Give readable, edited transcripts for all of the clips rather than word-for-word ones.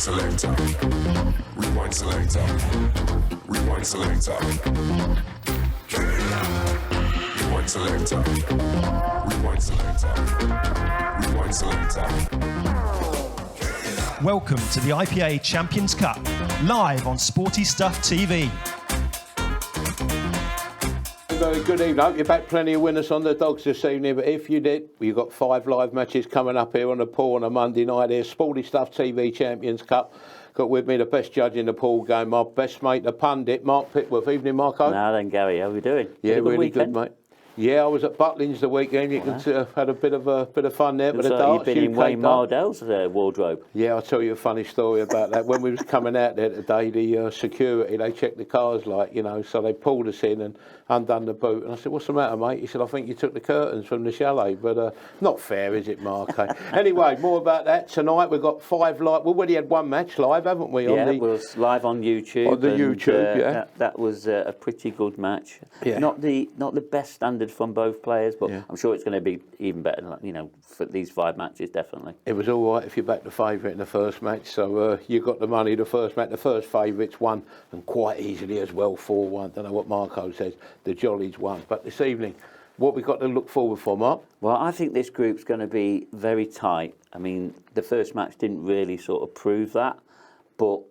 selector. Rewind selector. Rewind selector. Rewind selector. Rewind selector. Rewind selector. Welcome to the IPA Champions Cup, live on Sporty Stuff TV. Very good evening. I hope you backed plenty of winners on the dogs this evening, but if you did, you've got 5 live matches coming up here on the pool on a Monday night here. Sporty Stuff TV Champions Cup. Got with me the best judge in the pool game, my best mate, the pundit, Mark Pitworth. Evening, Marco. Now then, Gary, how are we doing? Yeah, really weekend? good, mate. Yeah, I was at Butlins the weekend. You can had a bit of fun there with the darts. You've been in Wayne Mardell's wardrobe. Yeah, I'll tell you a funny story about that. When we was coming out there today, the security, they checked the cars, like, you know, so they pulled us in and undone the boot. And I said, what's the matter, mate? He said, I think you took the curtains from the chalet. But not fair, is it, Mark? Anyway, more about that. Tonight we've got 5 live. We've already had 1 match live, haven't we? Yeah, it was live on YouTube. On the YouTube, yeah. That was a pretty good match. Yeah. Not the best standard from both players, but yeah. I'm sure it's going to be even better, you know, for these 5 matches, definitely. It was all right if you backed the favourite in the first match, so you got the money the first match. The first favourites won, and quite easily as well, 4-1. Don't know what Marco says. The Jollies won. But this evening, what we got to look forward for, Mark? Well, I think this group's going to be very tight. I mean, the first match didn't really sort of prove that, but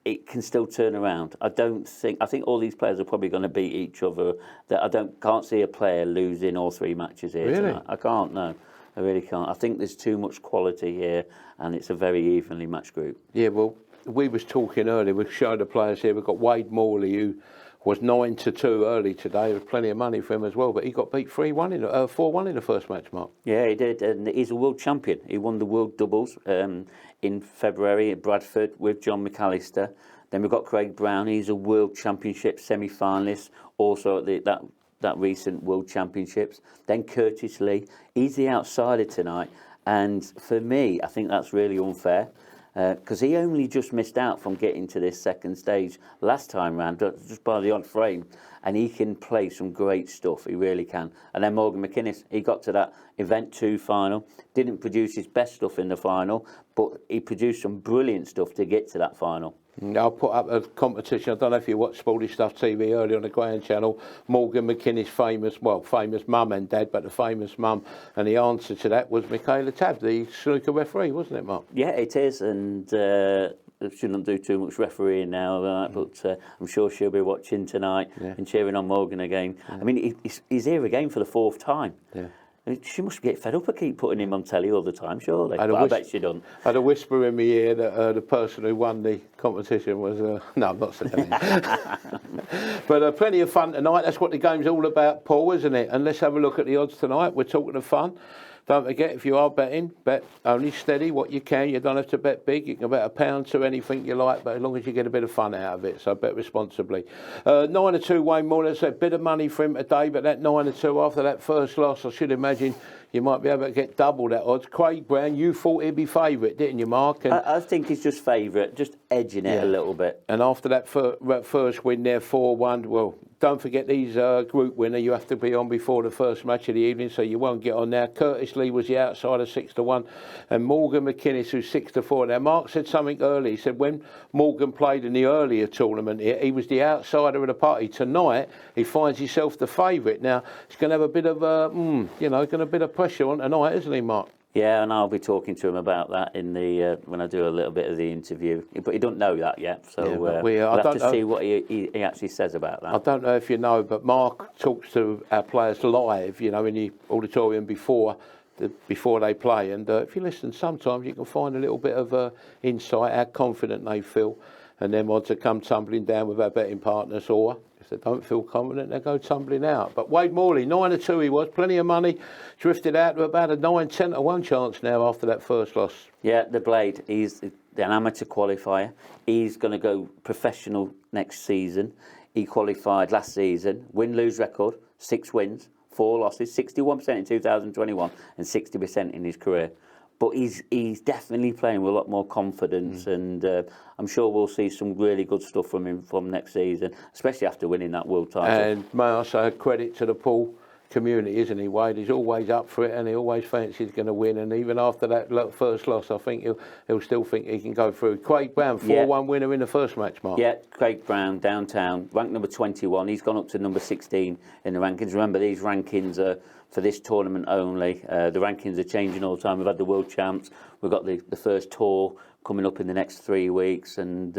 it can still turn around. I think all these players are probably going to beat each other. That can't see a player losing all 3 matches here tonight. I can't, no. I really can't. I think there's too much quality here, and it's a very evenly matched group. Yeah, well, we was talking earlier, we showed the players here. We've got Wade Morley, who was 9-2 early today. There was plenty of money for him as well, but he got beat 4-1 in the first match, Mark. Yeah, he did, and he's a world champion. He won the world doubles in February at Bradford with John McAllister. Then we've got Craig Brown. He's a world championship semi-finalist, also at that recent world championships. Then Curtis Lee. He's the outsider tonight, and for me, I think that's really unfair. Because he only just missed out from getting to this second stage last time round, just by the odd frame, and he can play some great stuff, he really can. And then Morgan Mckinnis, he got to that Event 2 final, didn't produce his best stuff in the final, but he produced some brilliant stuff to get to that final. I'll put up a competition. I don't know if you watched Sporty Stuff TV earlier on the Grand Channel. Morgan Mckinnis' famous mum and dad, but the famous mum. And the answer to that was Michaela Tabb, the snooker referee, wasn't it, Mark? Yeah, it is. And shouldn't do too much refereeing now, but I'm sure she'll be watching tonight and cheering on Morgan again. Yeah. I mean, he's here again for the 4th time. Yeah. She must get fed up of keep putting him on telly all the time, surely. I bet she don't. I had a whisper in my ear that the person who won the competition was... no, I'm not saying that. But plenty of fun tonight. That's what the game's all about, Paul, isn't it? And let's have a look at the odds tonight. We're talking of fun. Don't forget, if you are betting, bet only steady what you can. You don't have to bet big. You can bet £1 to anything you like, but as long as you get a bit of fun out of it, so bet responsibly. 9-2 Wayne Morley, that's a bit of money for him today, but that 9-2 after that first loss, I should imagine you might be able to get double that odds. Craig Brown, you thought he'd be favourite, didn't you, Mark? And I think he's just favourite, just edging it a little bit. And after that first win there, 4-1, well, don't forget these group winner, you have to be on before the first match of the evening, so you won't get on now. Curtis Lee was the outsider, 6-1, and Morgan Mckinnis, who's 6-4. Now, Mark said something early. He said when Morgan played in the earlier tournament, he was the outsider of the party. Tonight, he finds himself the favourite. Now, he's going to have a bit of, a bit of pressure on tonight, isn't he, Mark? Yeah, and I'll be talking to him about that in the when I do a little bit of the interview. But he don't know that yet, so we'll have to see what he actually says about that. I don't know if you know, but Mark talks to our players live, you know, in the auditorium before they play. And if you listen, sometimes you can find a little bit of insight, how confident they feel. And then odds to come tumbling down with our betting partners, or if they don't feel confident, they go tumbling out. But Wade Morley, 9-2 he was, plenty of money, drifted out to about a 9-10-1 chance now after that first loss. Yeah, the Blade, he's an amateur qualifier. He's going to go professional next season. He qualified last season, win-lose record, 6 wins, 4 losses, 61% in 2021 and 60% in his career. But he's definitely playing with a lot more confidence, and I'm sure we'll see some really good stuff from him from next season, especially after winning that world title. And may I say credit to the pool. community, isn't he, Wade? He's always up for it, and he always fancies going to win. And even after that first loss, I think he'll still think he can go through. Craig Brown, 4-1 winner in the first match, Mark. Yeah, Craig Brown, downtown, ranked number 21. He's gone up to number 16 in the rankings. Remember, these rankings are for this tournament only. The rankings are changing all the time. We've had the World Champs. We've got the first tour coming up in the next 3 weeks. And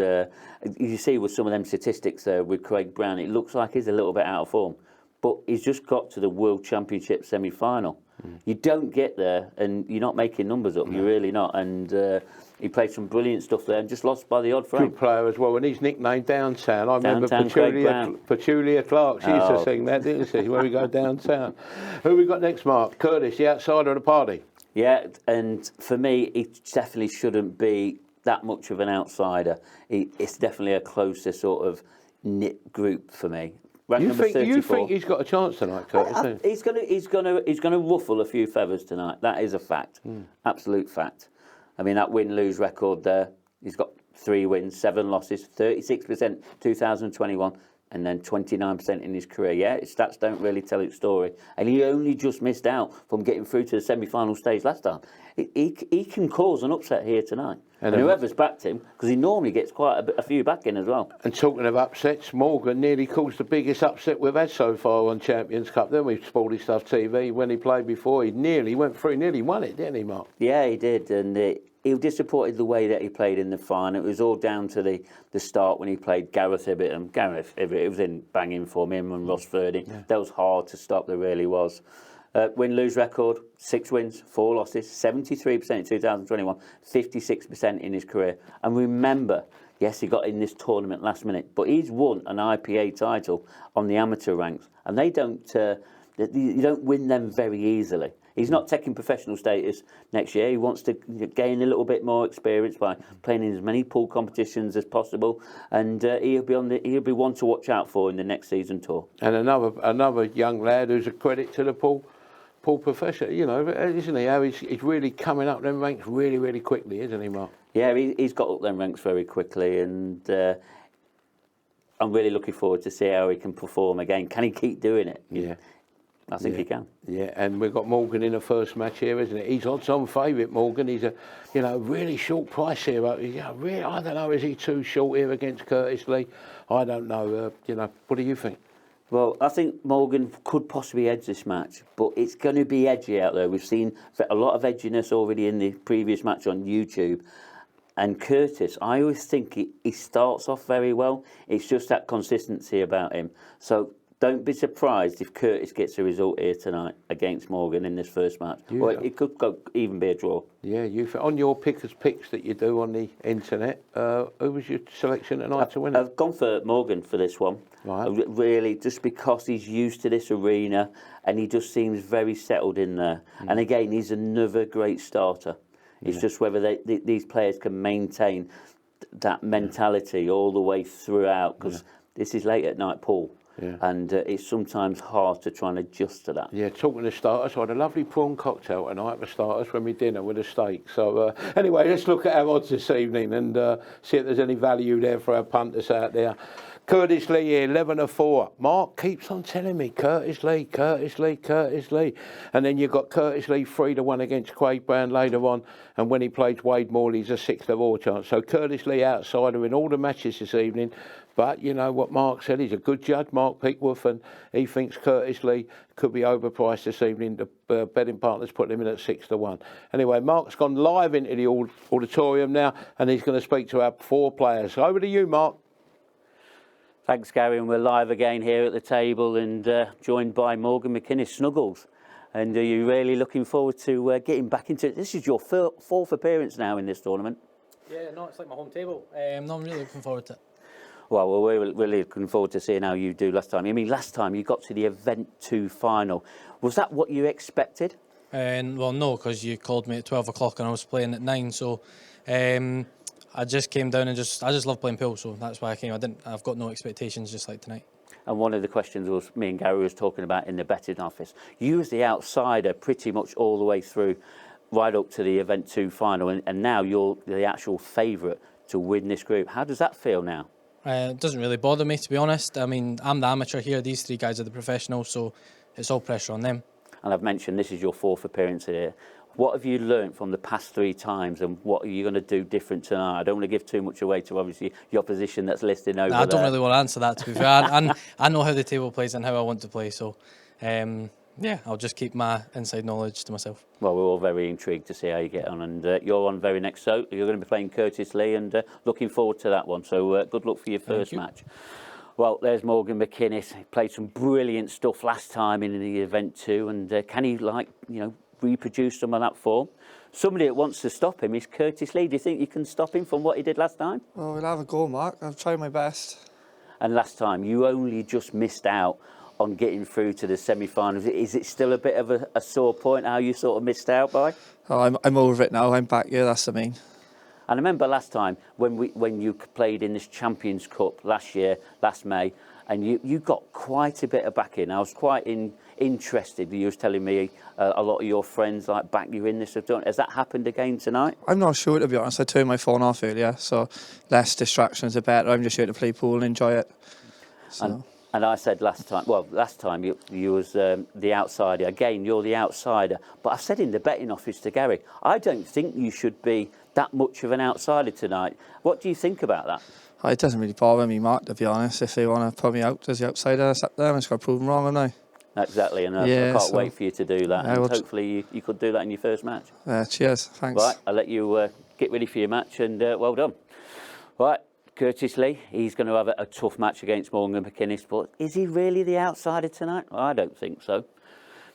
you see with some of them statistics there with Craig Brown, it looks like he's a little bit out of form. But he's just got to the World Championship semi-final. You don't get there and you're not making numbers up. You're really not. And he played some brilliant stuff there and just lost by the odd frame. Good player as well, and he's nicknamed Downtown. I remember Downtown Petulia Clark. She used to sing that, didn't she? Where we go downtown. Who we got next, Mark? Curtis, the outsider of the party. Yeah, and for me, he definitely shouldn't be that much of an outsider. It's definitely a closer sort of knit group for me. You think he's got a chance tonight, Curtis? He's gonna ruffle a few feathers tonight. That is a fact, absolute fact. I mean, that win-lose record there. He's got 3 wins, 7 losses, 36% 2021, and then 29% in his career. Yeah, his stats don't really tell its story. And he only just missed out from getting through to the semi-final stage last time. He can cause an upset here tonight. And whoever's backed him, because he normally gets quite a few back in as well. And talking of upsets, Morgan nearly caused the biggest upset we've had so far on Champions Cup. Then we've Sporty Stuff TV. When he played before, he nearly went through, nearly won it, didn't he, Mark? Yeah, he did. And he was disappointed the way that he played in the final. It was all down to the start when he played Gareth Ibbott. Gareth Ibbott, it was in banging form, him and Ross Ferdinand. Yeah. That was hard to stop, there really was. Win-lose record, 6 wins, 4 losses, 73% in 2021, 56% in his career. And remember, yes, he got in this tournament last minute, but he's won an IPA title on the amateur ranks, and you don't win them very easily. He's not taking professional status next year. He wants to gain a little bit more experience by playing in as many pool competitions as possible, and he'll be one to watch out for in the next season tour. And another young lad who's a credit to the pool professor, you know, isn't he? How he's really coming up them ranks really, really quickly, isn't he, Mark? Yeah, he's got up them ranks very quickly, and I'm really looking forward to see how he can perform again. Can he keep doing it? Yeah. I think he can. Yeah, and we've got Morgan in the first match here, isn't it? He's odds-on favourite, Morgan. He's a, really short price here. But, really, I don't know, is he too short here against Curtis Lee? I don't know. What do you think? Well, I think Morgan could possibly edge this match, but it's going to be edgy out there. We've seen a lot of edginess already in the previous match on YouTube. And Curtis, I always think he starts off very well. It's just that consistency about him. So don't be surprised if Curtis gets a result here tonight against Morgan in this first match. Yeah. Well, it could even be a draw. Yeah, on your picks that you do on the internet, who was your selection tonight to win it? I've gone for Morgan for this one. Right. Really, just because he's used to this arena and he just seems very settled in there. And again, he's another great starter. It's just whether these players can maintain that mentality all the way throughout, because this is late at night pool. Yeah. And it's sometimes hard to try and adjust to that. Yeah, talking to starters, I had a lovely prawn cocktail tonight for starters for my dinner with a steak. So anyway, let's look at our odds this evening and see if there's any value there for our punters out there. Curtis Lee here, 11-4. Mark keeps on telling me Curtis Lee. And then you've got Curtis Lee 3-1 against Craig Brown later on. And when he plays Wade Morley, he's a 6-4 chance. So Curtis Lee outsider in all the matches this evening. But you know what Mark said, he's a good judge, Mark Pickworth, and he thinks Curtis Lee could be overpriced this evening. The betting partners put him in at 6-1. Anyway, Mark's gone live into the auditorium now, and he's going to speak to our 4 players. Over to you, Mark. Thanks, Gary, and we're live again here at the table and joined by Morgan Mckinnis Snuggles. And are you really looking forward to getting back into it? This is your 4th appearance now in this tournament. Yeah, no, it's like my home table. No, I'm really looking forward to it. Well, we're really looking forward to seeing how you do last time. I mean, last time you got to the Event 2 final. Was that what you expected? Well, no, because you called me at 12 o'clock and I was playing at 9. So I just came down and I just love playing pool. So that's why I came. I've got no expectations, just like tonight. And one of the questions was me and Gary was talking about in the betting office. You was the outsider pretty much all the way through, right up to the Event 2 final. And now you're the actual favourite to win this group. How does that feel now? It doesn't really bother me, to be honest. I mean, I'm the amateur here. These 3 guys are the professionals, so it's all pressure on them. And I've mentioned this is your 4th appearance here. What have you learnt from the past 3 times, and what are you going to do different tonight? I don't want to give too much away to obviously your position that's listed over there. I don't really want to answer that, to be fair. I know how the table plays and how I want to play, so yeah, I'll just keep my inside knowledge to myself. Well, we're all very intrigued to see how you get on, and you're on very next. So you're going to be playing Curtis Lee, and looking forward to that one. So good luck for your first match. Well, there's Morgan Mckinnis. He played some brilliant stuff last time in the event too, and can he, reproduce some of that form? Somebody that wants to stop him is Curtis Lee. Do you think you can stop him from what he did last time? Well, we'll have a go, Mark. I've tried my best. And last time, you only just missed out on getting through to the semi-finals. Is it still a bit of a sore point how you sort of missed out by? Oh, I'm over it now. I'm back here. That's the main. And I remember last time when you played in this Champions Cup last May, and you got quite a bit of backing. I was quite interested. You was telling me a lot of your friends back you in this. Has that happened again tonight? I'm not sure, to be honest. I turned my phone off earlier, so less distractions are better. I'm just here to play pool and enjoy it. So. And I said last time you was the outsider. Again, you're the outsider. But I've said in the betting office to Gary, I don't think you should be that much of an outsider tonight. What do you think about that? It doesn't really bother me, Mark, to be honest. If they want to put me out as the outsider, it's up to them. It's got to prove them wrong, haven't I? Exactly, and I can't wait for you to do that. And hopefully you could do that in your first match. Cheers, thanks. Right, I'll let you get ready for your match, and well done. Right, Curtis Lee, he's going to have a tough match against Morgan Mckinnis, but is he really the outsider tonight? Well, I don't think so.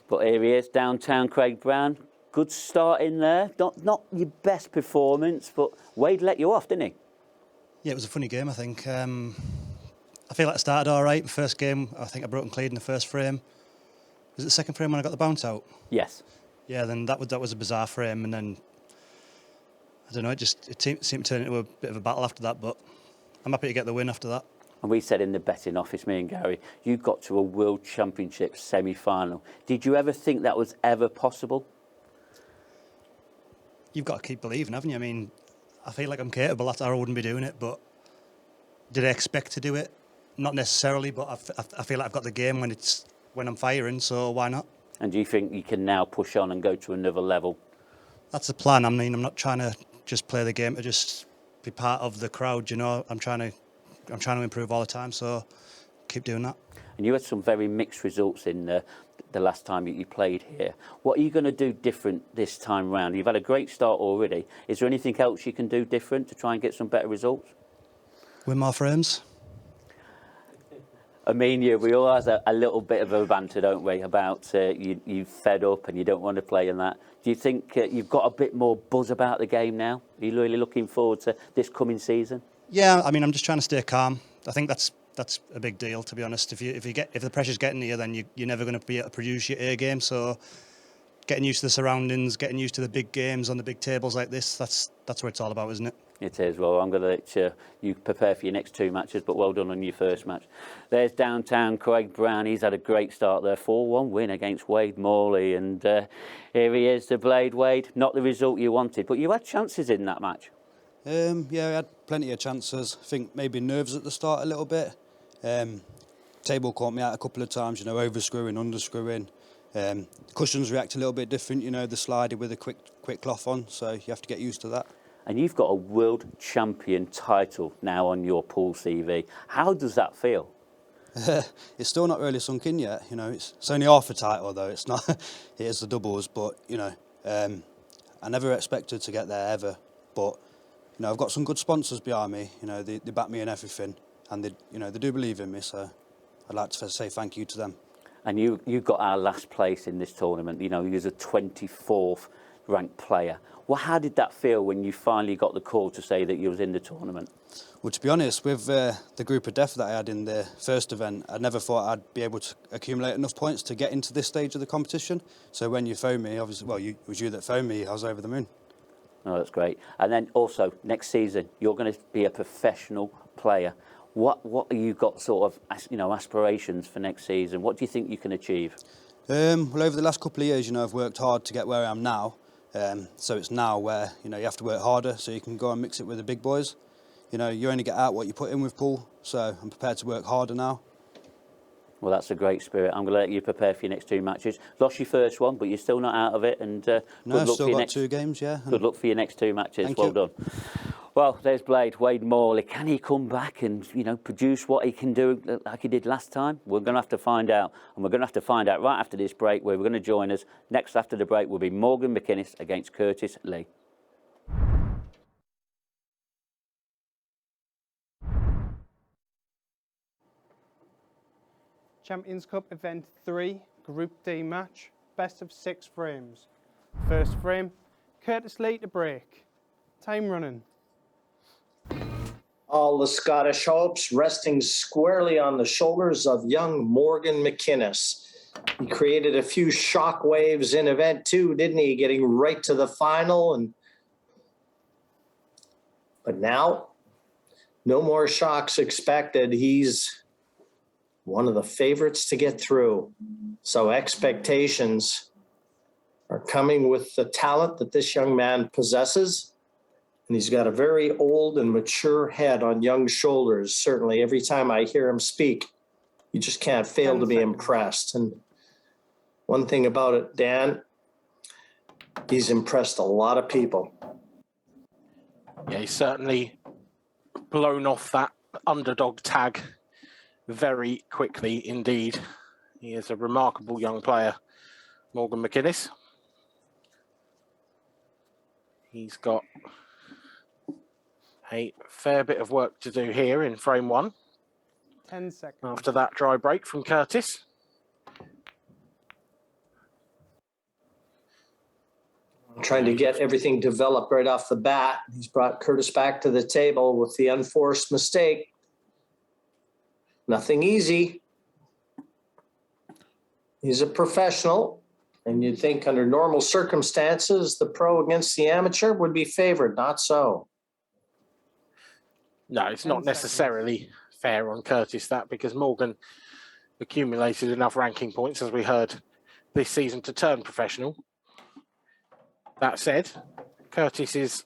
But here he is, downtown Craig Brown. Good start in there. Not your best performance, but Wade let you off, didn't he? Yeah, it was a funny game, I think. I feel like I started all right. The first game, I think I broke and cleared in the first frame. Was it the second frame when I got the bounce out? Yes. Yeah, then that was a bizarre frame, and then I don't know. It seemed to turn into a bit of a battle after that. But I'm happy to get the win after that. And we said in the betting office, me and Gary, you got to a World Championship semi-final. Did you ever think that was ever possible? You've got to keep believing, haven't you? I mean, I feel like I'm capable. I wouldn't be doing it, but did I expect to do it? Not necessarily, but I feel like I've got the game when I'm firing, so why not? And do you think you can now push on and go to another level? That's the plan. I mean, I'm not trying to just play the game to just be part of the crowd, you know. I'm trying to improve all the time, so keep doing that. And you had some very mixed results in the last time you played here. What are you going to do different this time round? You've had a great start already. Is there anything else you can do different to try and get some better results? Win more frames. I mean, we all have a little bit of a banter, don't we, about you fed up and you don't want to play in that. Do you think you've got a bit more buzz about the game now? Are you really looking forward to this coming season? Yeah, I mean, I'm just trying to stay calm. I think that's a big deal, to be honest. If the pressure's getting to you, then you're never going to be able to produce your A game. So getting used to the surroundings, getting used to the big games on the big tables like this, that's what it's all about, isn't it? It is. Well, I'm going to let you prepare for your next 2 matches, but well done on your first match. There's downtown Craig Brown. He's had a great start there. 4-1 win against Wade Morley. And here he is, the Blade Wade. Not the result you wanted, but you had chances in that match. Yeah, we had plenty of chances. I think maybe nerves at the start a little bit. Table caught me out a couple of times, overscrewing, underscrewing. Cushions react a little bit different, the slider with a quick cloth on, so you have to get used to that. And you've got a world champion title now on your pool CV. How does that feel? It's still not really sunk in yet. It's only half a title though. It's not. It is the doubles, but I never expected to get there ever. But I've got some good sponsors behind me. They back me in everything, and they do believe in me. So I'd like to say thank you to them. And you got our last place in this tournament. You was a 24th ranked player. Well, how did that feel when you finally got the call to say that you was in the tournament? Well, to be honest, with the group of death that I had in the first event, I never thought I'd be able to accumulate enough points to get into this stage of the competition. So when you phoned me, obviously, it was you that phoned me, I was over the moon. Oh, that's great. And then also, next season, you're going to be a professional player. What have you got sort of, aspirations for next season? What do you think you can achieve? Well, over the last couple of years, I've worked hard to get where I am now. So it's now where, you have to work harder so you can go and mix it with the big boys. you know, you only get out what you put in with Paul, so I'm prepared to work harder now. Well, that's a great spirit. I'm going to let you prepare for your next 2 matches. Lost your first one, but you're still not out of it. And No, good luck still for your got next 2 games, yeah. Good luck for your next 2 matches. Thank Well you. done. Well, there's Wade Morley. Can he come back and, you know, produce what he can do like he did last time? We're going to have to find out. And we're going to have to find out right after this break, where we're going to join us. Next after the break will be Morgan Mckinnis against Curtis Lee. Champions Cup Event 3, Group D match, best of 6 frames. First frame, Curtis Lee to break. Time running. All the Scottish hopes resting squarely on the shoulders of young Morgan Mckinnis. He created a few shock waves in Event 2, didn't he? Getting right to the final. But now, no more shocks expected. He's one of the favorites to get through. So expectations are coming with the talent that this young man possesses. And he's got a very old and mature head on young shoulders. Certainly, every time I hear him speak, you just can't fail to be impressed. And one thing about it, Dan, he's impressed a lot of people. Yeah, he's certainly blown off that underdog tag very quickly indeed. He is a remarkable young player, Morgan Mckinnis. He's got a fair bit of work to do here in frame 1. 10 seconds. After that dry break from Curtis. Trying to get everything developed right off the bat. He's brought Curtis back to the table with the unforced mistake. Nothing easy. He's a professional, and you'd think under normal circumstances, the pro against the amateur would be favored. Not so. No, it's not necessarily fair on Curtis, that, because Morgan accumulated enough ranking points, as we heard, this season to turn professional. That said, Curtis is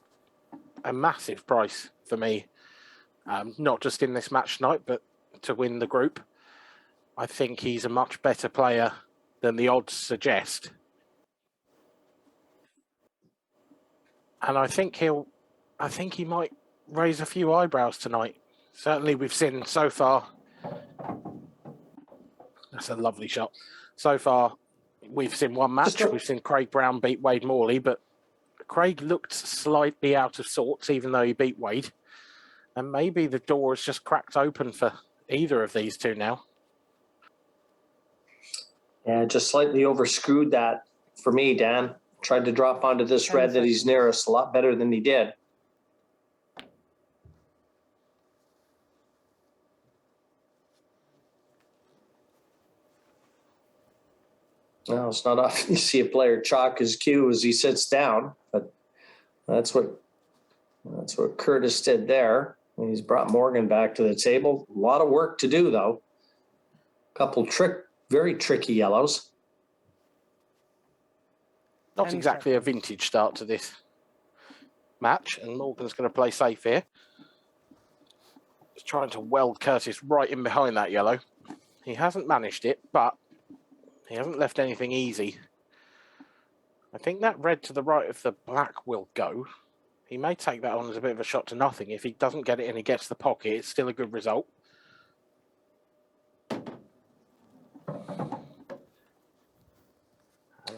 a massive price for me, not just in this match tonight, but to win the group. I think he's a much better player than the odds suggest. And I think he might raise a few eyebrows tonight. Certainly we've seen so far. That's a lovely shot. So far, we've seen one match. We've seen Craig Brown beat Wade Morley, but Craig looked slightly out of sorts, even though he beat Wade. And maybe the door has just cracked open for either of these two now. Yeah, just slightly overscrewed that for me, Dan. Tried to drop onto this red that he's nearest a lot better than he did. Well, it's not often you see a player chalk his cue as he sits down, but that's what Curtis did there. And he's brought Morgan back to the table. A lot of work to do, though. A couple very tricky yellows. Not exactly a vintage start to this match, and Morgan's going to play safe here. He's trying to weld Curtis right in behind that yellow. He hasn't managed it, but he hasn't left anything easy. I think that red to the right of the black will go. He may take that on as a bit of a shot to nothing. If he doesn't get it and he gets the pocket, it's still a good result.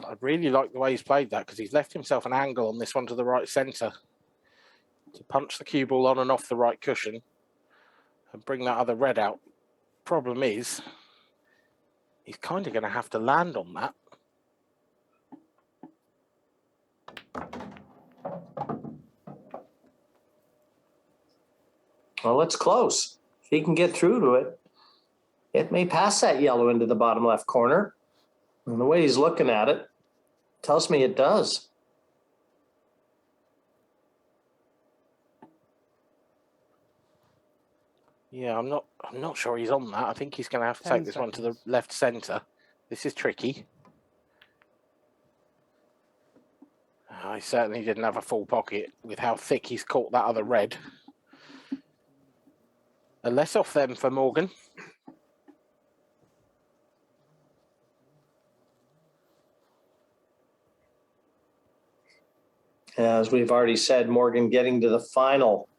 I really like the way he's played that, because he's left himself an angle on this one to the right centre to punch the cue ball on and off the right cushion and bring that other red out. Problem is, he's kind of going to have to land on that. Well, it's close. If he can get through to it, it may pass that yellow into the bottom left corner. And the way he's looking at it tells me it does. Yeah, I'm not sure he's on that. I think he's going to have to take this one to the left centre. This is tricky. He certainly didn't have a full pocket with how thick he's caught that other red. A less off them for Morgan. As we've already said, Morgan getting to the final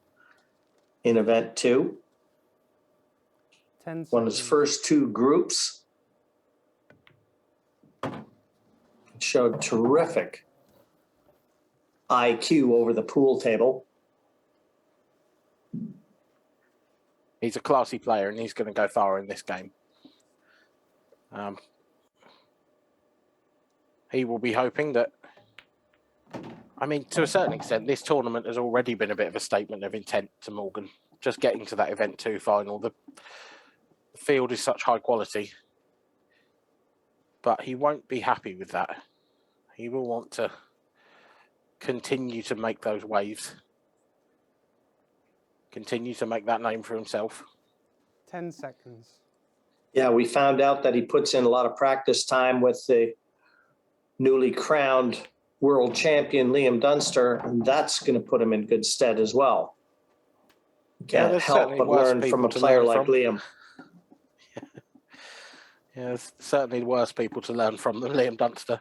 in event 2. 10 Won his seconds. first 2 groups. Showed terrific IQ over the pool table. He's a classy player and he's going to go far in this game. He will be hoping that, I mean, to a certain extent, this tournament has already been a bit of a statement of intent to Morgan. Just getting to that event 2 final. The field is such high quality, but he won't be happy with that. He will want to continue to make those waves. Continue to make that name for himself. 10 seconds. Yeah, we found out that he puts in a lot of practice time with the newly crowned world champion Liam Dunster, and that's going to put him in good stead as well. Can't there's help certainly but worse learn from people a to player learn like from. Liam. Yeah, there's certainly worse people to learn from than Liam Dunster.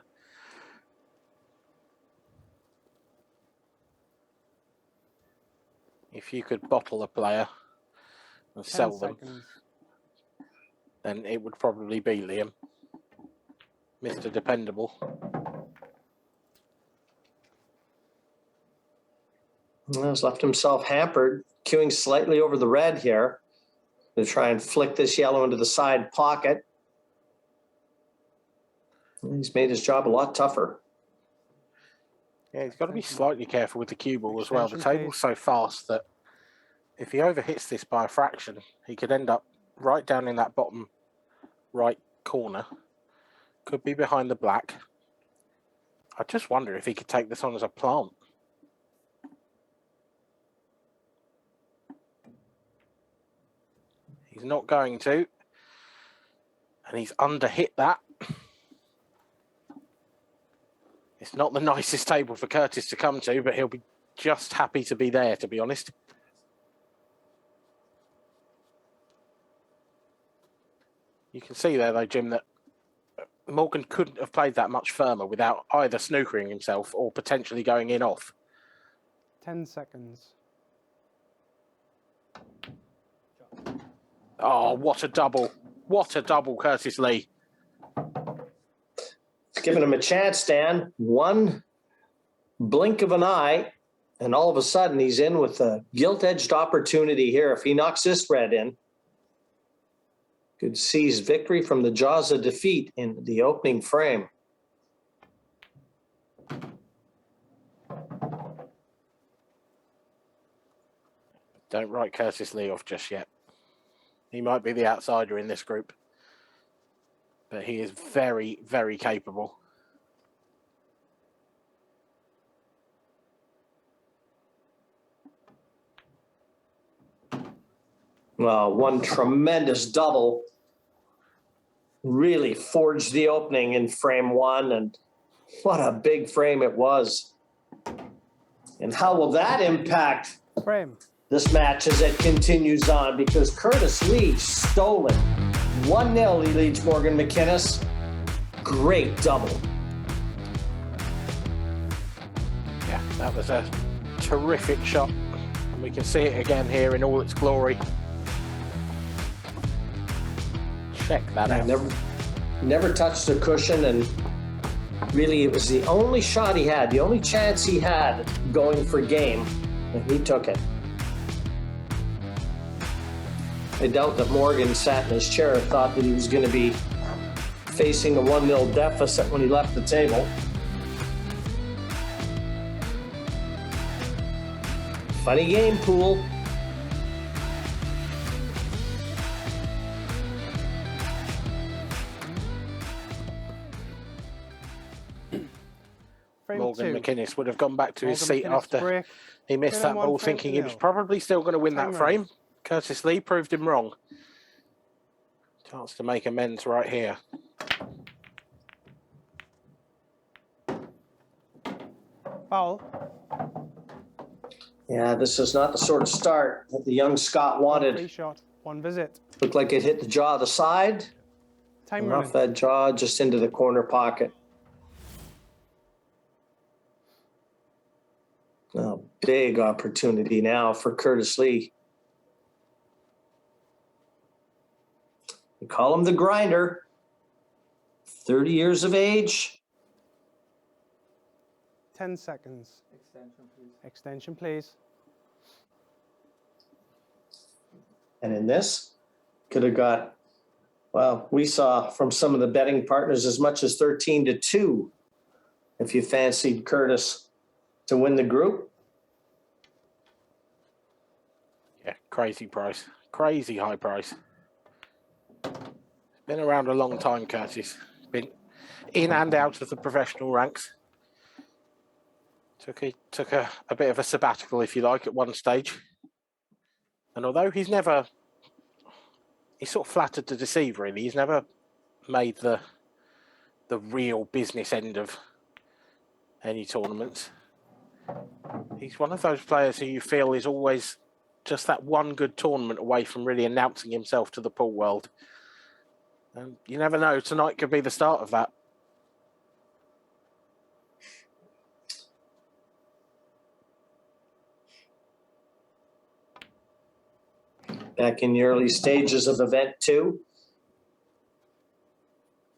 If you could bottle a player and 10 sell them, seconds. then it would probably be Liam. Mr. Dependable. Well, he's left himself hampered, queuing slightly over the red here to try and flick this yellow into the side pocket. And he's made his job a lot tougher. Yeah, he's got to be slightly careful with the cue ball as well. The Extension, table's so fast that if he overhits this by a fraction, he could end up right down in that bottom right corner. Could be behind the black. I just wonder if he could take this on as a plant. He's not going to. And he's underhit that. It's not the nicest table for Curtis to come to, but he'll be just happy to be there, to be honest. You can see there, though, Jim, that Morgan couldn't have played that much firmer without either snookering himself or potentially going in off. 10 seconds. Oh, what a double. What a double, Curtis Lee. It's given him a chance, Dan. One blink of an eye, and all of a sudden he's in with a gilt-edged opportunity here. If he knocks this red in, could seize victory from the jaws of defeat in the opening frame. Don't write Curtis Lee off just yet. He might be the outsider in this group, but he is very, very capable. Well, one tremendous double really forged the opening in frame 1, and what a big frame it was. And how will that impact Frame. this match as it continues on? Because Curtis Lee stole it. 1-0 he leads Morgan Mckinnis. Great double. Yeah, that was a terrific shot. And we can see it again here in all its glory. Check that out. Never touched the cushion, and really it was the only shot he had, the only chance he had going for game, and he took it. I doubt that Morgan sat in his chair and thought that he was going to be facing a 1-0 deficit when he left the table. Funny game, pool. Frame Morgan 2. Mckinnis would have gone back to his Morgan seat McKinnis after break. he missed that 2-1 ball, frame thinking to he was 0. probably still going to win that Time frame. Curtis Lee proved him wrong. Chance to make amends right here. Foul. Yeah, this is not the sort of start that the young Scot wanted. Free shot. 1 visit. Looked like it hit the jaw of the side. Time And running. off that jaw, just into the corner pocket. A big opportunity now for Curtis Lee. We call him the grinder. 30 years of age. 10 seconds. Extension, please. Extension, please. And in this, could have got, well, we saw from some of the betting partners as much as 13-2 if you fancied Curtis to win the group. Yeah, crazy price. Crazy high price. Been around a long time, Curtis. Been in and out of the professional ranks. Took a bit of a sabbatical, if you like, at one stage. And although he's sort of flattered to deceive, really. He's never made the real business end of any tournaments. He's one of those players who you feel is always just that one good tournament away from really announcing himself to the pool world. And you never know, tonight could be the start of that. Back in the early stages of event 2,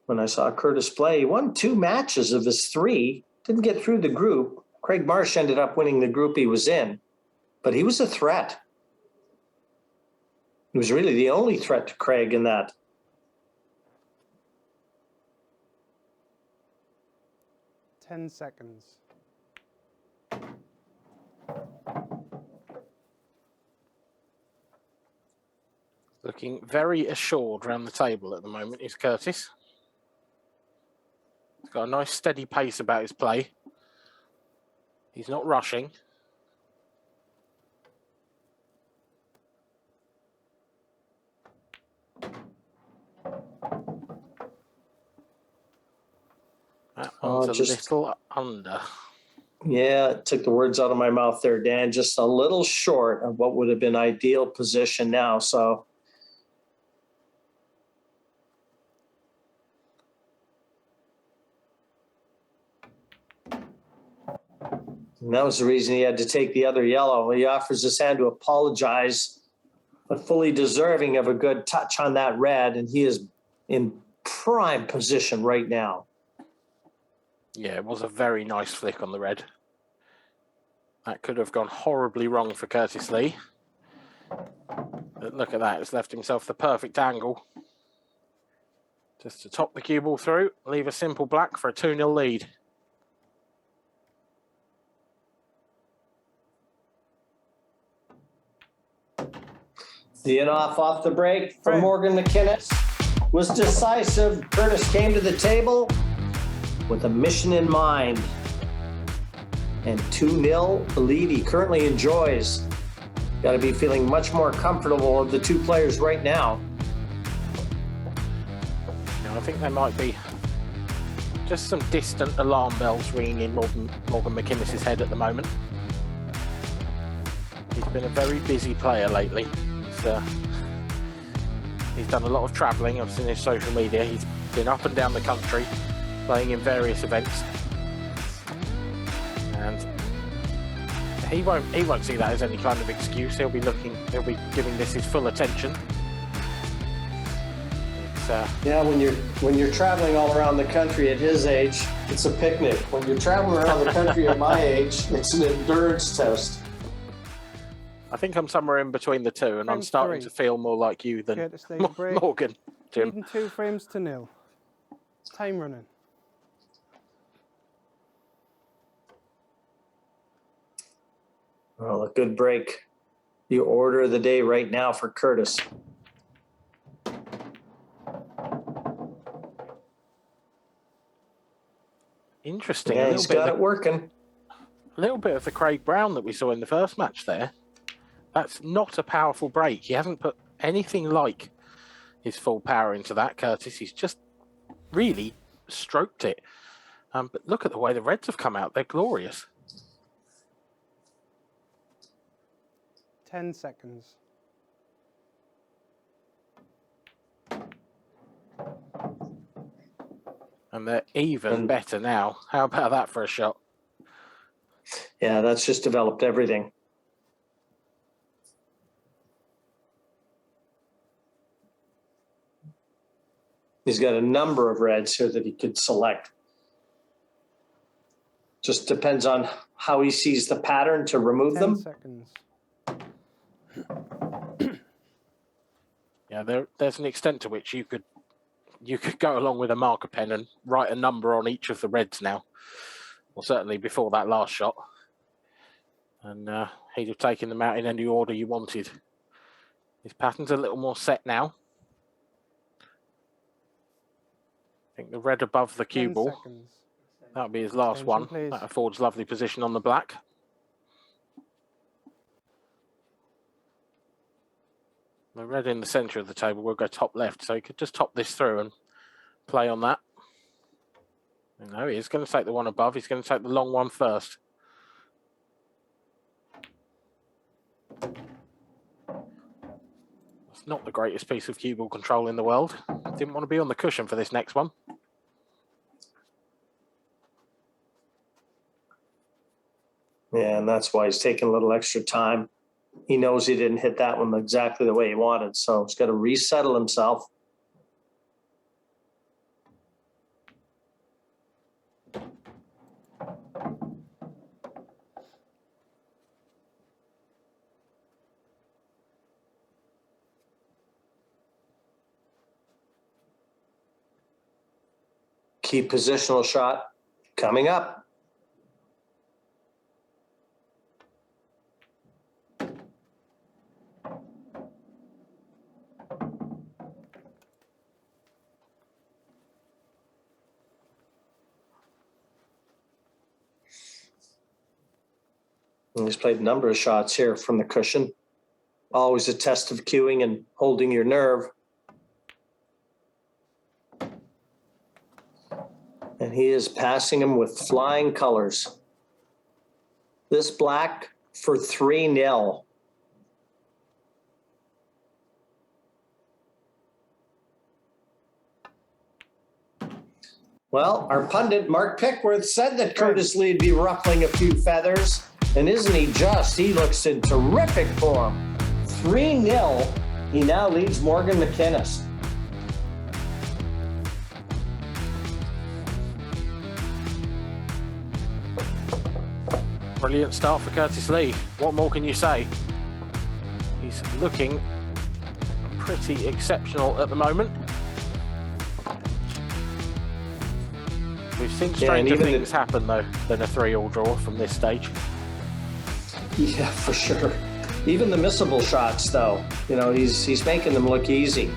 when I saw Curtis play, he won 2 matches of his 3, didn't get through the group. Craig Marsh ended up winning the group he was in, but he was a threat. He was really the only threat to Craig in that. Ten seconds. Looking very assured around the table at the moment is Curtis. He's got a nice steady pace about his play. He's not rushing. That one's a little under. Yeah, it took the words out of my mouth there, Dan. Just a little short of what would have been ideal position now. So and that was the reason he had to take the other yellow. He offers his hand to apologize, but fully deserving of a good touch on that red, and he is in prime position right now. Yeah, it was a very nice flick on the red. That could have gone horribly wrong for Curtis Lee. But look at that, it's left himself the perfect angle. Just to top the cue ball through, leave a simple black for a 2-0 lead. The in-off off the break from Morgan Mckinnis was decisive. Curtis came to the table with a mission in mind. And 2-0, the lead he currently enjoys. Got to be feeling much more comfortable of the two players right now. Now, I think there might be just some distant alarm bells ringing in Morgan Mckinnis' head at the moment. He's been a very busy player lately. He's done a lot of travelling. I've seen his social media. He's been up and down the country, playing in various events. And he won't see that as any kind of excuse. He'll be giving this his full attention. Yeah, when you're traveling all around the country at his age, it's a picnic. When you're traveling around the country at my age, it's an endurance test. I think I'm somewhere in between the two, and I'm starting to feel more like you than Morgan, Jim. Leading 2 frames to 0. Time running. Well, a good break. The order of the day right now for Curtis. Interesting. Yeah, he's got it working. A little bit of the Craig Brown that we saw in the first match there. That's not a powerful break. He hasn't put anything like his full power into that, Curtis. He's just really stroked it. But look at the way the Reds have come out. They're glorious. 10 seconds. And they're even better now. How about that for a shot? Yeah, that's just developed everything. He's got a number of reds here that he could select. Just depends on how he sees the pattern to remove 10 them. seconds. Yeah, there's an extent to which you could go along with a marker pen and write a number on each of the reds now. Well, certainly before that last shot. And he'd have taken them out in any order you wanted. His pattern's a little more set now. I think the red above the cue 10 ball, seconds. that'll be his last Attention, one. please. That affords lovely position on the black. The red in the centre of the table will go top left, so he could just top this through and play on that. No, he's going to take the one above. He's going to take the long one first. It's not the greatest piece of cue ball control in the world. Didn't want to be on the cushion for this next one. Yeah, and that's why he's taking a little extra time. He knows he didn't hit that one exactly the way he wanted, so he's got to resettle himself. Key positional shot coming up. And he's played a number of shots here from the cushion. Always a test of cueing and holding your nerve. And he is passing him with flying colors. This black for 3-0. Well, our pundit, Mark Pickworth, said that Curtis Lee would be ruffling a few feathers. And isn't he just? He looks in terrific form. 3-0. He now leads Morgan Mckinnis. Brilliant start for Curtis Lee. What more can you say? He's looking pretty exceptional at the moment. We've seen stranger things happen, though, than a 3-all draw from this stage. Yeah, for sure. Even the missable shots, though, you know, he's making them look easy.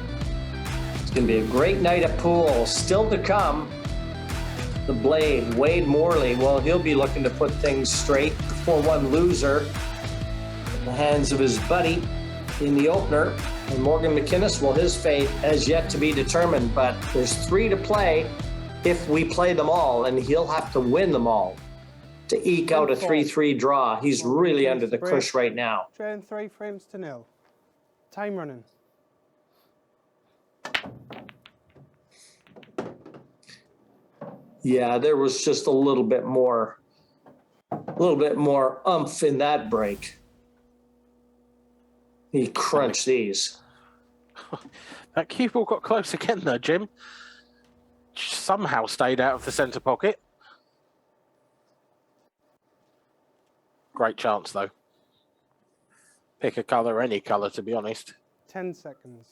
It's going to be a great night at pool. Still to come, the Blade, Wade Morley. Well, he'll be looking to put things straight. 4-1 loser in the hands of his buddy in the opener. And Morgan Mckinnis, well, his fate has yet to be determined, but there's 3 to play if we play them all, and he'll have to win them all to eke out a 3-3 draw. He's really under the cush right now. Trailing 3 frames to 0. Time running. Yeah, there was just a little bit more oomph in that break. He crunched these. That cue ball got close again, though, Jim. Somehow stayed out of the centre pocket. Great chance, though. Pick a colour, any colour, to be honest. 10 seconds.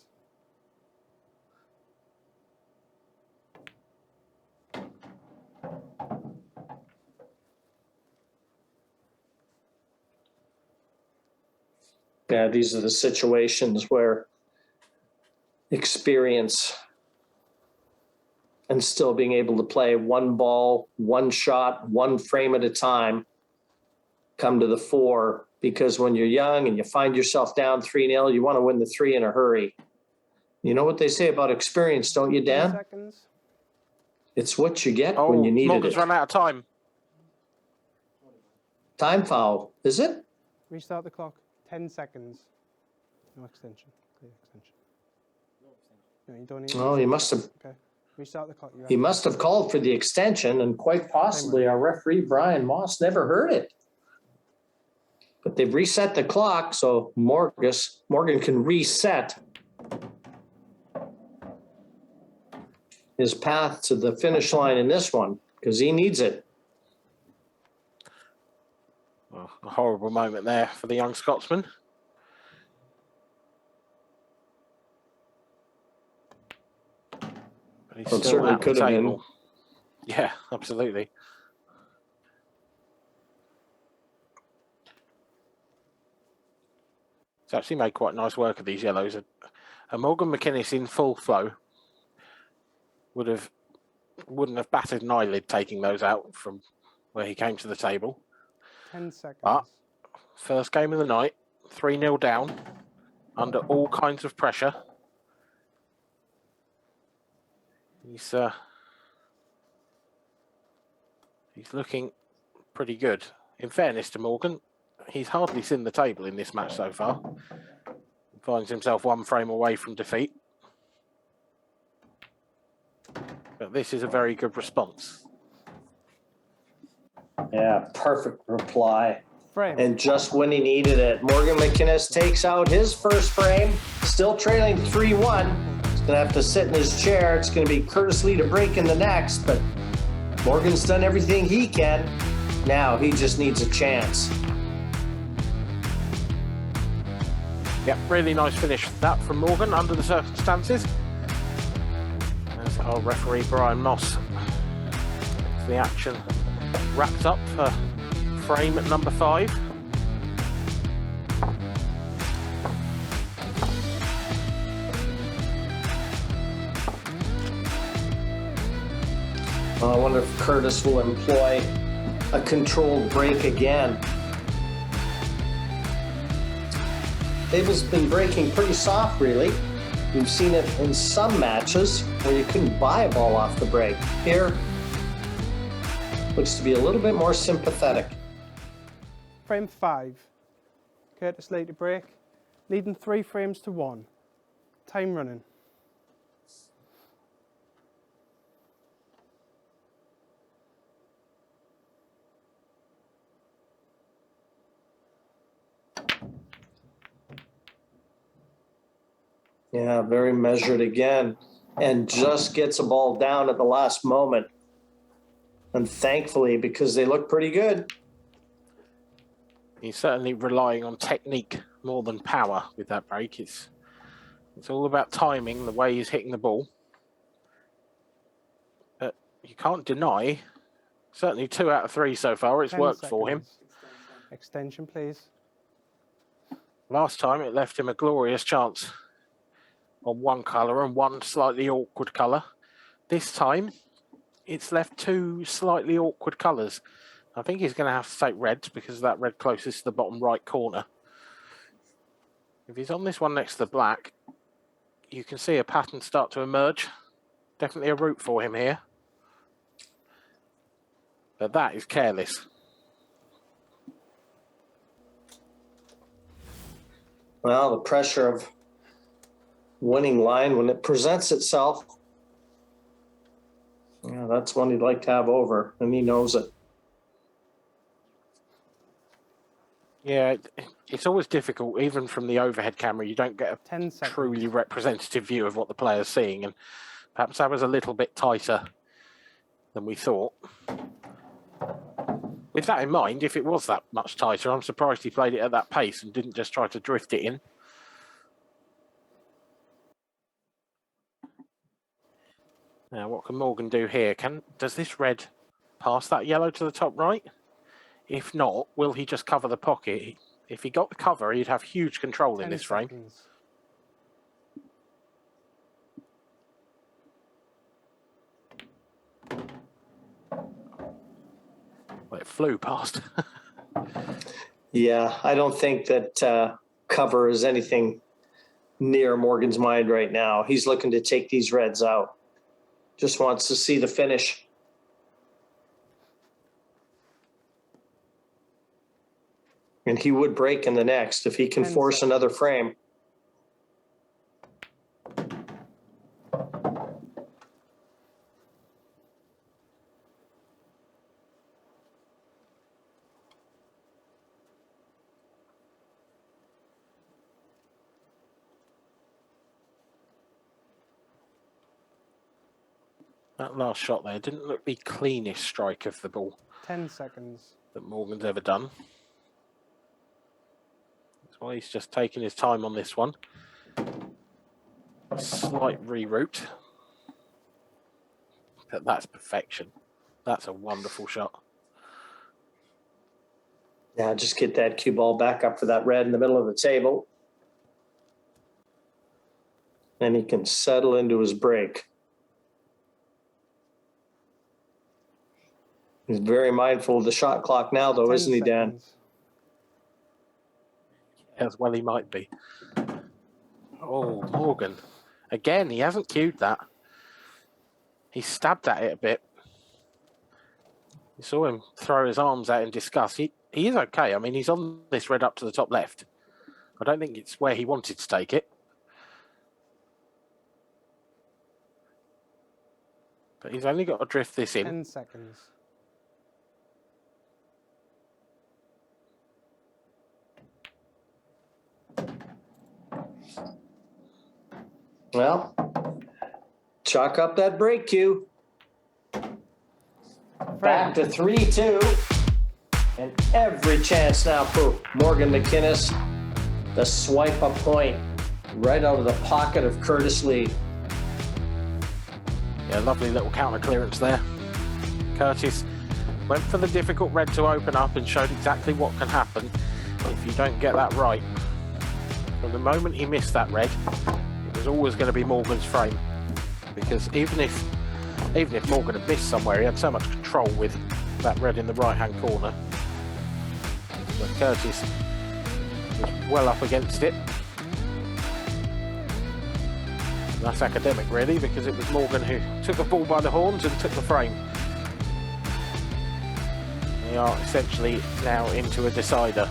Yeah, these are the situations where experience and still being able to play one ball, one shot, one frame at a time come to the fore, because when you're young and you find yourself down 3-0, you want to win the 3 in a hurry. You know what they say about experience, don't you, Dan? 10 seconds. It's what you get when you need Morgan's it. run out of time. Time foul, is it? Restart the clock. 10 seconds. No extension. Clear extension. No, you don't need Oh, he must have. Okay. Restart the clock. You He ready? must have called for the extension, and quite possibly our referee Brian Moss never heard it. But they've reset the clock, so Morgan can reset his path to the finish line in this one because he needs it. Well, a horrible moment there for the young Scotsman. But he's Well, it still certainly at the could have been. table. Yeah, absolutely. He's actually made quite nice work of these yellows. And Morgan Mckinnis in full flow wouldn't have batted an eyelid taking those out from where he came to the table. 10 seconds. But first game of the night, 3-0 down, under all kinds of pressure. He's looking pretty good. In fairness to Morgan, he's hardly seen the table in this match so far. He finds himself one frame away from defeat. But this is a very good response. Yeah, perfect reply. Frame. And just when he needed it, Morgan Mckinnis takes out his first frame, still trailing 3-1. He's going to have to sit in his chair. It's going to be Curtis Lee to break in the next, but Morgan's done everything he can. Now he just needs a chance. Yeah, really nice finish that from Morgan under the circumstances. There's our referee Brian Moss. The action wrapped up for frame at number 5. I wonder if Curtis will employ a controlled break again. Table's been breaking pretty soft, really. We've seen it in some matches where you couldn't buy a ball off the break. Here, looks to be a little bit more sympathetic. Frame 5. Curtis Lee to break. Leading 3 frames to 1. Time running. Yeah, very measured again, and just gets a ball down at the last moment. And thankfully, because they look pretty good. He's certainly relying on technique more than power with that break. It's all about timing, the way he's hitting the ball. But you can't deny, certainly 2 out of 3 so far, it's 10 worked for him. seconds. Extension, please. Last time it left him a glorious chance on one colour and one slightly awkward colour. This time it's left 2 slightly awkward colours. I think he's going to have to take reds because of that red closest to the bottom right corner. If he's on this one next to the black, you can see a pattern start to emerge. Definitely a route for him here. But that is careless. Well, the pressure of winning line when it presents itself, yeah, that's one he'd like to have over, and he knows it. Yeah, it's always difficult, even from the overhead camera. You don't get a 10 seconds. truly representative view of what the player's seeing, and perhaps that was a little bit tighter than we thought. With that in mind, if it was that much tighter, I'm surprised he played it at that pace and didn't just try to drift it in. Now, what can Morgan do here? Does this red pass that yellow to the top right? If not, will he just cover the pocket? If he got the cover, he'd have huge control in 10 this frame. seconds. Well, it flew past. Yeah, I don't think that cover is anything near Morgan's mind right now. He's looking to take these reds out. Just wants to see the finish. And he would break in the next if he can 10 force seconds. another frame. That last shot there didn't look the cleanest strike of the ball 10 seconds. that Morgan's ever done. That's why he's just taking his time on this one. Slight reroute. But that's perfection. That's a wonderful shot. Now just get that cue ball back up for that red in the middle of the table. And he can settle into his break. He's very mindful of the shot clock now, though, 10 isn't he, Dan? seconds. As well he might be. Oh, Morgan. Again, he hasn't cued that. He stabbed at it a bit. You saw him throw his arms out in disgust. He is okay. I mean, he's on this red up to the top left. I don't think it's where he wanted to take it. But he's only got to drift this in. 10 seconds. Well, chalk up that break cue. Back to 3-2. And every chance now for Morgan Mckinnis. The swipe up point right out of the pocket of Curtis Lee. Yeah, lovely little counter clearance there. Curtis went for the difficult red to open up and showed exactly what can happen if you don't get that right. From the moment he missed that red, it was always going to be Morgan's frame. Because even if Morgan had missed somewhere, he had so much control with that red in the right-hand corner. But Curtis was well up against it. And that's academic, really, because it was Morgan who took the ball by the horns and took the frame. They are essentially now into a decider.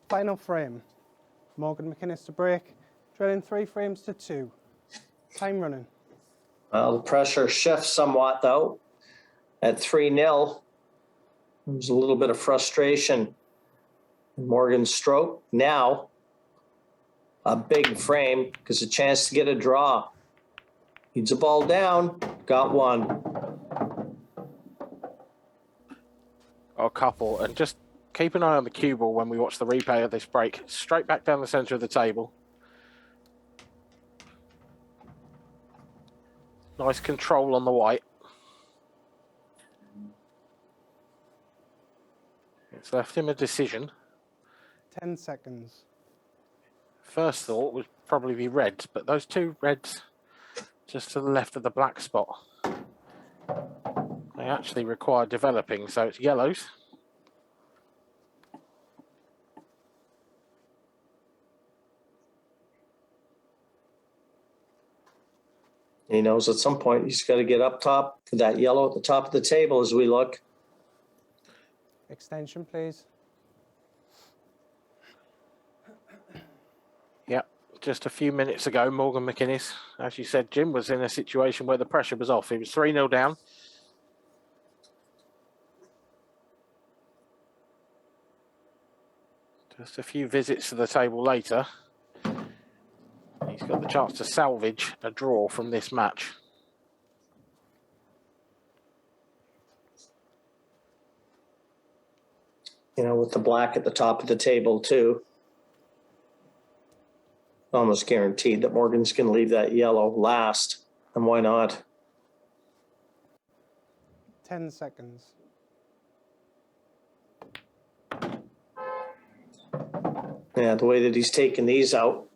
Final frame. Morgan Mckinnis to break. Trailing 3 frames to 2. Time running. Well, the pressure shifts somewhat, though. At 3-0, there's a little bit of frustration in Morgan's stroke. Now, a big frame because a chance to get a draw. Needs a ball down. Got one. Got a couple. And just keep an eye on the cue ball when we watch the replay of this break. Straight back down the centre of the table. Nice control on the white. It's left him a decision. 10 seconds. First thought would probably be reds, but those 2 reds just to the left of the black spot, they actually require developing, so it's yellows. He knows at some point he's got to get up top for that yellow at the top of the table as we look. Extension, please. Yep, just a few minutes ago, Morgan Mckinnis, as you said, Jim, was in a situation where the pressure was off. He was 3-0 down. Just a few visits to the table later, he's got the chance to salvage a draw from this match. You know, with the black at the top of the table, too. Almost guaranteed that Morgan's going to leave that yellow last. And why not? 10 seconds. Yeah, the way that he's taking these out,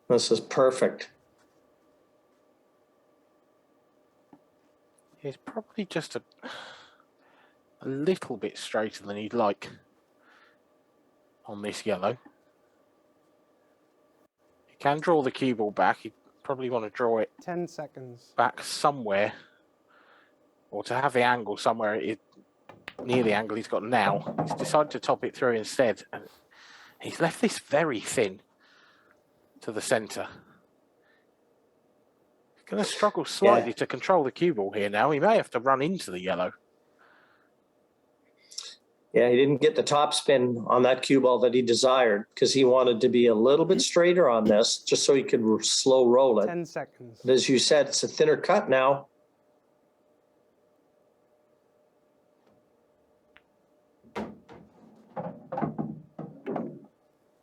this is perfect. He's probably just a little bit straighter than he'd like on this yellow. He can draw the cue ball back. He'd probably want to draw it 10 seconds. back somewhere, or to have the angle somewhere near the angle he's got now. He's decided to top it through instead, and he's left this very thin to the centre. He's going to struggle slightly to control the cue ball here now. He may have to run into the yellow. Yeah, he didn't get the top spin on that cue ball that he desired because he wanted to be a little bit straighter on this just so he could slow roll it. 10 seconds. But as you said, it's a thinner cut now.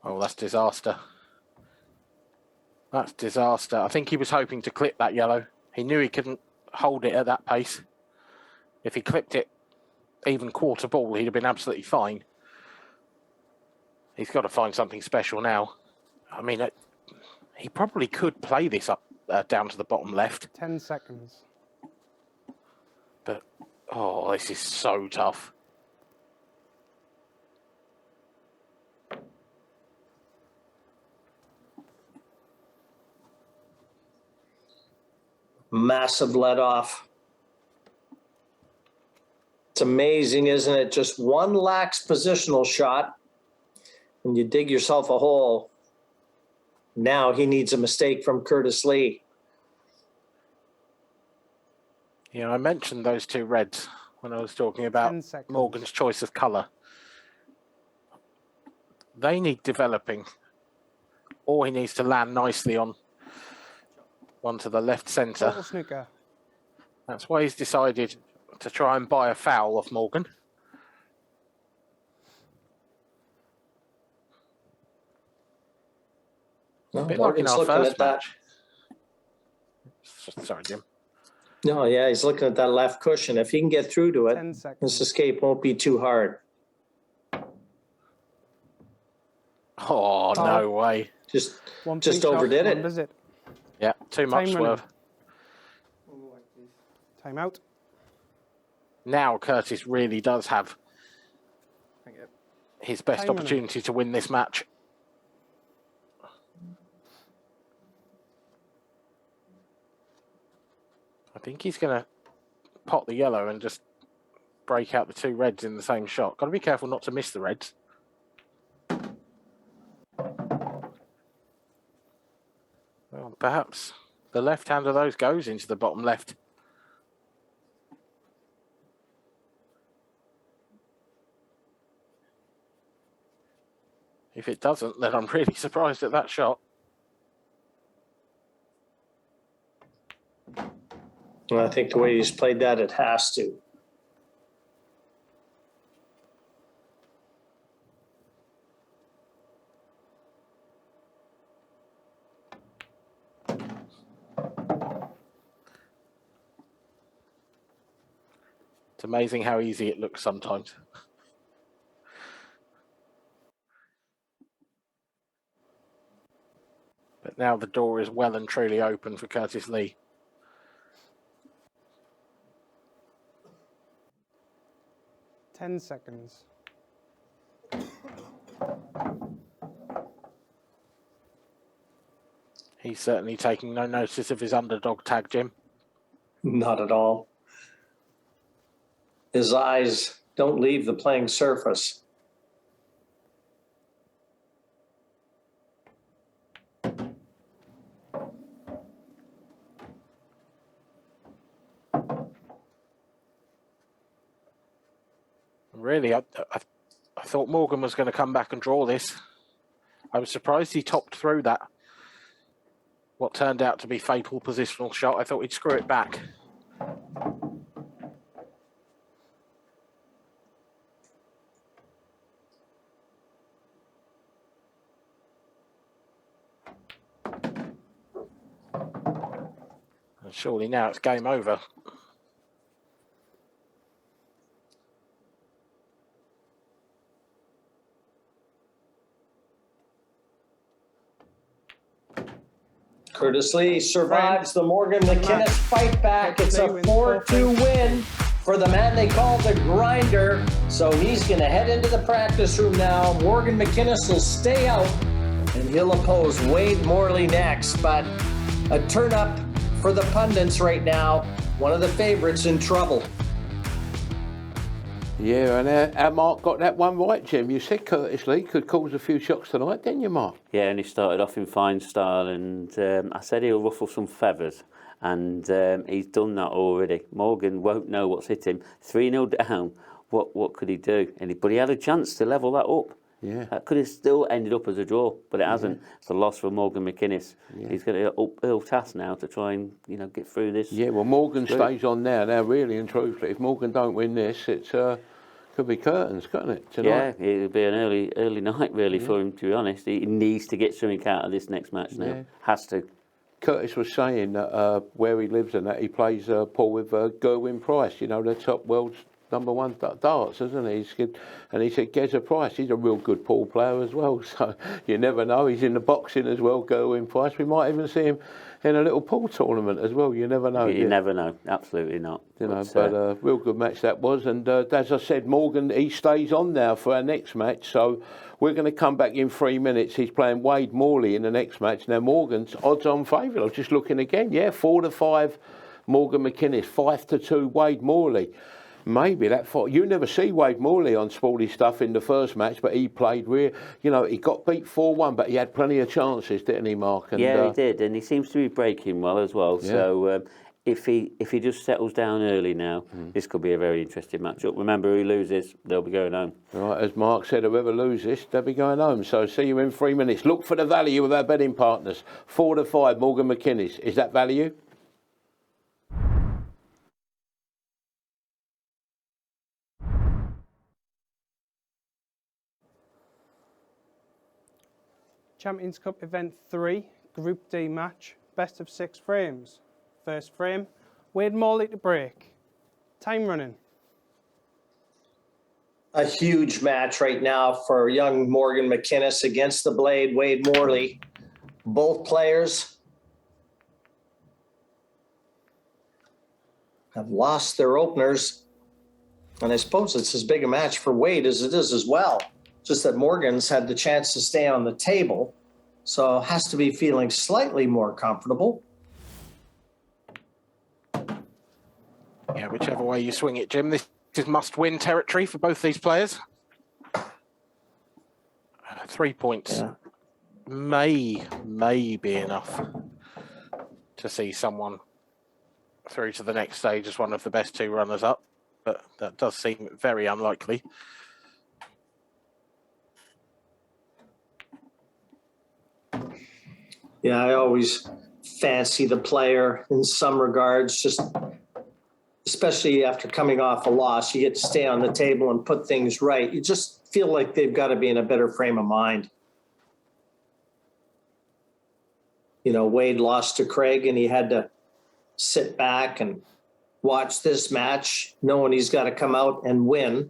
Oh, that's disaster. That's disaster. I think he was hoping to clip that yellow. He knew he couldn't hold it at that pace. If he clipped it even quarter ball, he'd have been absolutely fine. He's got to find something special now. I mean, he probably could play this up down to the bottom left. 10 seconds. But, oh, this is so tough. Massive let off. It's amazing, isn't it? Just one lax positional shot and you dig yourself a hole. Now he needs a mistake from Curtis Lee. You know, I mentioned those two reds when I was talking about Morgan's choice of colour. They need developing, or he needs to land nicely on one to the left centre. Total snooker. That's why he's decided to try and buy a foul off Morgan. No, a bit like in Morgan's our looking first at that. match. Sorry, Jim. No, yeah, he's looking at that left cushion. If he can get through to it, 10 seconds. this escape won't be too hard. Oh, no way. Just One just shot, overdid one it. visit. Yeah, too much Time running. swerve. Time out. Now Curtis really does have his best Time running. opportunity to win this match. I think he's going to pot the yellow and just break out the two reds in the same shot. Got to be careful not to miss the reds. Well, perhaps the left hand of those goes into the bottom left. If it doesn't, then I'm really surprised at that shot. And I think the way he's played that, it has to. It's amazing how easy it looks sometimes. But now the door is well and truly open for Curtis Lee. Ten seconds. He's certainly taking no notice of his underdog tag, Jim. Not at all. His eyes don't leave the playing surface. Really, I thought Morgan was going to come back and draw this. I was surprised he topped through that, what turned out to be fatal positional shot. I thought he'd screw it back. And surely now it's game over. Curtis Lee survives the Morgan Mckinnis fight back. It's a 4-2 win for the man they call the grinder. So he's going to head into the practice room now. Morgan Mckinnis will stay out and he'll oppose Wade Morley next. But a turn up for the pundits right now. One of the favorites in trouble. Yeah, and Mark got that one right, Jim. You said Curtis Lee could cause a few shocks tonight, didn't you, Mark? Yeah, and he started off in fine style, and I said he'll ruffle some feathers, and he's done that already. Morgan won't know what's hit him. 3-0 down, what could he do? But he had a chance to level that up. Yeah. That could have still ended up as a draw, but it hasn't. It's a loss for Morgan Mckinnis. Yeah. He's got an uphill task now to try and get through this. Yeah, well, Morgan stays on now, really and truthfully. If Morgan don't win this, it's could be curtains, couldn't it, tonight? Yeah, it'll be an early night, really, for him, to be honest. He needs to get something out of this next match now. Yeah. Has to. Curtis was saying that where he lives and that he plays Paul with Gerwin Price, the top world's #1 darts, isn't he? And he said Geza Price, he's a real good pool player as well. So you never know. He's in the boxing as well, Gerwin Price. We might even see him in a little pool tournament as well. You never know. You never know. Absolutely not. But real good match that was. And as I said, Morgan, he stays on now for our next match. So we're going to come back in 3 minutes. He's playing Wade Morley in the next match. Now Morgan's odds-on favourite. I was just looking again. Yeah, 4-5 Morgan Mckinnis, 5-2 Wade Morley. Maybe that fought. You never see Wade Morley on Sporty Stuff in the first match, but he played he got beat 4-1, but he had plenty of chances, didn't he, Mark? And, yeah, he did, and he seems to be breaking well as well. Yeah. So if he just settles down early now, this could be a very interesting matchup. Remember, who loses, they'll be going home. Right, as Mark said, whoever loses, they'll be going home. So see you in 3 minutes. Look for the value of our betting partners. 4-5 Morgan Mckinnis. Is that value? Champions Cup Event 3, Group D match, best of 6 frames. First frame, Wade Morley to break. Time running. A huge match right now for young Morgan Mckinnis against the blade, Wade Morley. Both players have lost their openers, and I suppose it's as big a match for Wade as it is as well. Just that Morgan's had the chance to stay on the table, so has to be feeling slightly more comfortable. Yeah, whichever way you swing it, Jim, this is must-win territory for both these players. 3 points may be enough to see someone through to the next stage as one of the best 2 runners-up, but that does seem very unlikely. Yeah, I always fancy the player in some regards, just especially after coming off a loss, you get to stay on the table and put things right. You just feel like they've got to be in a better frame of mind. Wade lost to Craig and he had to sit back and watch this match, knowing he's got to come out and win.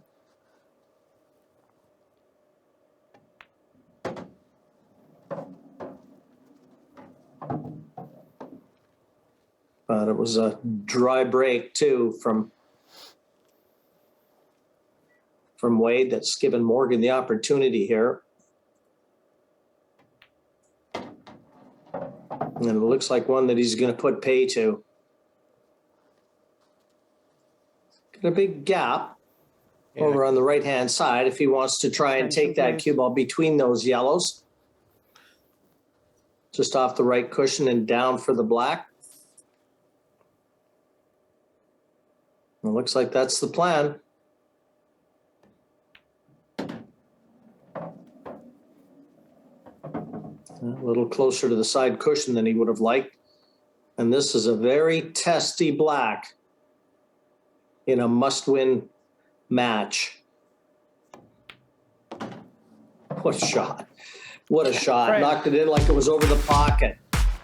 But it was a dry break, too, from Wade that's given Morgan the opportunity here. And it looks like one that he's going to put pay to. Got a big gap over on the right-hand side if he wants to try and take that cue ball between those yellows. Just off the right cushion and down for the black. It looks like that's the plan. A little closer to the side cushion than he would have liked. And this is a very testy black in a must-win match. What a shot. What a shot. Right. Knocked it in like it was over the pocket.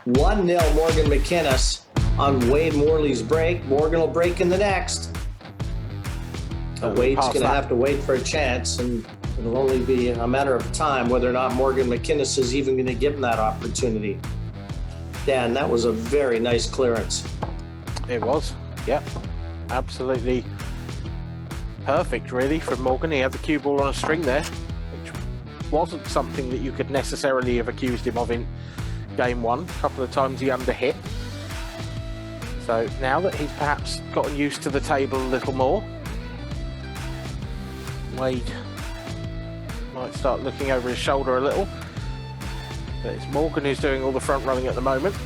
1-0 Morgan Mckinnis on Wade Morley's break. Morgan will break in the next. Wade's going to have to wait for a chance, and it'll only be a matter of time whether or not Morgan Mckinnis is even going to give him that opportunity. Dan, that was a very nice clearance. It was, yep. Absolutely perfect, really, from Morgan. He had the cue ball on a string there, which wasn't something that you could necessarily have accused him of in game 1. A couple of times he underhit. So now that he's perhaps gotten used to the table a little more, Wade might start looking over his shoulder a little. But it's Morgan who's doing all the front running at the moment.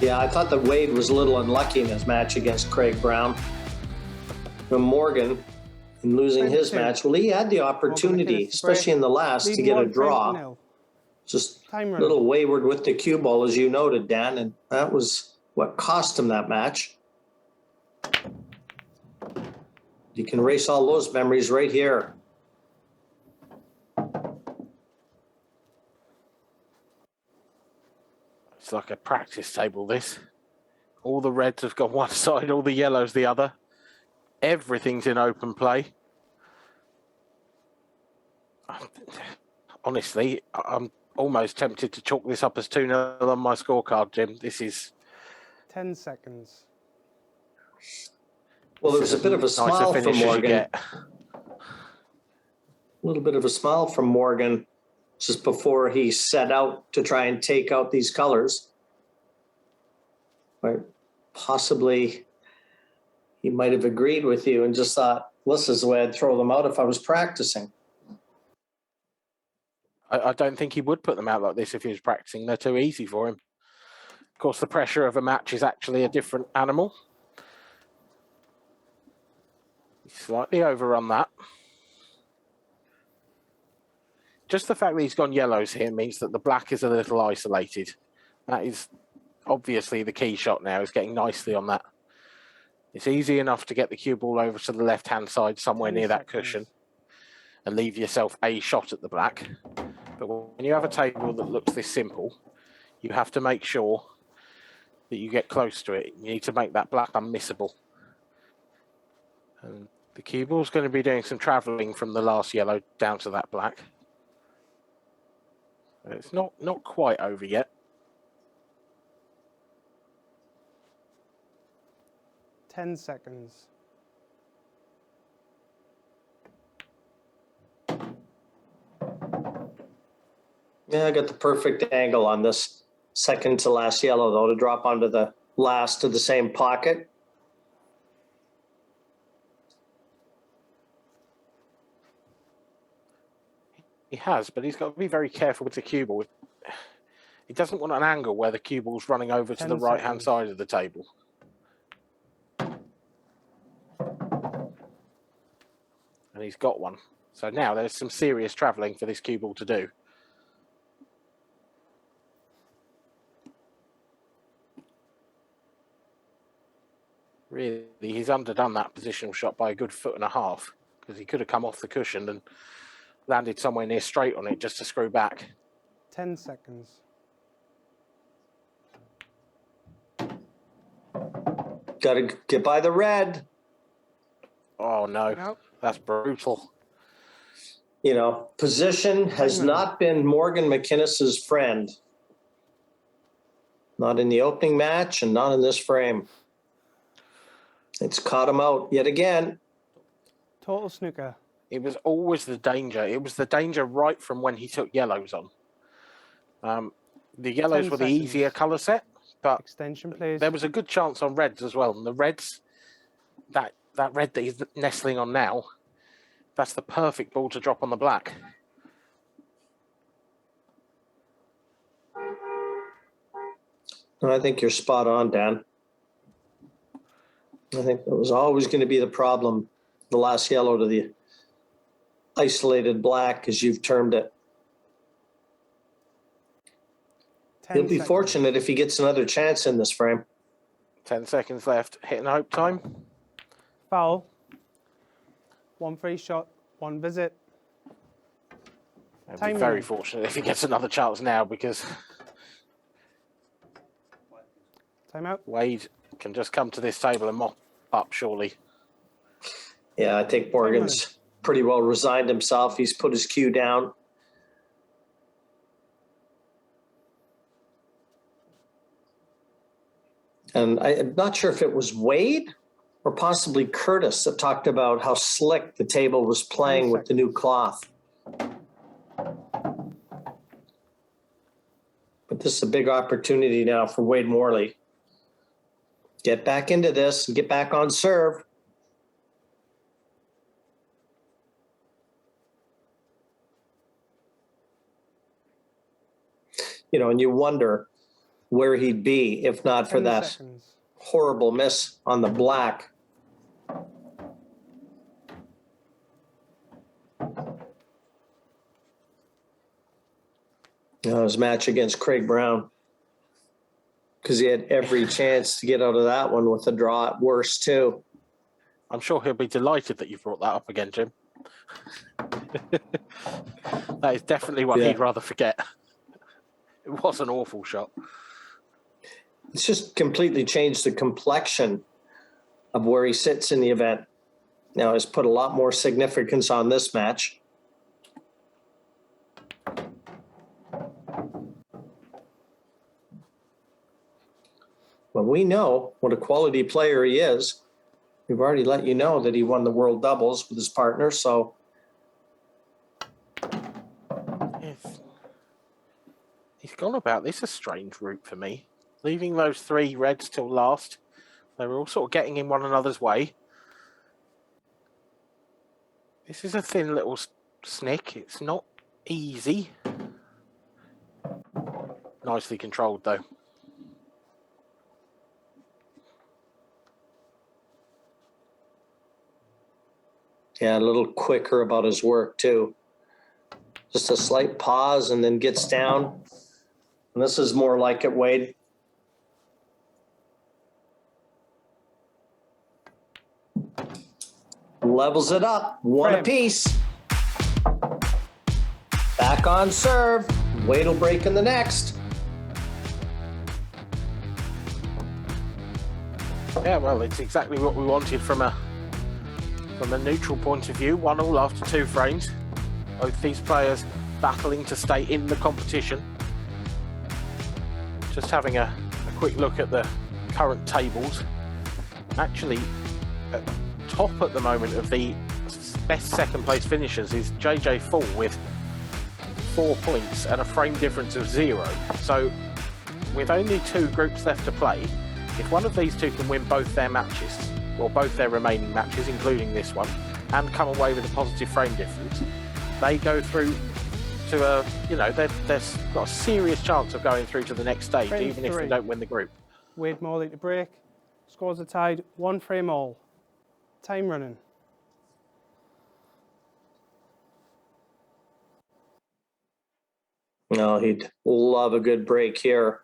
Yeah, I thought that Wade was a little unlucky in his match against Craig Brown. from Morgan in losing Frame his two. match. Well, he had the opportunity, McKinnis to especially in the last, to Leading get a 1 frame to draw. 0. Just Time a running. little wayward with the cue ball, as you noted, Dan, and that was what cost him that match. You can erase all those memories right here. It's like a practice table, this. All the reds have got one side, all the yellows the other. Everything's in open play. Honestly, I'm almost tempted to chalk this up as 2-0 on my scorecard, Jim. This is... 10 seconds. Well, there was a bit of a smile from Morgan. A little bit of a smile from Morgan just before he set out to try and take out these colors. Or possibly he might have agreed with you and just thought, this is the way I'd throw them out if I was practicing. I don't think he would put them out like this if he was practicing. They're too easy for him. Of course, the pressure of a match is actually a different animal. He's slightly overrun that. Just the fact that he's gone yellows here means that the black is a little isolated. That is obviously the key shot now, is getting nicely on that. It's easy enough to get the cue ball over to the left-hand side somewhere near that cushion and leave yourself a shot at the black. But when you have a table that looks this simple, you have to make sure that you get close to it. You need to make that black unmissable. And the cue ball's going to be doing some travelling from the last yellow down to that black. It's not quite over yet. 10 seconds. Yeah, I got the perfect angle on this second to last yellow, though, to drop onto the last of the same pocket. He has, but he's got to be very careful with the cue ball. He doesn't want an angle where the cue ball's running over to the right-hand side of the table. And he's got one. So now there's some serious travelling for this cue ball to do. Really, he's underdone that positional shot by a good 1.5 foot, because he could have come off the cushion and landed somewhere near straight on it just to screw back. 10 seconds. Got to get by the red. Oh, no. Nope. That's brutal. You know, position has not been Morgan Mckinnis's friend. Not in the opening match and not in this frame. It's caught him out yet again. Total snooker. It was always the danger. It was the danger right from when he took yellows on. The yellows 10 were the seconds. easier colour set, but Extension, please. there was a good chance on reds as well. And the reds, that red that he's nestling on now, that's the perfect ball to drop on the black. I think you're spot on, Dan. I think that was always going to be the problem, the last yellow to the isolated black, as you've termed it. He'll be fortunate if he gets another chance in this frame. 10 seconds left. Hit and hope time. Foul. 1 free shot, 1 visit. He'll be very fortunate if he gets another chance now, because Timeout. Wade can just come to this table and mop up, surely. Yeah, I think Morgan's pretty well resigned himself. He's put his cue down. And I'm not sure if it was Wade or possibly Curtis that talked about how slick the table was playing with the new cloth. But this is a big opportunity now for Wade Morley. Get back into this and get back on serve. You know, and you wonder where he'd be if not for that horrible miss on the black. His match against Craig Brown, because he had every chance to get out of that one with a draw at worst too. I'm sure he'll be delighted that you brought that up again, Jim. That is definitely one he'd rather forget. It was an awful shot. It's just completely changed the complexion of where he sits in the event. Now, it's put a lot more significance on this match. Well, we know what a quality player he is. We've already let you know that he won the world doubles with his partner, so. He's gone about this a strange route for me. Leaving those 3 reds till last. They were all sort of getting in one another's way. This is a thin little snick. It's not easy. Nicely controlled, though. Yeah, a little quicker about his work, too. Just a slight pause and then gets down. And this is more like it, Wade. Levels it up. One apiece. Back on serve. Wade will break in the next. Yeah, well, it's exactly what we wanted from a neutral point of view. 1-1 after 2 frames. Both these players battling to stay in the competition. Just having a quick look at the current tables. Actually, at top at the moment of the best second place finishers is JJ Fall with 4 points and a frame difference of 0. So with only 2 groups left to play, if one of these 2 can win both their matches, or both their remaining matches, including this one, and come away with a positive frame difference, they go through to a, they've got a serious chance of going through to the next stage, Frame even if 3. they don't win the group. Wade Morley to break. Scores are tied 1 frame all. Time running. No, he'd love a good break here.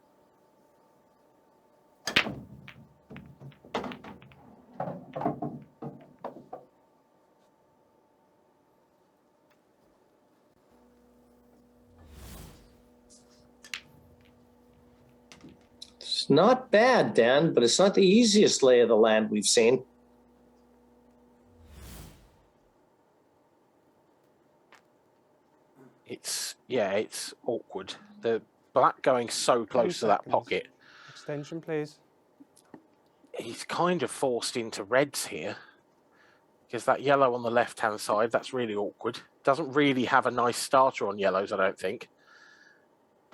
It's not bad, Dan, but it's not the easiest lay of the land we've seen. It's awkward. The black going so close to that pocket. Extension, please. He's kind of forced into reds here, because that yellow on the left-hand side, that's really awkward. Doesn't really have a nice starter on yellows, I don't think.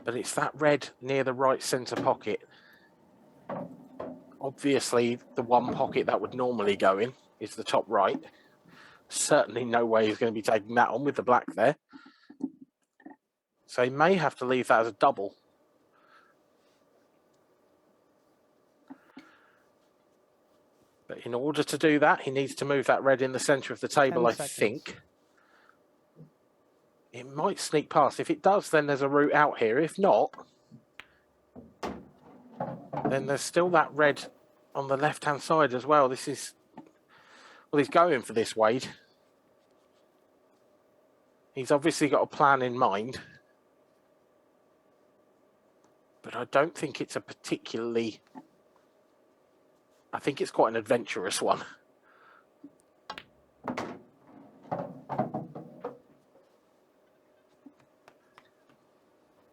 But it's that red near the right centre pocket. Obviously, the one pocket that would normally go in is the top right. Certainly no way he's going to be taking that on with the black there. So he may have to leave that as a double. But in order to do that, he needs to move that red in the centre of the table, I think. It might sneak past. If it does, then there's a route out here. If not, then there's still that red on the left-hand side as well. This is... Well, he's going for this, Wade. He's obviously got a plan in mind. But I don't think it's a particularly... I think it's quite an adventurous one.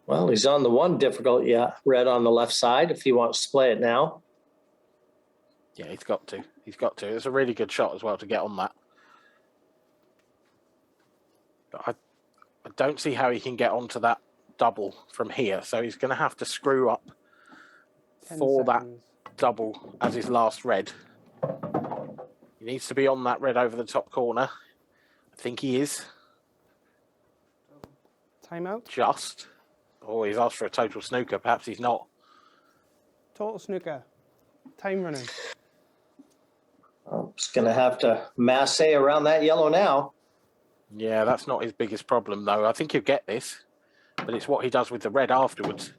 Well, he's on the one difficult, red on the left side if he wants to play it now. Yeah, he's got to. He's got to. It's a really good shot as well to get on that. But I don't see how he can get onto that double from here. So he's going to have to screw up for that double as his last red. He needs to be on that red over the top corner. I think he is. Timeout. Just. Oh, he's asked for a total snooker. Perhaps he's not. Total snooker. Time running. Oh, he's going to have to masse around that yellow now. Yeah, that's not his biggest problem, though. I think he'll get this. but it's what he does with the red afterwards.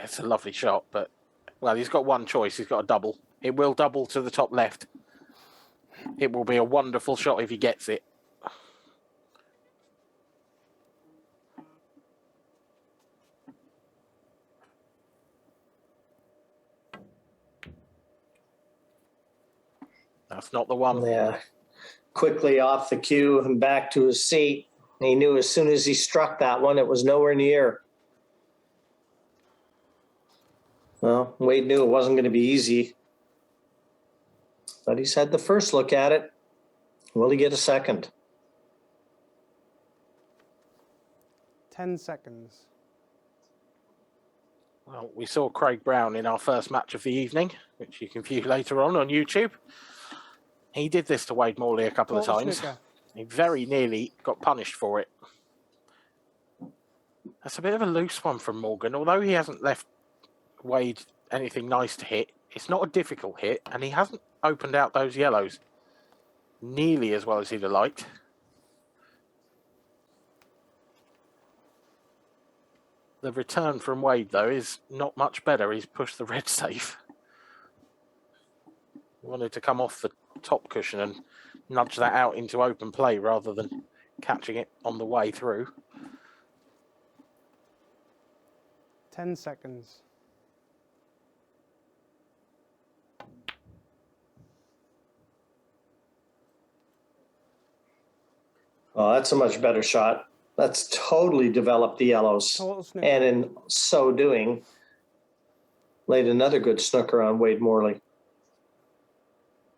It's a lovely shot, but, well, he's got one choice. He's got a double. It will double to the top left. It will be a wonderful shot if he gets it. That's not the one. Yeah. Quickly off the cue and back to his seat. He knew as soon as he struck that one, it was nowhere near. Well, Wade knew it wasn't going to be easy. But he's had the first look at it. Will he get a second? 10 seconds. Well, we saw Craig Brown in our first match of the evening, which you can view later on YouTube. He did this to Wade Morley a couple of times. Snooker. He very nearly got punished for it. That's a bit of a loose one from Morgan. Although he hasn't left Wade anything nice to hit, it's not a difficult hit, and he hasn't opened out those yellows nearly as well as he'd have liked. The return from Wade, though, is not much better. He's pushed the red safe. He wanted to come off the top cushion and nudge that out into open play rather than catching it on the way through. 10 seconds. Oh, that's a much better shot. That's totally developed the yellows. Total snooker. And in so doing, laid another good snooker on Wade Morley.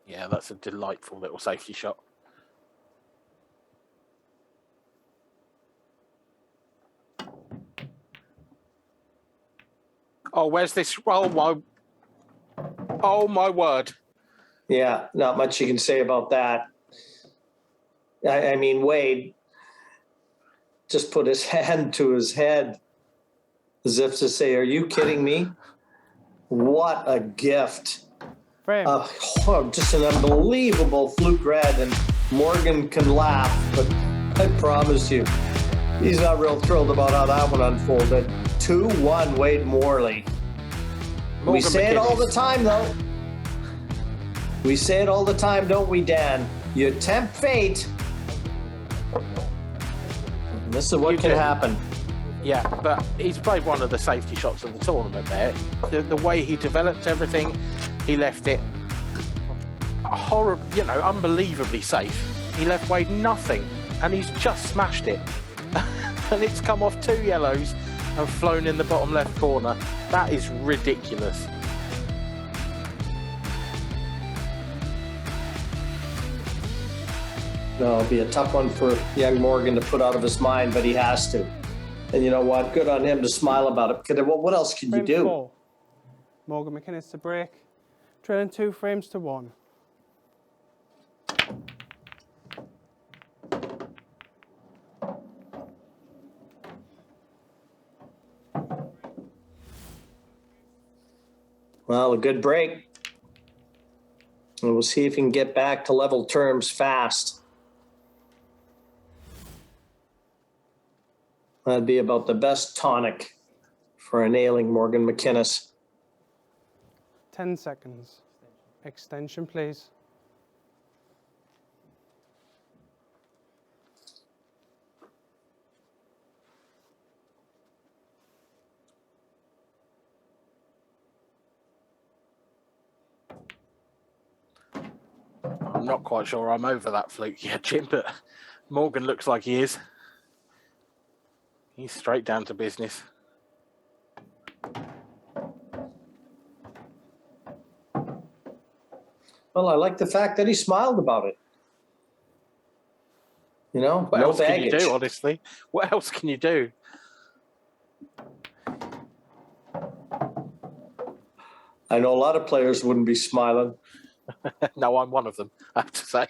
Yeah, that's a delightful little safety shot. Oh, where's this? Oh my word. Yeah, not much you can say about that. I mean, Wade just put his hand to his head as if to say, are you kidding me? What a gift. Frame. Just an unbelievable fluke red, and Morgan can laugh, but I promise you, he's not real thrilled about how that one unfolded. 2-1 Wade Morley. We say it all the time, though. We say it all the time, don't we, Dan? You tempt fate. This is what can happen. Yeah, but he's played one of the safety shots of the tournament there. The way he developed everything, he left it horrible, unbelievably safe. He left Wade nothing, and he's just smashed it. And it's come off 2 yellows and flown in the bottom left corner. That is ridiculous. No, it'll be a tough one for young Morgan to put out of his mind, but he has to. And you know what? Good on him to smile about it. Because what else can you Frame do? 4. Morgan Mckinnis to break. Trailing 2 frames to 1. Well, a good break. And we'll see if he can get back to level terms fast. That'd be about the best tonic for a nailing Morgan Mckinnis. 10 seconds. Extension, please. I'm not quite sure I'm over that fluke yet, Jim, but Morgan looks like he is. He's straight down to business. Well, I like the fact that he smiled about it. You know, What no else baggage. can you do, honestly? What else can you do? I know a lot of players wouldn't be smiling. No, I'm one of them, I have to say.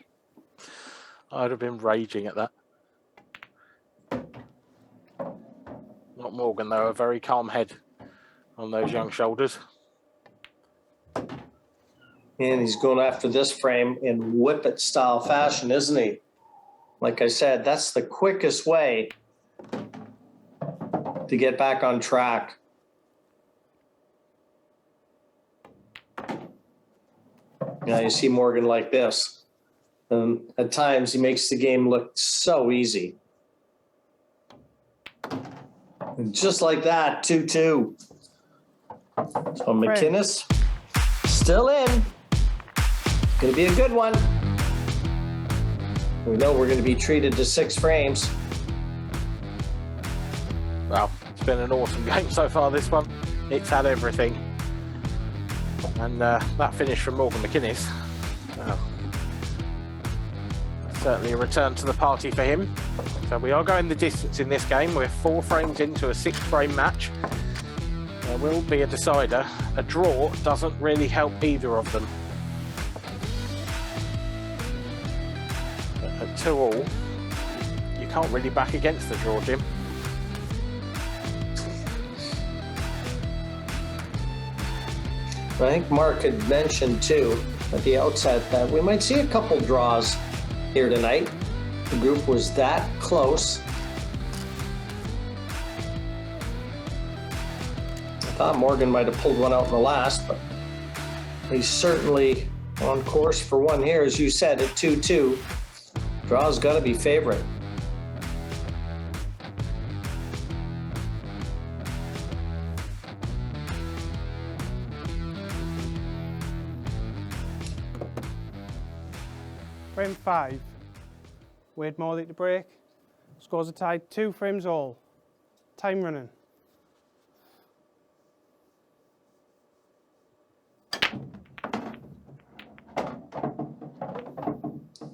I'd have been raging at that. Not Morgan, though, a very calm head on those young shoulders. And he's going after this frame in whippet style fashion, isn't he? like I said, that's the quickest way to get back on track. Now you see Morgan like this. At times he makes the game look so easy. And just like that, 2-2. So Mckinnis still in. It's going to be a good one. We know we're going to be treated to 6 frames. Well, it's been an awesome game so far, this one. It's had everything. And that finish from Morgan Mckinnis. Well, certainly a return to the party for him. So we are going the distance in this game. We're 4 frames into a 6-frame match. There will be a decider. A draw doesn't really help either of them. But at 2-2, you can't really back against the draw, Jim. I think Mark had mentioned too at the outset that we might see a couple draws here tonight. The group was that close. I thought Morgan might have pulled one out in the last, but he's certainly on course for one here, as you said, at 2-2. Draw's got to be favorite. Frame 5. Wade Morley to break. Scores are tied 2 frames all. Time running.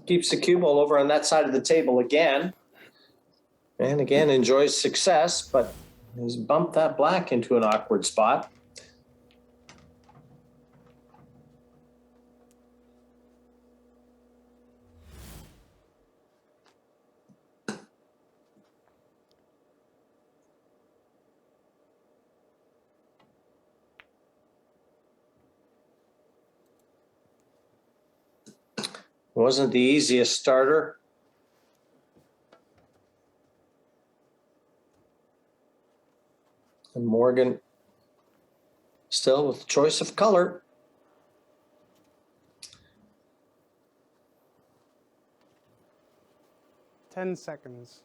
Keeps the cue ball over on that side of the table again. And again, enjoys success, but he's bumped that black into an awkward spot. Wasn't the easiest starter. And Morgan still with choice of color. Ten seconds.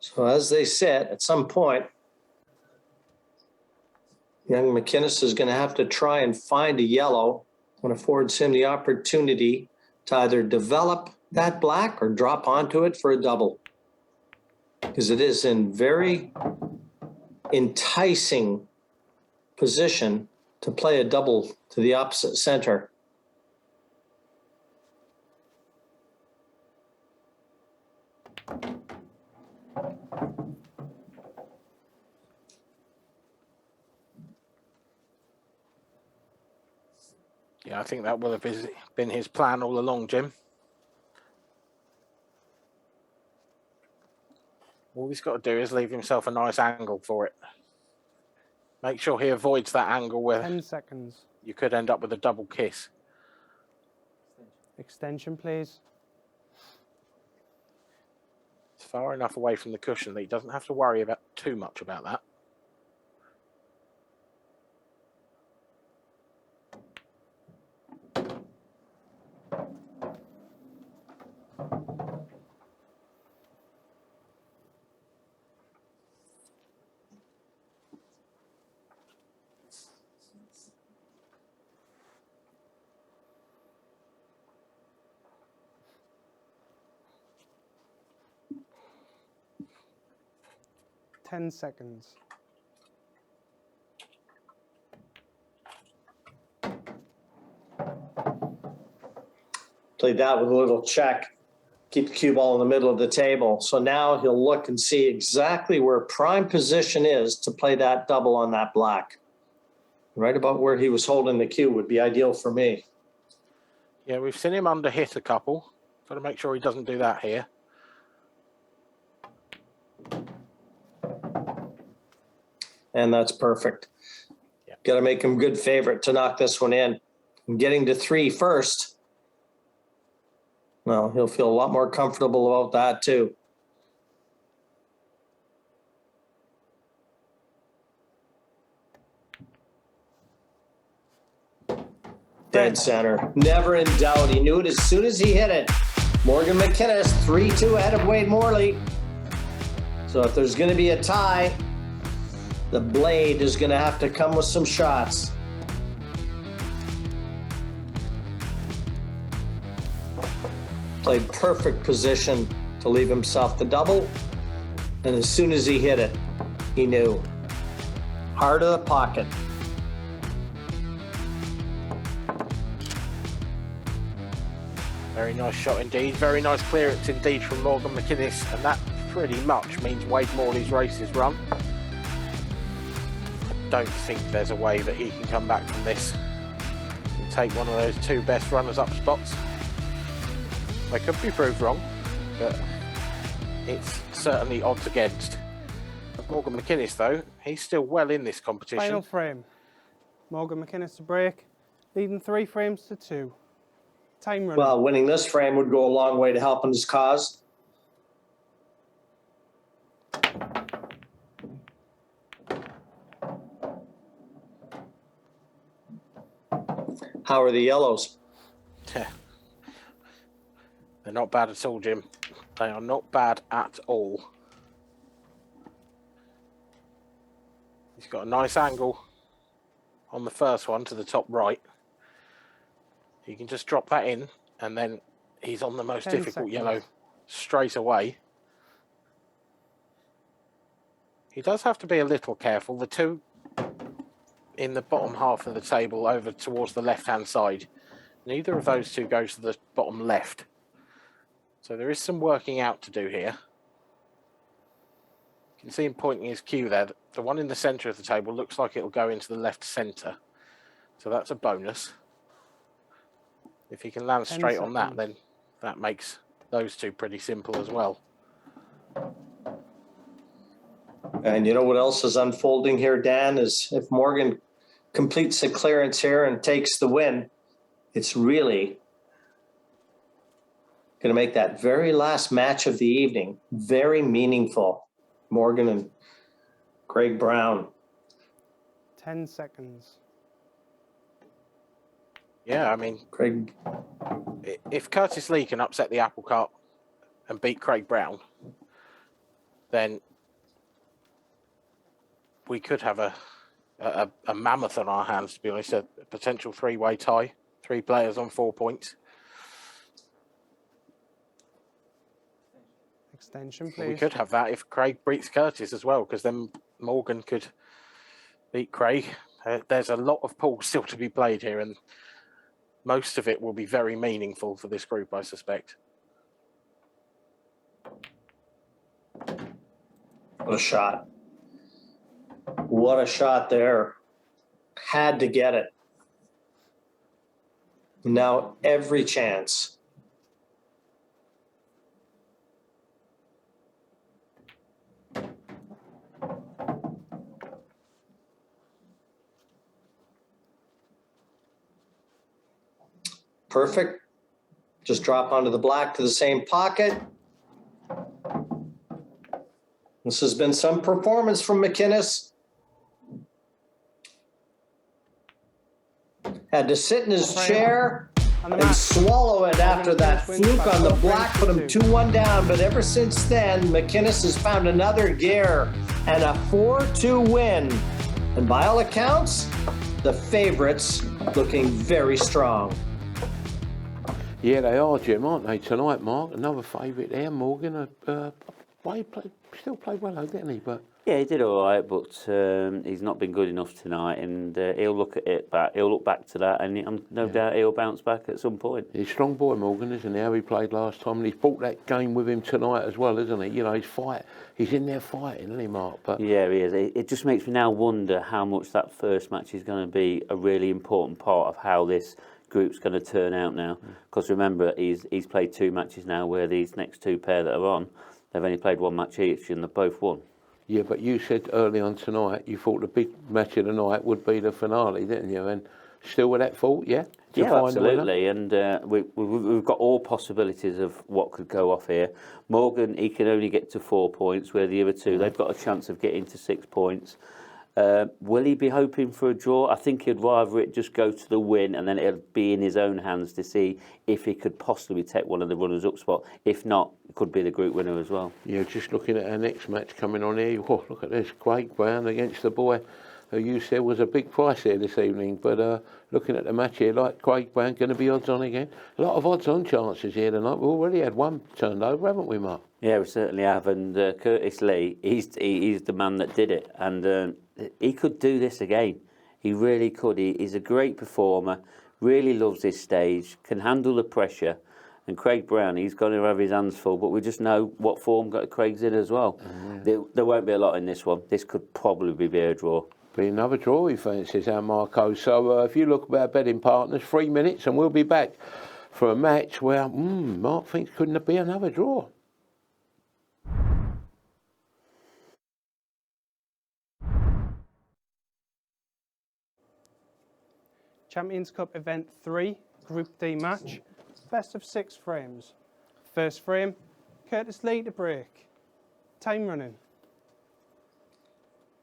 So as they sit, at some point, young Mckinnis is going to have to try and find a yellow that affords him the opportunity to either develop that black or drop onto it for a double. Because it is in very enticing position to play a double to the opposite center. Yeah, I think that will have been his plan all along, Jim. All he's got to do is leave himself a nice angle for it. Make sure he avoids that angle where 10 seconds. you could end up with a double kiss. Extension, please. It's far enough away from the cushion that he doesn't have to worry about too much about that. Ten seconds. Played that with a little check. Keep the cue ball in the middle of the table. So now he'll look and see exactly where prime position is to play that double on that black. Right about where he was holding the cue would be ideal for me. Yeah, we've seen him under hit a couple. Got to make sure he doesn't do that here. and that's perfect. Yeah. Got to make him good favorite to knock this one in. And getting to 3 first, well, he'll feel a lot more comfortable about that too. Dead center. Never in doubt. He knew it as soon as he hit it. Morgan Mckinnis, 3-2 ahead of Wade Morley. So if there's going to be a tie, the blade is going to have to come with some shots. Played perfect position to leave himself the double. And as soon as he hit it, he knew. Heart of the pocket. Very nice shot indeed. Very nice clearance indeed from Morgan Mckinnis, and that pretty much means Wade Morley's race is run. Don't think there's a way that he can come back from this and take one of those 2 best runners-up spots. They could be proved wrong, but it's certainly odds against. Morgan Mckinnis, though, he's still well in this competition. Final frame. Morgan Mckinnis to break, leading 3 frames to 2. Time running. Well, winning this frame would go a long way to helping his cause. How are the yellows? They're not bad at all, Jim. They are not bad at all. He's got a nice angle on the first one to the top right. You can just drop that in, and then he's on the most 10 difficult seconds. yellow straight away. He does have to be a little careful. The 2 in the bottom half of the table over towards the left-hand side, neither of those 2 goes to the bottom left. So there is some working out to do here. You can see him pointing his cue there. The one in the centre of the table looks like it'll go into the left centre. So that's a bonus. If he can land 10 straight on that, seconds. then that makes those 2 pretty simple as well. And you know what else is unfolding here, Dan, is if Morgan completes the clearance here and takes the win, it's really going to make that very last match of the evening very meaningful. Morgan and Craig Brown. 10 seconds. Yeah, I mean, Craig, if Curtis Lee can upset the apple cart and beat Craig Brown, then we could have a mammoth on our hands, to be honest, a potential 3-way tie, 3 players on 4 points. Extension, please. We could have that if Craig beats Curtis as well, because then Morgan could beat Craig. There's a lot of pools still to be played here, and most of it will be very meaningful for this group, I suspect. what a shot. What a shot there. Had to get it. Now every chance. Perfect. Just drop onto the black to the same pocket. This has been some performance from Mckinnis. Had to sit in his chair and swallow it after that fluke on the black put him 2-1 down. But ever since then, Mckinnis has found another gear and a 4-2 win. And by all accounts, the favorites looking very strong. Yeah, they are, Jim, aren't they, tonight, Mark? Another favourite there, Morgan. Still played well, didn't he? But yeah, he did all right, but he's not been good enough tonight, and he'll look at it back. He'll look back to that, and no doubt he'll bounce back at some point. he's a strong boy, Morgan, isn't he? How he played last time, and he's brought that game with him tonight as well, isn't he? You know, he's in there fighting, isn't he, Mark? But yeah, he is. It just makes me now wonder how much that first match is going to be a really important part of how this group's going to turn out now. Because remember, he's played 2 matches now where these next 2 pair that are on, they've only played 1 match each and they've both won. Yeah, but you said early on tonight you thought the big match of the night would be the finale, didn't you? And still with that thought, yeah? To Yeah, find the winner? absolutely, and we've got all possibilities of what could go off here. Morgan, he can only get to 4 points, where the other two, they've got a chance of getting to 6 points. Will he be hoping for a draw? I think he'd rather it just go to the win, and then it'll be in his own hands to see if he could possibly take one of the runners-up spot. If not, it could be the group winner as well. Yeah, just looking at our next match coming on here, oh, look at this, Craig Brown against the boy who you said was a big price here this evening. But looking at the match here, like Craig Brown going to be odds on again. A lot of odds on chances here tonight. We've already had one turned over, haven't we, Mark? Yeah, we certainly have. And Curtis Lee, he's the man that did it. And he could do this again. He really could. He's a great performer, really loves this stage, can handle the pressure. And Craig Brown, he's going to have his hands full, but we just know what form Craig's in as well. There won't be a lot in this one. This could probably be a draw. Be another draw, he fancies, our Marco. So if you look at our betting partners, 3 minutes, and we'll be back for a match where Mark thinks couldn't it be another draw. Champions Cup Event 3, Group D match, best of 6 frames. First frame, Curtis Lee to break. Time running.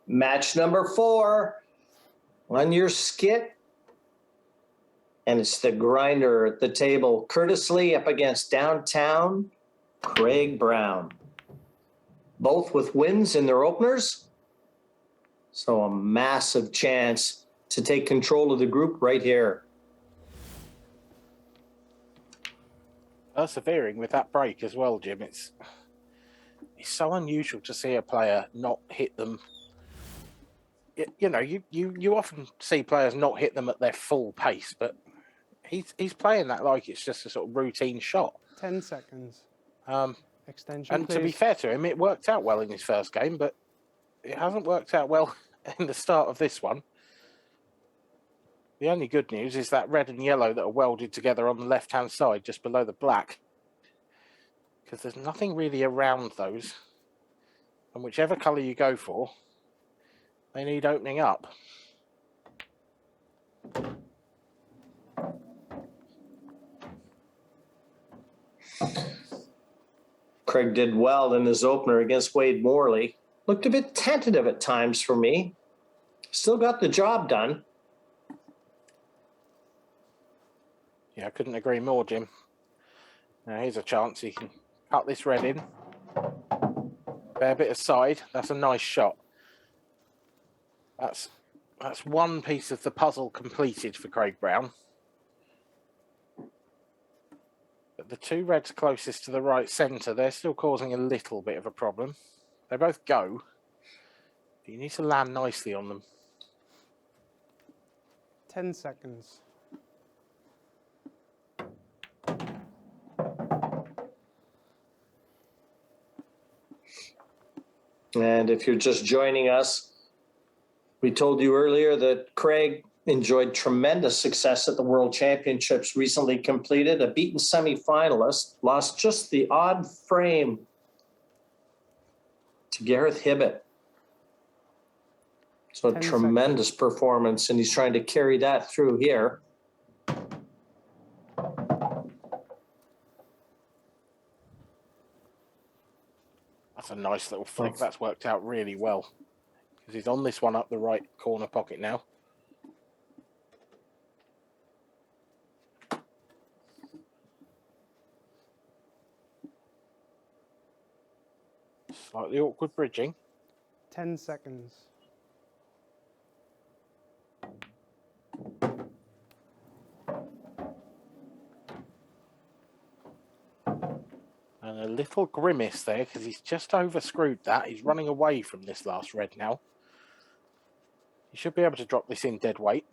Match number 4 on your skit. And it's the grinder at the table. Curtis Lee up against downtown Craig Brown. Both with wins in their openers. So a massive chance to take control of the group right here. Persevering with that break as well, Jim. It's so unusual to see a player not hit them. You know, you often see players not hit them at their full pace, but he's playing that like it's just a sort of routine shot. 10 seconds. Extension, And please. to be fair to him, it worked out well in his first game, but it hasn't worked out well in the start of this one. The only good news is that red and yellow that are welded together on the left-hand side, just below the black, because there's nothing really around those. And whichever colour you go for, they need opening up. Craig did well in his opener against Wade Morley. Looked a bit tentative at times for me. Still got the job done. Yeah, I couldn't agree more, Jim. Now here's a chance he can cut this red in. Fair bit of side. That's a nice shot. That's one piece of the puzzle completed for Craig Brown. But the two reds closest to the right centre, they're still causing a little bit of a problem. They both go, but you need to land nicely on them. 10 seconds. And if you're just joining us, we told you earlier that Craig enjoyed tremendous success at the World Championships recently completed. A beaten semi-finalist, lost just the odd frame to Gareth Hibbett. So a tremendous performance, and he's trying to carry that through here. That's a nice little flick. That's worked out really well. Because he's on this one up the right corner pocket now. Slightly awkward bridging. 10 seconds. And a little grimace there because he's just overscrewed that. He's running away from this last red now. He should be able to drop this in dead weight.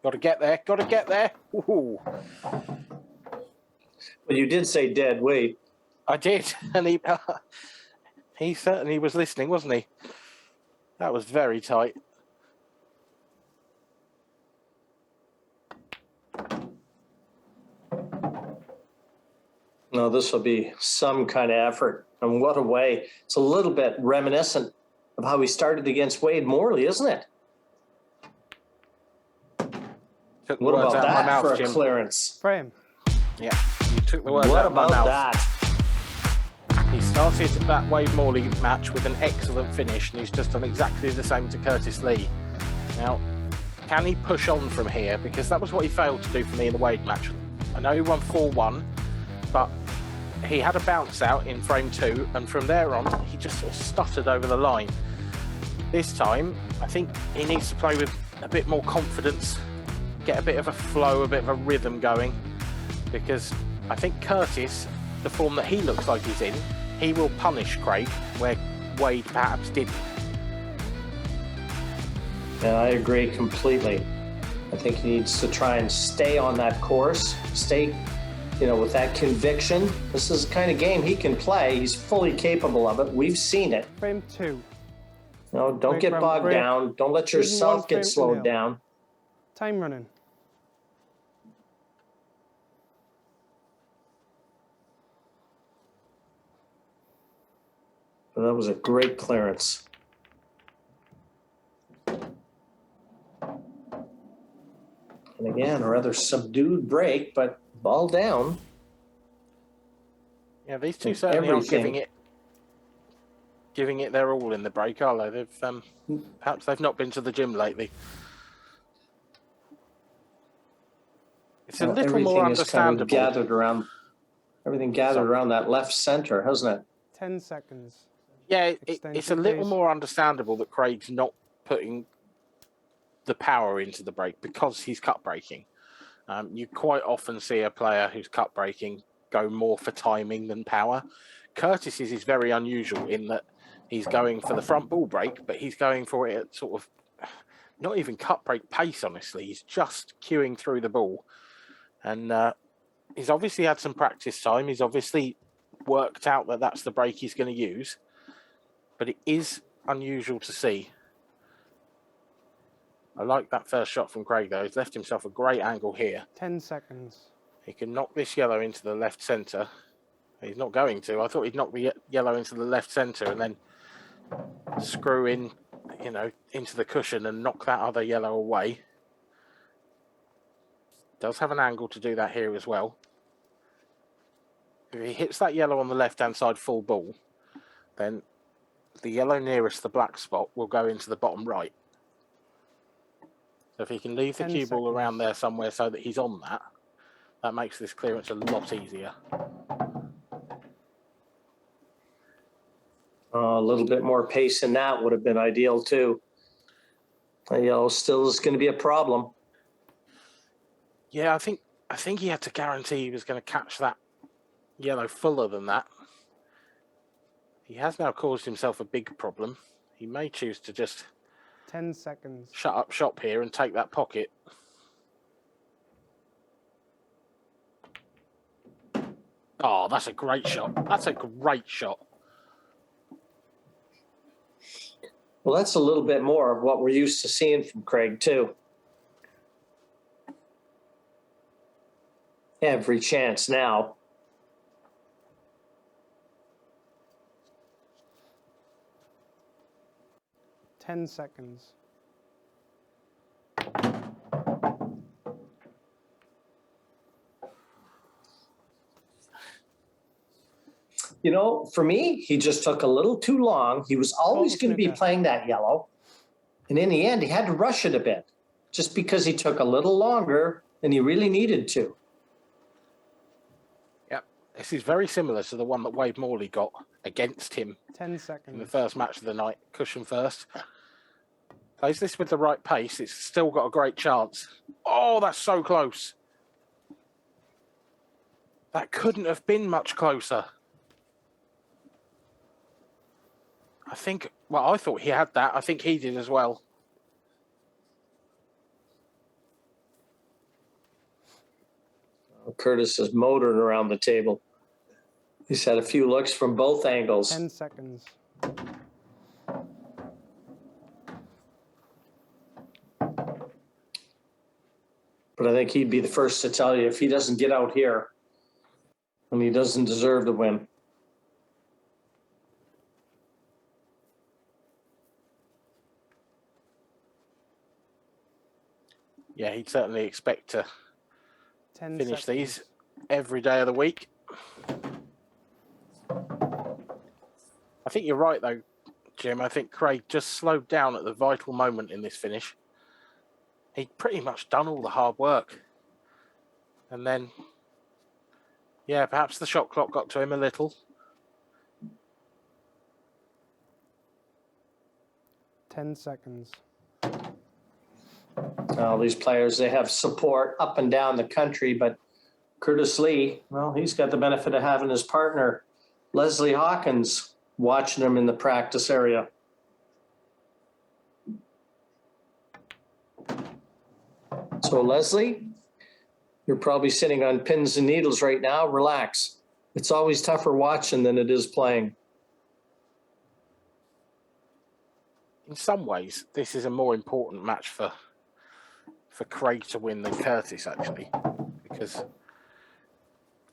Got to get there. Got to get there. Ooh. Well, you did say dead weight. I did. And he certainly was listening, wasn't he? That was very tight. No, this will be some kind of effort. And what a way. It's a little bit reminiscent of how he started against Wade Morley, isn't it? Took the What words about out of my that mouth, for a Jim. clearance? Frame. Yeah, you took the words What out of my about mouth. that? He started that Wade Morley match with an excellent finish, and he's just done exactly the same to Curtis Lee. Now, can he push on from here? Because that was what he failed to do for me in the Wade match. I know he won 4-1, but he had a bounce out in frame 2, and from there on, he just sort of stuttered over the line. This time, I think he needs to play with a bit more confidence, get a bit of a flow, a bit of a rhythm going, because I think Curtis, the form that he looks like he's in, he will punish Craig where Wade perhaps didn't. Yeah, I agree completely. I think he needs to try and stay on that course, stay, with that conviction. This is the kind of game he can play. He's fully capable of it. We've seen it. Frame 2. Don't Break get round bogged break. down. Don't let Losing yourself one frame get to slowed 0. down. Time running. But that was a great clearance. And again, a rather subdued break, but ball down. Yeah, these two With certainly aren't everything. giving it their all in the break, are they? They've perhaps they've not been to the gym lately. It's a little more Everything is kind of understandable. everything gathered around that left center, hasn't it? 10 seconds. Yeah, it's a Extension, little please. more understandable that Craig's not putting the power into the break because he's cut breaking. You quite often see a player who's cut breaking go more for timing than power. Curtis's is very unusual in that he's going for the front ball break, but he's going for it at sort of not even cut break pace, honestly. He's just queuing through the ball. And he's obviously had some practice time. He's obviously worked out that that's the break he's going to use. But it is unusual to see. I like that first shot from Craig, though. He's left himself a great angle here. 10 seconds. He can knock this yellow into the left centre. He's not going to. I thought he'd knock the yellow into the left centre and then screw in, into the cushion and knock that other yellow away. Does have an angle to do that here as well. If he hits that yellow on the left-hand side full ball, then the yellow nearest the black spot will go into the bottom right. So if he can leave the 10 cue ball seconds. around there somewhere so that he's on that, that makes this clearance a lot easier. A little bit more pace in that would have been ideal too. Yellow still is going to be a problem. Yeah, I think he had to guarantee he was going to catch that yellow fuller than that. He has now caused himself a big problem. He may choose to just 10 seconds. shut up shop here and take that pocket. Oh, that's a great shot. That's a great shot. Well, that's a little bit more of what we're used to seeing from Craig too. Every chance now. Ten seconds. For me, he just took a little too long. He was always going to be playing that yellow. And in the end, he had to rush it a bit just because he took a little longer than he really needed to. Yep. This is very similar to the one that Wade Morley got against him 10 seconds. in the first match of the night. Cushion first. Plays this with the right pace. It's still got a great chance. Oh, that's so close. That couldn't have been much closer. I thought he had that. I think he did as well. Curtis is motoring around the table. He's had a few looks from both angles. 10 seconds. But I think he'd be the first to tell you if he doesn't get out here, and he doesn't deserve to win. Yeah, he'd certainly expect to 10 finish seconds. these every day of the week. I think you're right, though, Jim. I think Craig just slowed down at the vital moment in this finish. He'd pretty much done all the hard work. And then, yeah, perhaps the shot clock got to him a little. 10 seconds. All these players, they have support up and down the country, but Curtis Lee, well, he's got the benefit of having his partner, Leslie Hawkins, watching him in the practice area. So, Leslie, you're probably sitting on pins and needles right now. Relax. It's always tougher watching than it is playing. In some ways, this is a more important match for Craig to win than Curtis, actually, because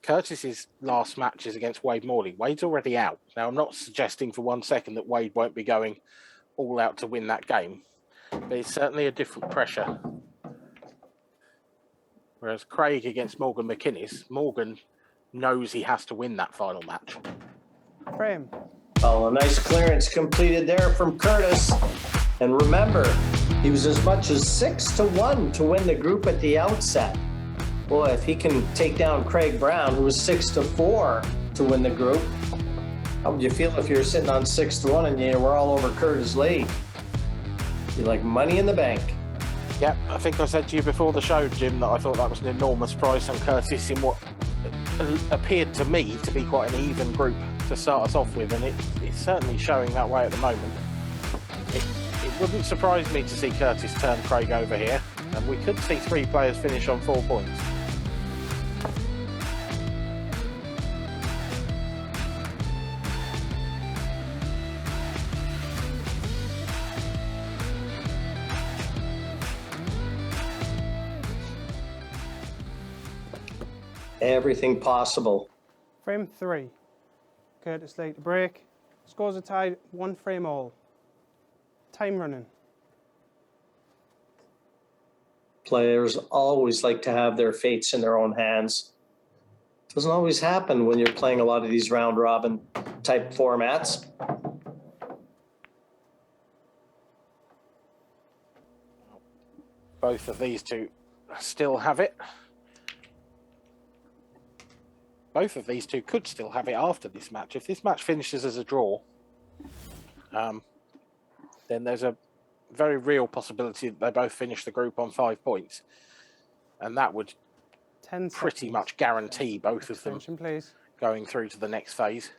Curtis's last match is against Wade Morley. Wade's already out. Now, I'm not suggesting for 1 second that Wade won't be going all out to win that game, but it's certainly a different pressure. Whereas Craig against Morgan Mckinnis, Morgan knows he has to win that final match. Frame. Oh, a nice clearance completed there from Curtis. And remember, he was as much as 6-1 to win the group at the outset. Boy, if he can take down Craig Brown, who was 6-4 to win the group, how would you feel if you were sitting on 6-1 and you were all over Curtis Lee? You're like money in the bank. Yeah, I think I said to you before the show, Jim, that I thought that was an enormous price on Curtis in what appeared to me to be quite an even group to start us off with, and it's certainly showing that way at the moment. It wouldn't surprise me to see Curtis turn Craig over here, and we could see 3 players finish on 4 points. Everything possible. Frame 3. Curtis Lee to break. Scores are tied 1 frame all. Time running. Players always like to have their fates in their own hands. Doesn't always happen when you're playing a lot of these round robin type formats. Both of these two still have it. Both of these two could still have it after this match. If this match finishes as a draw, then there's a very real possibility that they both finish the group on 5 points. And that would 10 pretty seconds. much guarantee both of them Attention, please. going through to the next phase.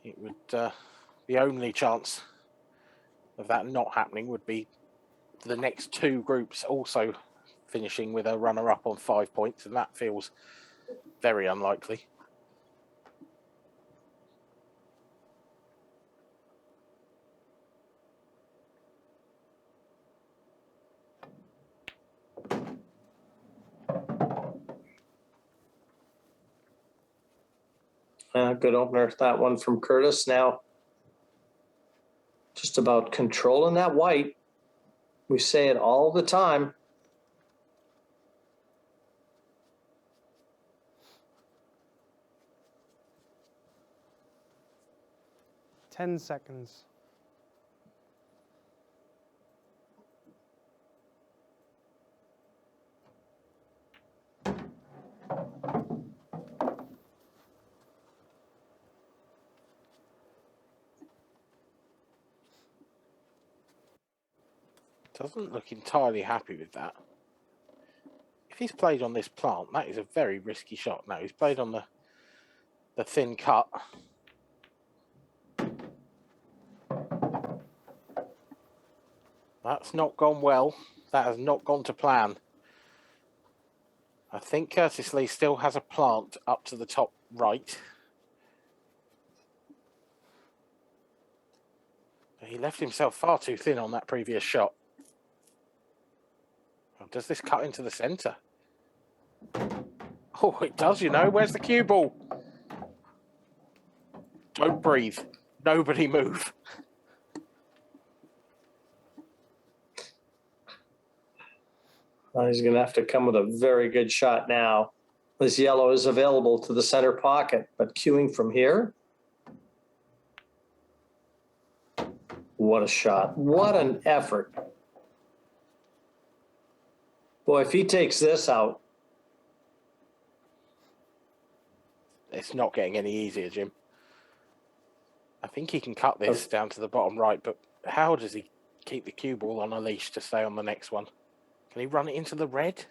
It would, the only chance of that not happening would be the next 2 groups also finishing with a runner-up on 5 points, and that feels very unlikely. Good opener, that one from Curtis. Now, just about controlling that white. We say it all the time. Ten seconds. Doesn't look entirely happy with that. If he's played on this plant, that is a very risky shot. Now, he's played on the thin cut. That's not gone well. That has not gone to plan. I think Curtis Lee still has a plant up to the top right. But he left himself far too thin on that previous shot. Does this cut into the centre? Oh, it does, you know. Where's the cue ball? Don't breathe. Nobody move. Well, he's going to have to come with a very good shot now. This yellow is available to the center pocket, but cueing from here. What a shot. What an effort. Boy, if he takes this out. It's not getting any easier, Jim. I think he can cut this down to the bottom right, but how does he keep the cue ball on a leash to stay on the next one? Can he run it into the red?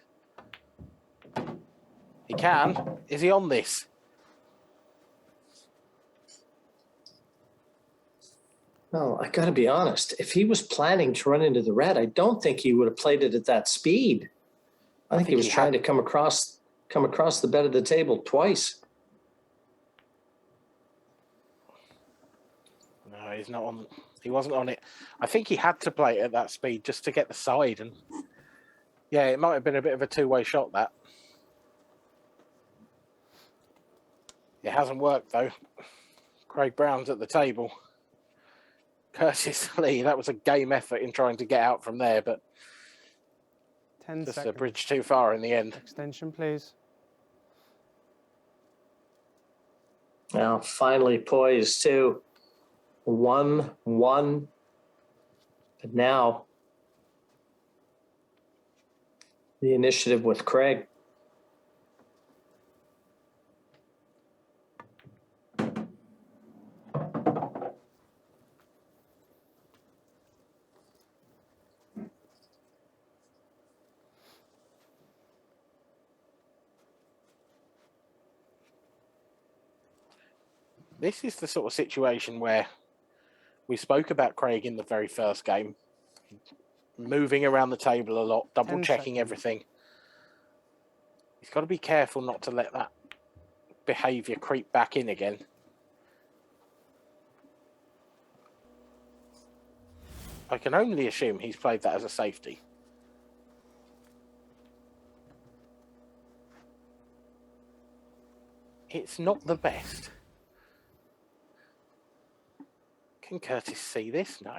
He can. Is he on this? No, I got to be honest. If he was planning to run into the red, I don't think he would have played it at that speed. I think he was trying to come across the bed of the table twice. No, he's not on. He wasn't on it. I think he had to play it at that speed just to get the side. And yeah, it might have been a bit of a two-way shot, that. It hasn't worked, though. Craig Brown's at the table. Curtis Lee, that was a game effort in trying to get out from there, but 10 just seconds. a bridge too far in the end. Extension, please. Now, finally poised to 1-1. But now, the initiative with Craig. This is the sort of situation where we spoke about Craig in the very first game, moving around the table a lot, double checking everything. He's got to be careful not to let that behaviour creep back in again. I can only assume he's played that as a safety. It's not the best. Can Curtis see this? No.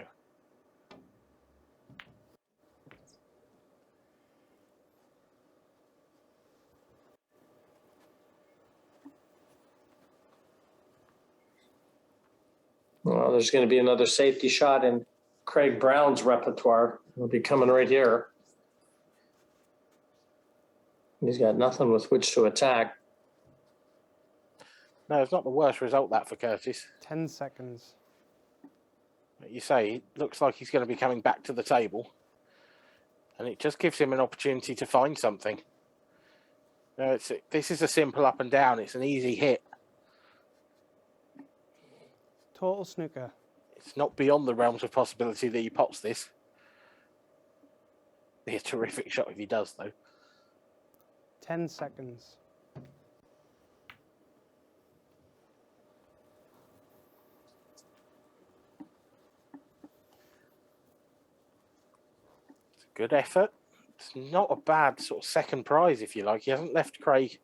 Well, there's going to be another safety shot in Craig Brown's repertoire. It'll be coming right here. He's got nothing with which to attack. No, it's not the worst result, that, for Curtis. 10 seconds. You say, it looks like he's going to be coming back to the table. And it just gives him an opportunity to find something. No, this is a simple up and down. It's an easy hit. Total snooker. It's not beyond the realms of possibility that he pots this. Be a terrific shot if he does, though. 10 seconds. It's a good effort. It's not a bad sort of second prize, if you like. He hasn't left Craig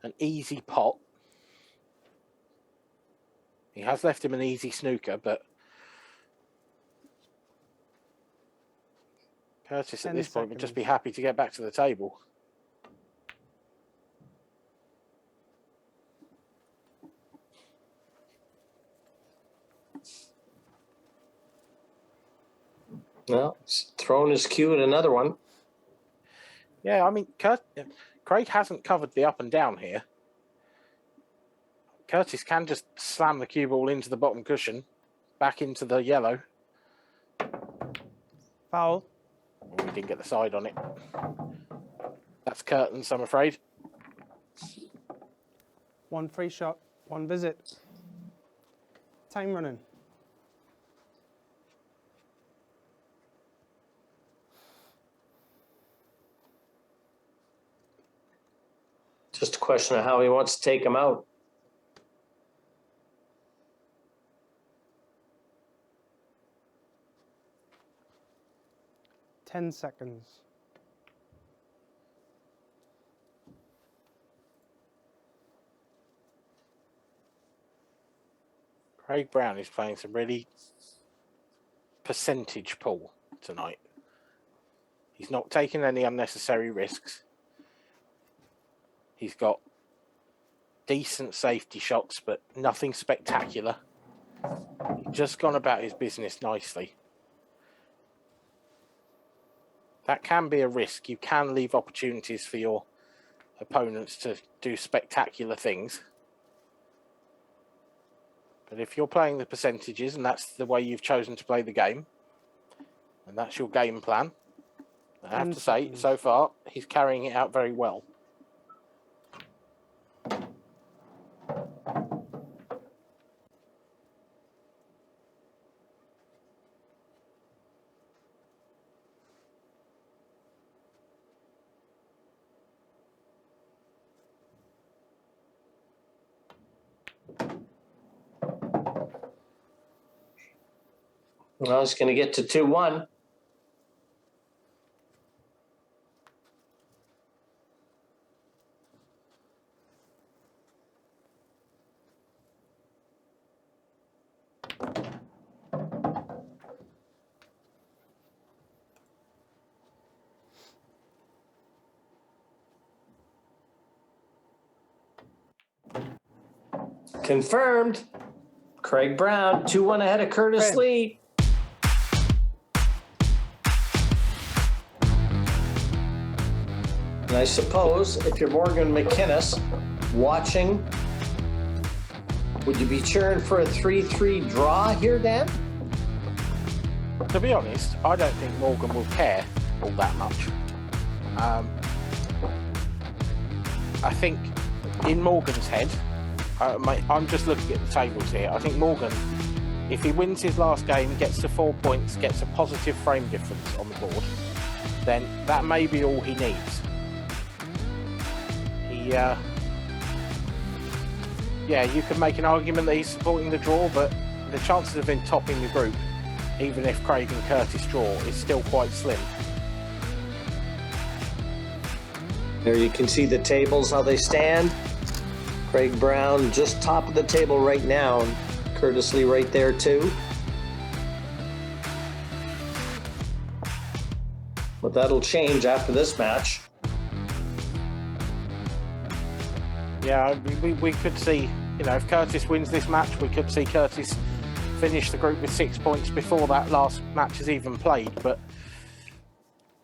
an easy pot. He has left him an easy snooker, but Curtis at this point would just be happy to get back to the table. Well, he's thrown his cue at another one. Yeah, I mean, Craig hasn't covered the up and down here. Curtis can just slam the cue ball into the bottom cushion, back into the yellow. Foul. Oh, we didn't get the side on it. That's curtains, I'm afraid. One free shot, one visit. Time running. Just a question of how he wants to take him out. Ten seconds. Craig Brown is playing some really percentage pool tonight. He's not taking any unnecessary risks. He's got decent safety shots, but nothing spectacular. He's just gone about his business nicely. That can be a risk. You can leave opportunities for your opponents to do spectacular things. But if you're playing the percentages and that's the way you've chosen to play the game, and that's your game plan, I have to say, so far, he's carrying it out very well. Well, it's going to get to 2-1. Confirmed. Craig Brown, 2-1 ahead of Curtis Lee. And I suppose if you're Morgan Mckinnis watching, would you be cheering for a 3-3 draw here, Dan? To be honest, I don't think Morgan will care all that much. I think in Morgan's head, I'm just looking at the tables here. I think Morgan, if he wins his last game, gets to 4 points, gets a positive frame difference on the board, then that may be all he needs. Yeah, you can make an argument that he's supporting the draw, but the chances of him topping the group, even if Craig and Curtis draw, is still quite slim. There you can see the tables, how they stand. Craig Brown just top of the table right now, and Curtis Lee right there too. But that'll change after this match. Yeah, we could see, if Curtis wins this match, we could see Curtis finish the group with 6 points before that last match is even played. But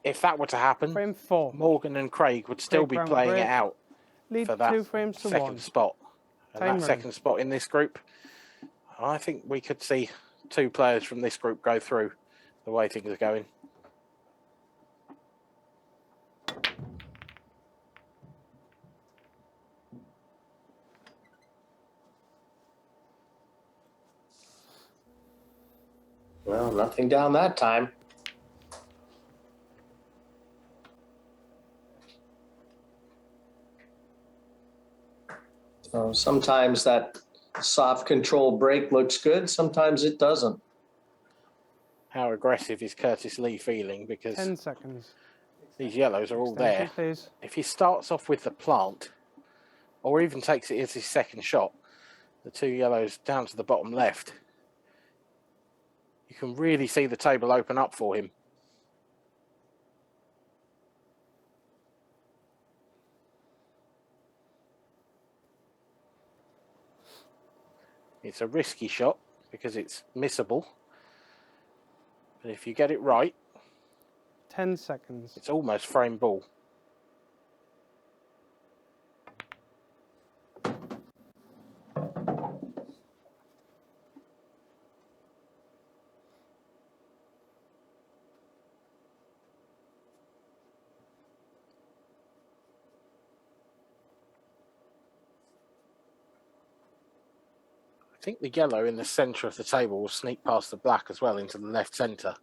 if that were to happen, Morgan and Craig would still be playing it out for that second spot. And that second spot in this group, I think we could see 2 players from this group go through the way things are going. Well, nothing down that time. So sometimes that soft control break looks good, sometimes it doesn't. How aggressive is Curtis Lee feeling? Because 10 seconds. These yellows are all there. If he starts off with the plant, or even takes it as his second shot, the 2 yellows down to the bottom left, you can really see the table open up for him. It's a risky shot because it's missable. But if you get it right, 10 seconds. It's almost frame ball. I think the yellow in the centre of the table will sneak past the black as well into the left centre.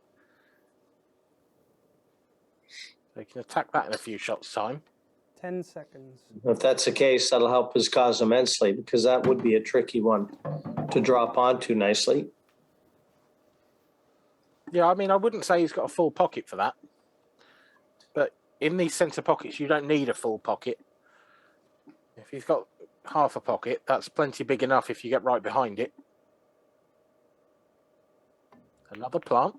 They can attack that in a few shots' time. 10 seconds. If that's the case, that'll help his cause immensely, because that would be a tricky one to drop onto nicely. Yeah, I mean, I wouldn't say he's got a full pocket for that. But in these centre pockets, you don't need a full pocket. If he's got half a pocket, that's plenty big enough if you get right behind it. Another plant.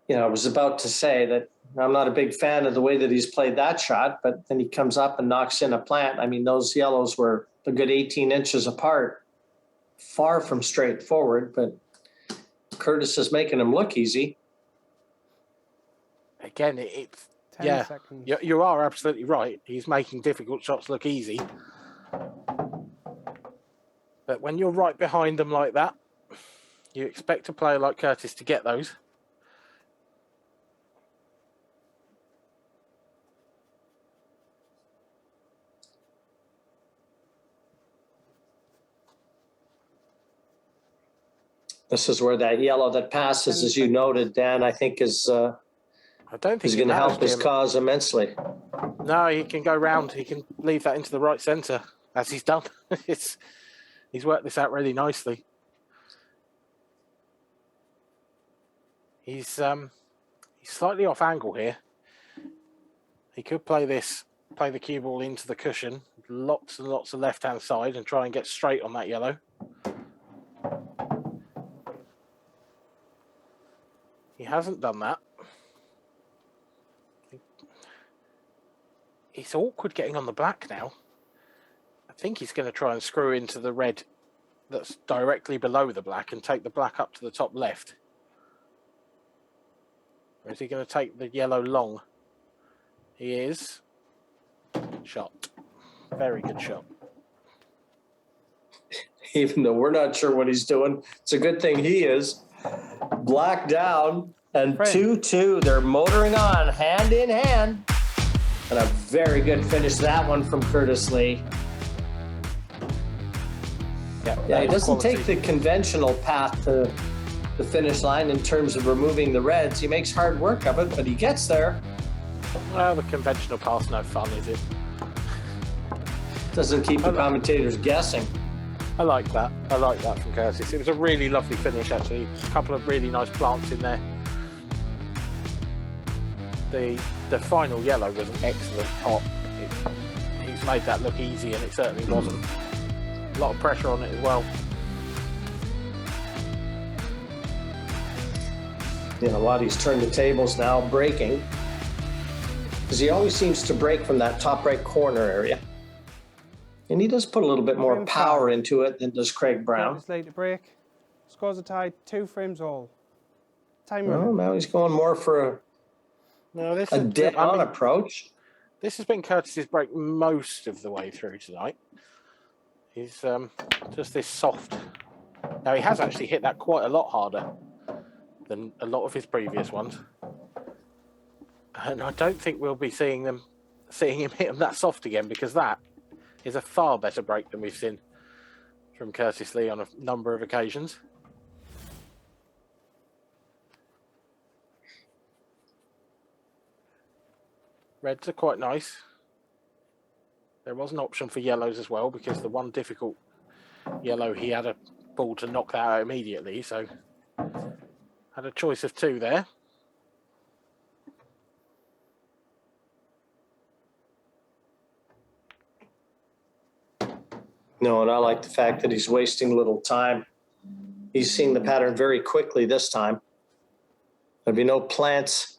You know, I was about to say that I'm not a big fan of the way that he's played that shot, but then he comes up and knocks in a plant. I mean, those yellows were a good 18 inches apart, far from straightforward, but Curtis is making him look easy. Again, it's 10 yeah, seconds. you are absolutely right. He's making difficult shots look easy. But when you're right behind them like that, you expect a player like Curtis to get those. This is where that yellow that passes, as you noted, Dan, I think is I don't think is it going to help matters his to him. cause immensely. No, he can go round. He can leave that into the right centre, as he's done. He's worked this out really nicely. He's slightly off angle here. He could play the cue ball into the cushion, lots and lots of left-hand side, and try and get straight on that yellow. He hasn't done that. It's awkward getting on the black now. I think he's going to try and screw into the red that's directly below the black and take the black up to the top left. Or is he going to take the yellow long? He is. Shot. Very good shot. Even though we're not sure what he's doing, it's a good thing he is. Black down and 2-2. They're motoring on hand in hand. And a very good finish that one from Curtis Lee. Yeah, he doesn't take the conventional path to the finish line in terms of removing the reds. He makes hard work of it, but he gets there. Well, the conventional path's no fun, is it? Doesn't keep the commentators guessing. I like that. I like that from Curtis. It was a really lovely finish, actually. A couple of really nice plants in there. The final yellow was an excellent pop. He's made that look easy, and it certainly wasn't. A lot of pressure on it as well. You know what? He's turned the tables now, breaking. Because he always seems to break from that top right corner area. And he does put a little bit more power into it than does Craig Brown. Curtis Lee to break. Scores a tie, 2 frames all. Time Well, running. now he's going more for a dead-on approach. This has been Curtis's break most of the way through tonight. He's just this soft. Now, he has actually hit that quite a lot harder than a lot of his previous ones. And I don't think we'll be seeing him hit them that soft again, because that is a far better break than we've seen from Curtis Lee on a number of occasions. Reds are quite nice. There was an option for yellows as well, because the one difficult yellow, he had a ball to knock that out immediately, so had a choice of 2 there. No, and I like the fact that he's wasting little time. He's seeing the pattern very quickly this time. There'll be no plants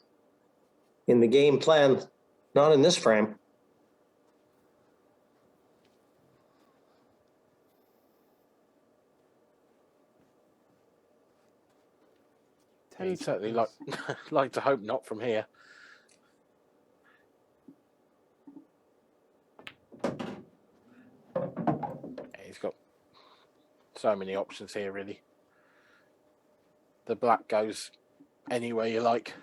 in the game plan, not in this frame. He'd certainly like to hope not from here. He's got so many options here, really. The black goes anywhere you like.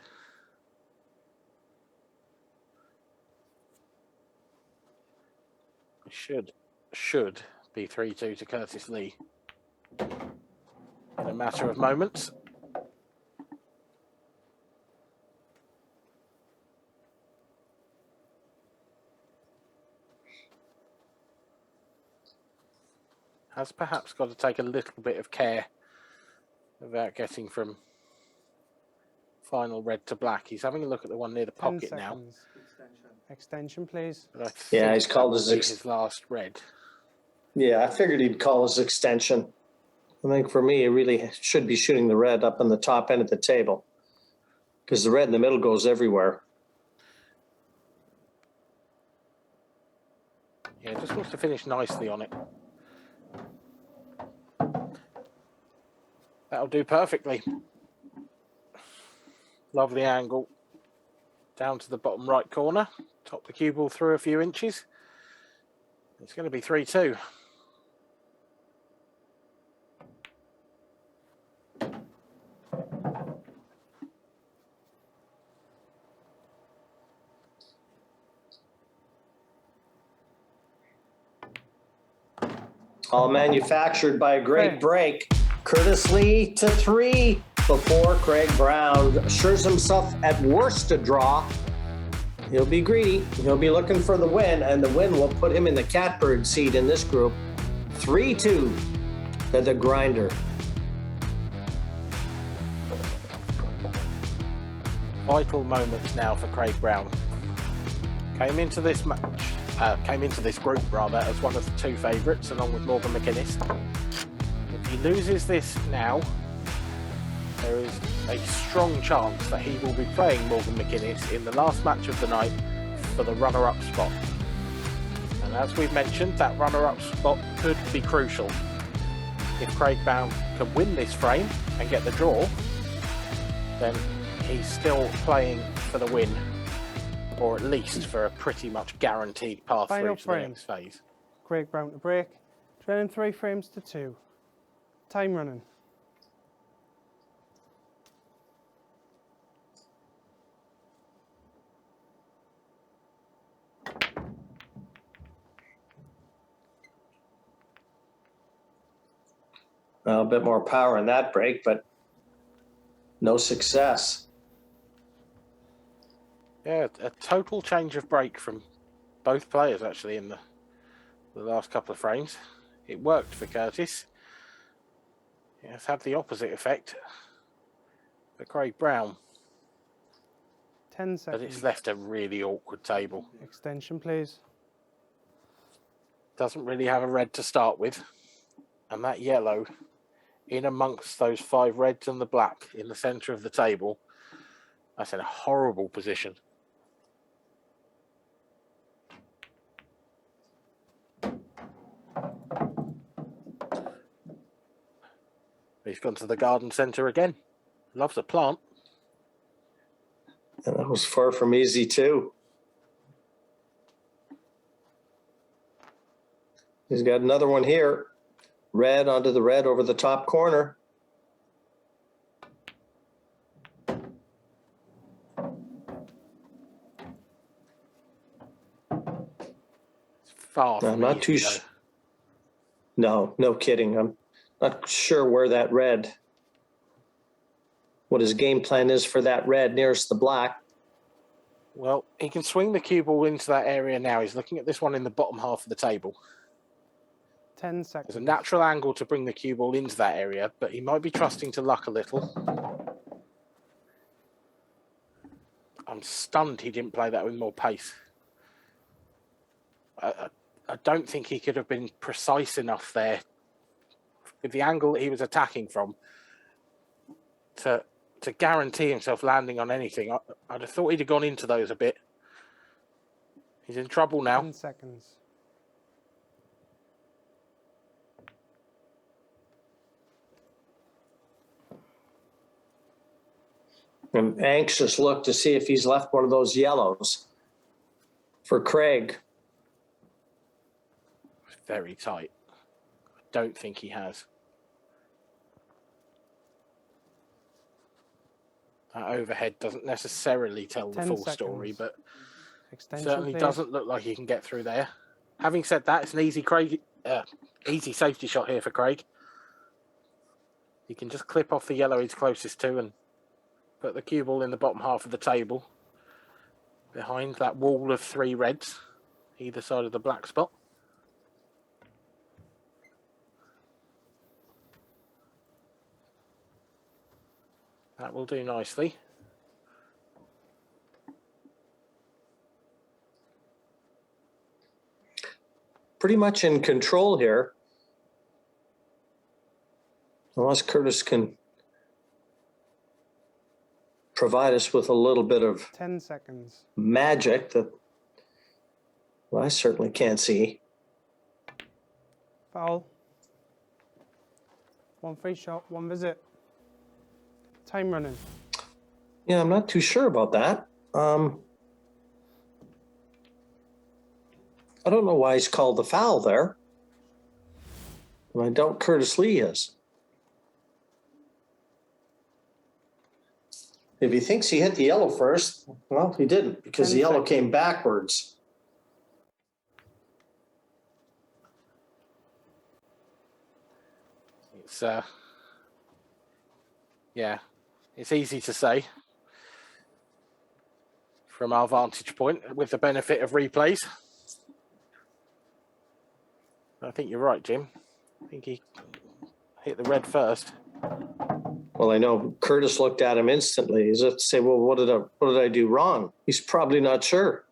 Should be 3-2 to Curtis Lee in a matter of moments. Has perhaps got to take a little bit of care about getting from final red to black. He's having a look at the one near the 10 pocket now. seconds. Extension, please. Yeah, he's called his last red. Yeah, I figured he'd call his extension. I think for me, it really should be shooting the red up on the top end of the table because the red in the middle goes everywhere. Yeah, just wants to finish nicely on it. That'll do perfectly. Lovely angle. Down to the bottom right corner. Top the cue ball through a few inches. It's going to be 3-2. All manufactured by a great break. Curtis Lee to 3 before Craig Brown assures himself at worst a draw. He'll be greedy. He'll be looking for the win, and the win will put him in the catbird seat in this group. 3-2 to the grinder. Vital moments now for Craig Brown. Came into this group rather as one of the 2 favourites along with Morgan Mckinnis. If he loses this now, there is a strong chance that he will be playing Morgan Mckinnis in the last match of the night for the runner-up spot. And as we've mentioned, that runner-up spot could be crucial. If Craig Brown can win this frame and get the draw, then he's still playing for the win, or at least for a pretty much guaranteed path Final through to frame. the next phase. Craig Brown to break. Trailing 3 frames to 2. Time running. Well, a bit more power in that break, but no success. Yeah, a total change of break from both players actually in the last couple of frames. It worked for Curtis. It's had the opposite effect for Craig Brown. 10 seconds. But it's left a really awkward table. Extension, please. Doesn't really have a red to start with. And that yellow, in amongst those 5 reds and the black in the centre of the table, that's in a horrible position. He's gone to the garden centre again. Loves a plant. And that was far from easy too. He's got another one here. Red onto the red over the top corner. It's far from I'm not easy, too though. sure. No kidding. I'm not sure where that red, what his game plan is for that red nearest the black. Well, he can swing the cue ball into that area now. He's looking at this one in the bottom half of the table. 10 seconds. There's a natural angle to bring the cue ball into that area, but he might be trusting to luck a little. I'm stunned he didn't play that with more pace. I don't think he could have been precise enough there with the angle that he was attacking from to guarantee himself landing on anything. I'd have thought he'd have gone into those a bit. He's in trouble now. 10 seconds. An anxious look to see if he's left one of those yellows for Craig. Very tight. I don't think he has. That overhead doesn't necessarily tell the 10 full seconds. story, but Extension, certainly please. doesn't look like he can get through there. Having said that, it's an easy safety shot here for Craig. He can just clip off the yellow he's closest to and put the cue ball in the bottom half of the table behind that wall of 3 reds, either side of the black spot. That will do nicely. Pretty much in control here. Unless Curtis can provide us with a little bit of 10 seconds. magic that, well, I certainly can't see. Foul. 1 free shot, 1 visit. Time running. Yeah, I'm not too sure about that. I don't know why he's called the foul there. And I doubt Curtis Lee is. If he thinks he hit the yellow first, well, he didn't, because 10 the yellow seconds. came backwards. It's yeah, it's easy to say from our vantage point with the benefit of replays. I think you're right, Jim. I think he hit the red first. Well, I know Curtis looked at him instantly. He's have to say, well, what did I do wrong? He's probably not sure.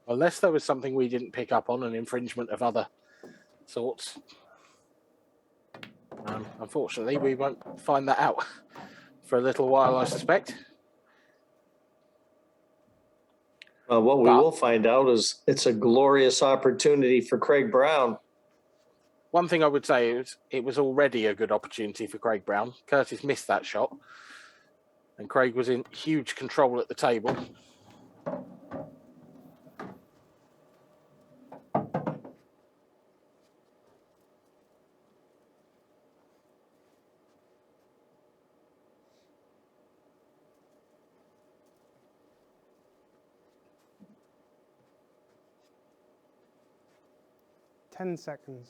Unless there was something we didn't pick up on, an infringement of other sorts. Unfortunately, we won't find that out for a little while, I suspect. What we will find out is it's a glorious opportunity for Craig Brown. One thing I would say is it was already a good opportunity for Craig Brown. Curtis missed that shot, and Craig was in huge control at the table. Ten seconds.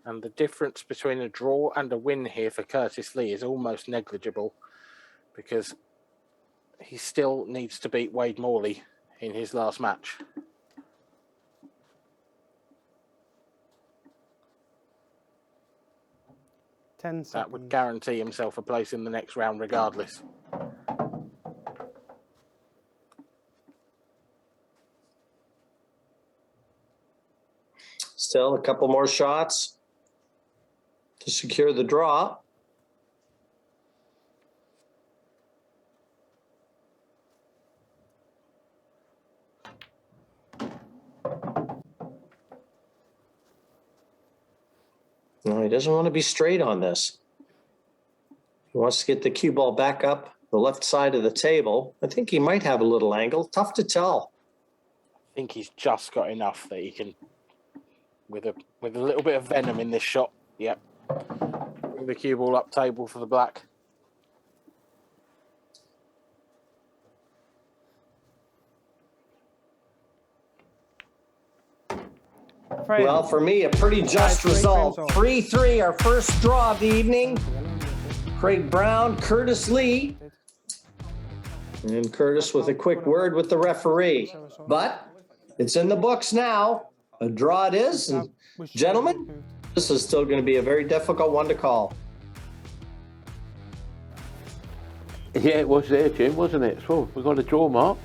And the difference between a draw and a win here for Curtis Lee is almost negligible, because he still needs to beat Wade Morley in his last match. That would guarantee himself a place in the next round regardless. Still a couple more shots to secure the draw. No, he doesn't want to be straight on this. He wants to get the cue ball back up the left side of the table. I think he might have a little angle. Tough to tell. I think he's just got enough that he can, with a little bit of venom in this shot. Yep. Bring the cue ball up table for the black. Well, for me, a pretty just result. 3-3, our first draw of the evening. Craig Brown, Curtis Lee. And Curtis with a quick word with the referee. But it's in the books now. A draw it is. And gentlemen, this is still going to be a very difficult one to call. Yeah, it was there, Jim, wasn't it? So we've got a draw, Mark.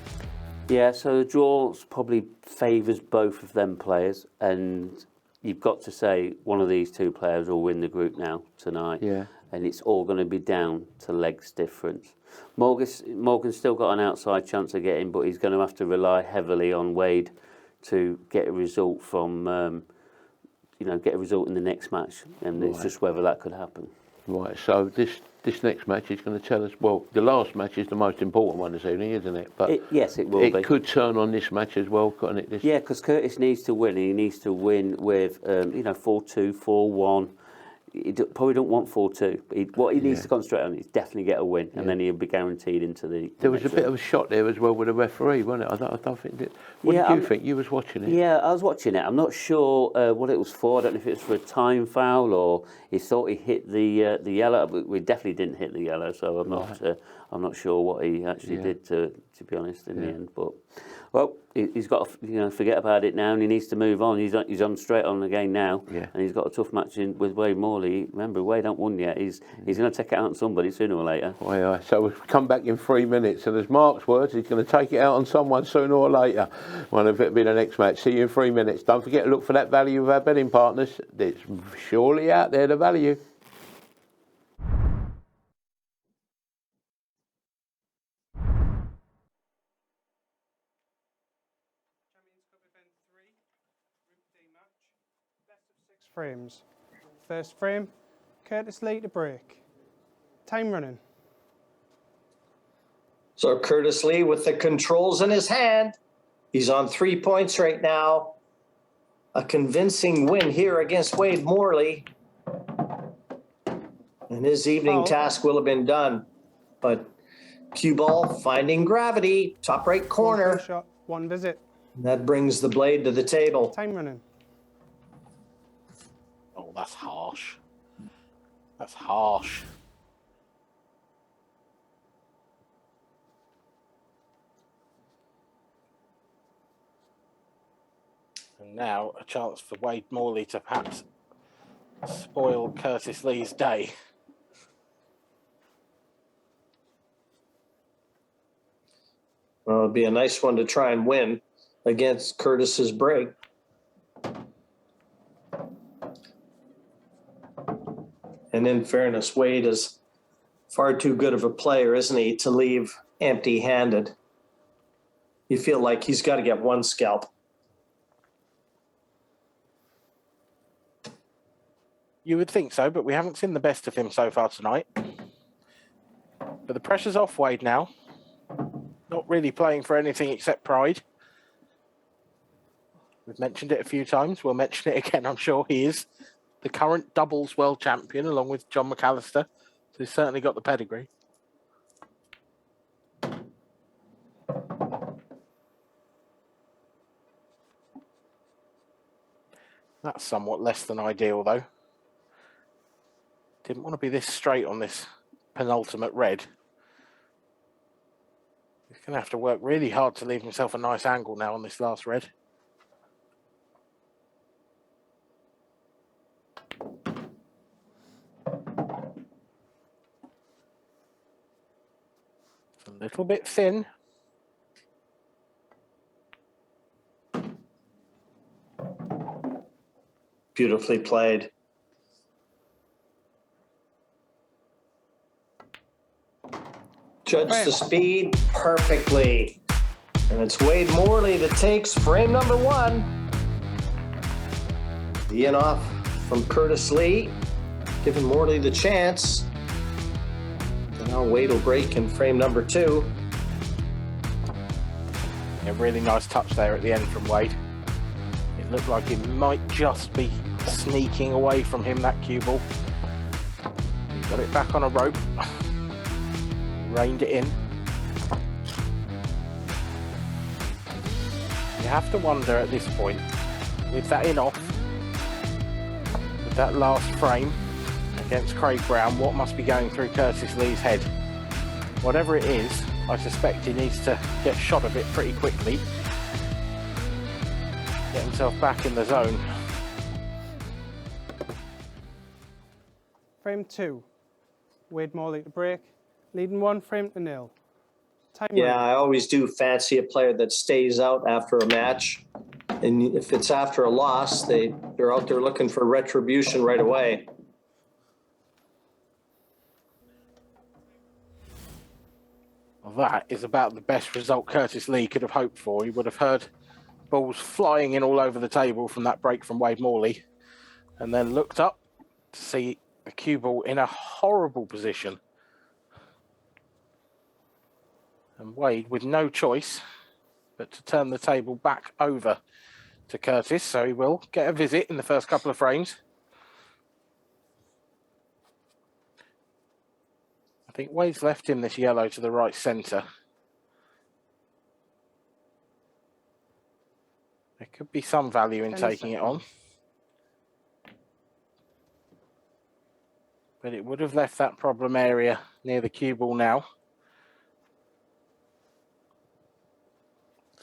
Yeah, so the draw probably favours both of them players, and you've got to say one of these two players will win the group now tonight. Yeah. And it's all going to be down to legs difference. Morgan's still got an outside chance of getting, but he's going to have to rely heavily on Wade to get a result from, get a result in the next match, and it's just whether that could happen. Right, so this next match is going to tell us, well, the last match is the most important one this evening, isn't it? But yes, it will be. It could turn on this match as well, couldn't it? Yeah, because Curtis needs to win. He needs to win with, 4-2, 4-1. He probably don't want 4-2. What he needs to concentrate on is definitely get a win, and then he'll be guaranteed into the. There was a bit of a shot there as well with the referee, wasn't it? I don't think. What did you think? You was watching it. Yeah, I was watching it. I'm not sure what it was for. I don't know if it was for a time foul or he thought he hit the yellow. We definitely didn't hit the yellow, so I'm I'm not sure what he actually did to be honest in the end. But well, he's got to forget about it now, and he needs to move on. He's on straight on again now, and he's got a tough match with Wade Morley. Remember, Wade ain't won yet. He's going to take it out on somebody sooner or later. Oh, yeah. So we'll come back in 3 minutes, and as Mark's words, he's going to take it out on someone sooner or later. Well, it'll be the next match. See you in 3 minutes. Don't forget to look for that value of our betting partners. It's surely out there, the value. Frames. First frame, Curtis Lee to break. Time running. So Curtis Lee with the controls in his hand. He's on 3 points right now. A convincing win here against Wade Morley. And his evening task will have been done. But cue ball finding gravity, top right corner. One shot, one visit. That brings the blade to the table. Time running. Oh, that's harsh. That's harsh. And now a chance for Wade Morley to perhaps spoil Curtis Lee's day. Well, it'd be a nice one to try and win against Curtis's break. And in fairness, Wade is far too good of a player, isn't he, to leave empty-handed. You feel like he's got to get one scalp. You would think so, but we haven't seen the best of him so far tonight. But the pressure's off Wade now. Not really playing for anything except pride. We've mentioned it a few times. We'll mention it again, I'm sure. He is the current doubles world champion, along with John McAllister. So he's certainly got the pedigree. That's somewhat less than ideal, though. Didn't want to be this straight on this penultimate red. He's going to have to work really hard to leave himself a nice angle now on this last red. It's a little bit thin. Beautifully played. Judge the speed perfectly. And it's Wade Morley that takes frame number one. The in off from Curtis Lee, giving Morley the chance. And now Wade will break in frame number two. A really nice touch there at the end from Wade. It looked like it might just be sneaking away from him, that cue ball. He got it back on a rope. Reined it in. You have to wonder at this point, with that in off, with that last frame against Craig Brown, what must be going through Curtis Lee's head? Whatever it is, I suspect he needs to get shot of it pretty quickly. Get himself back in the zone. Frame two, Wade Morley to break, leading 1-0. Time Yeah, running. I always do fancy a player that stays out after a match. And if it's after a loss, they're out there looking for retribution right away. Well, that is about the best result Curtis Lee could have hoped for. He would have heard balls flying in all over the table from that break from Wade Morley, and then looked up to see the cue ball in a horrible position. And Wade with no choice but to turn the table back over to Curtis, so he will get a visit in the first couple of frames. I think Wade's left him this yellow to the right centre. There could be some value in 10 taking it on. But it would have left that problem area near the cue ball now.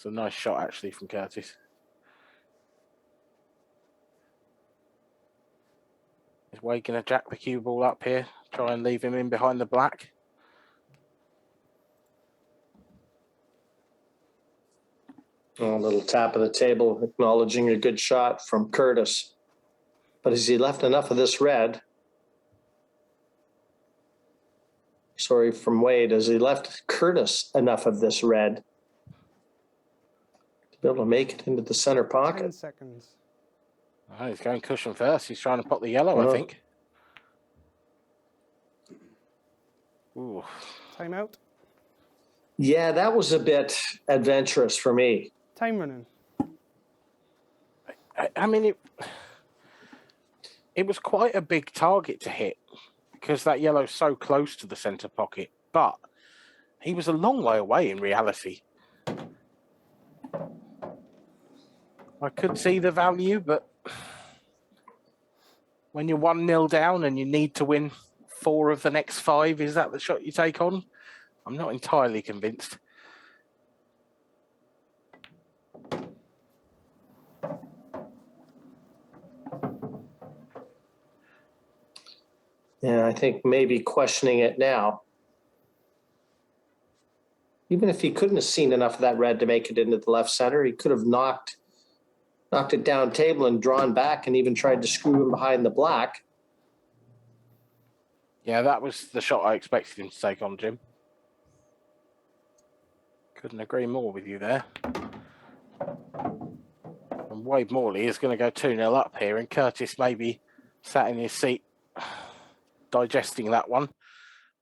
It's a nice shot, actually, from Curtis. Is Wade going to jack the cue ball up here? Try and leave him in behind the black? A little tap of the table, acknowledging a good shot from Curtis. But has he left enough of this red? Sorry, from Wade. Has he left Curtis enough of this red to be able to make it into the center 10 pocket? seconds. Oh, he's going cushion first. He's trying to pop the yellow, I think. Ooh. Timeout. Yeah, that was a bit adventurous for me. Time running. I mean, it was quite a big target to hit because that yellow's so close to the centre pocket, but he was a long way away in reality. I could see the value, but when you're 1-0 down and you need to win 4 of the next 5, is that the shot you take on? I'm not entirely convinced. Yeah, I think maybe questioning it now. Even if he couldn't have seen enough of that red to make it into the left center, he could have knocked it down table and drawn back and even tried to screw him behind the black. Yeah, that was the shot I expected him to take on, Jim. Couldn't agree more with you there. And Wade Morley is going to go 2-0 up here, and Curtis maybe sat in his seat digesting that one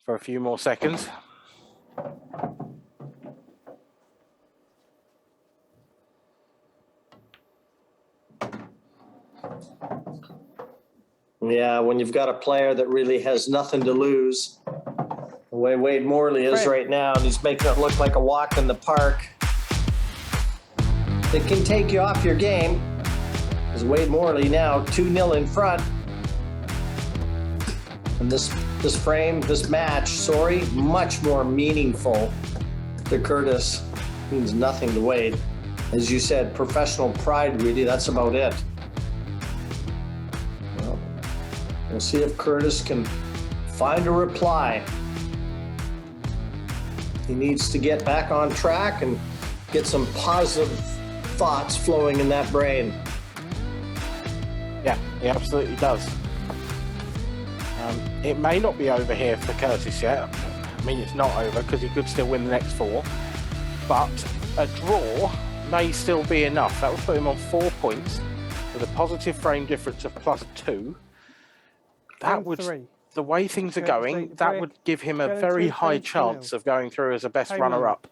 for a few more seconds. Yeah, when you've got a player that really has nothing to lose, the way Wade Morley is right now, and he's making it look like a walk in the park, it can take you off your game. As Wade Morley now 2-0 in front. And this match, much more meaningful to Curtis. Means nothing to Wade. As you said, professional pride, really, that's about it. Well, we'll see if Curtis can find a reply. He needs to get back on track and get some positive thoughts flowing in that brain. Yeah, he absolutely does. It may not be over here for Curtis yet. I mean, it's not over because he could still win the next 4. But a draw may still be enough. That would put him on 4 points with a positive frame difference of +2. That would, the way things are going, that would give him a very high chance of going through as a best runner-up.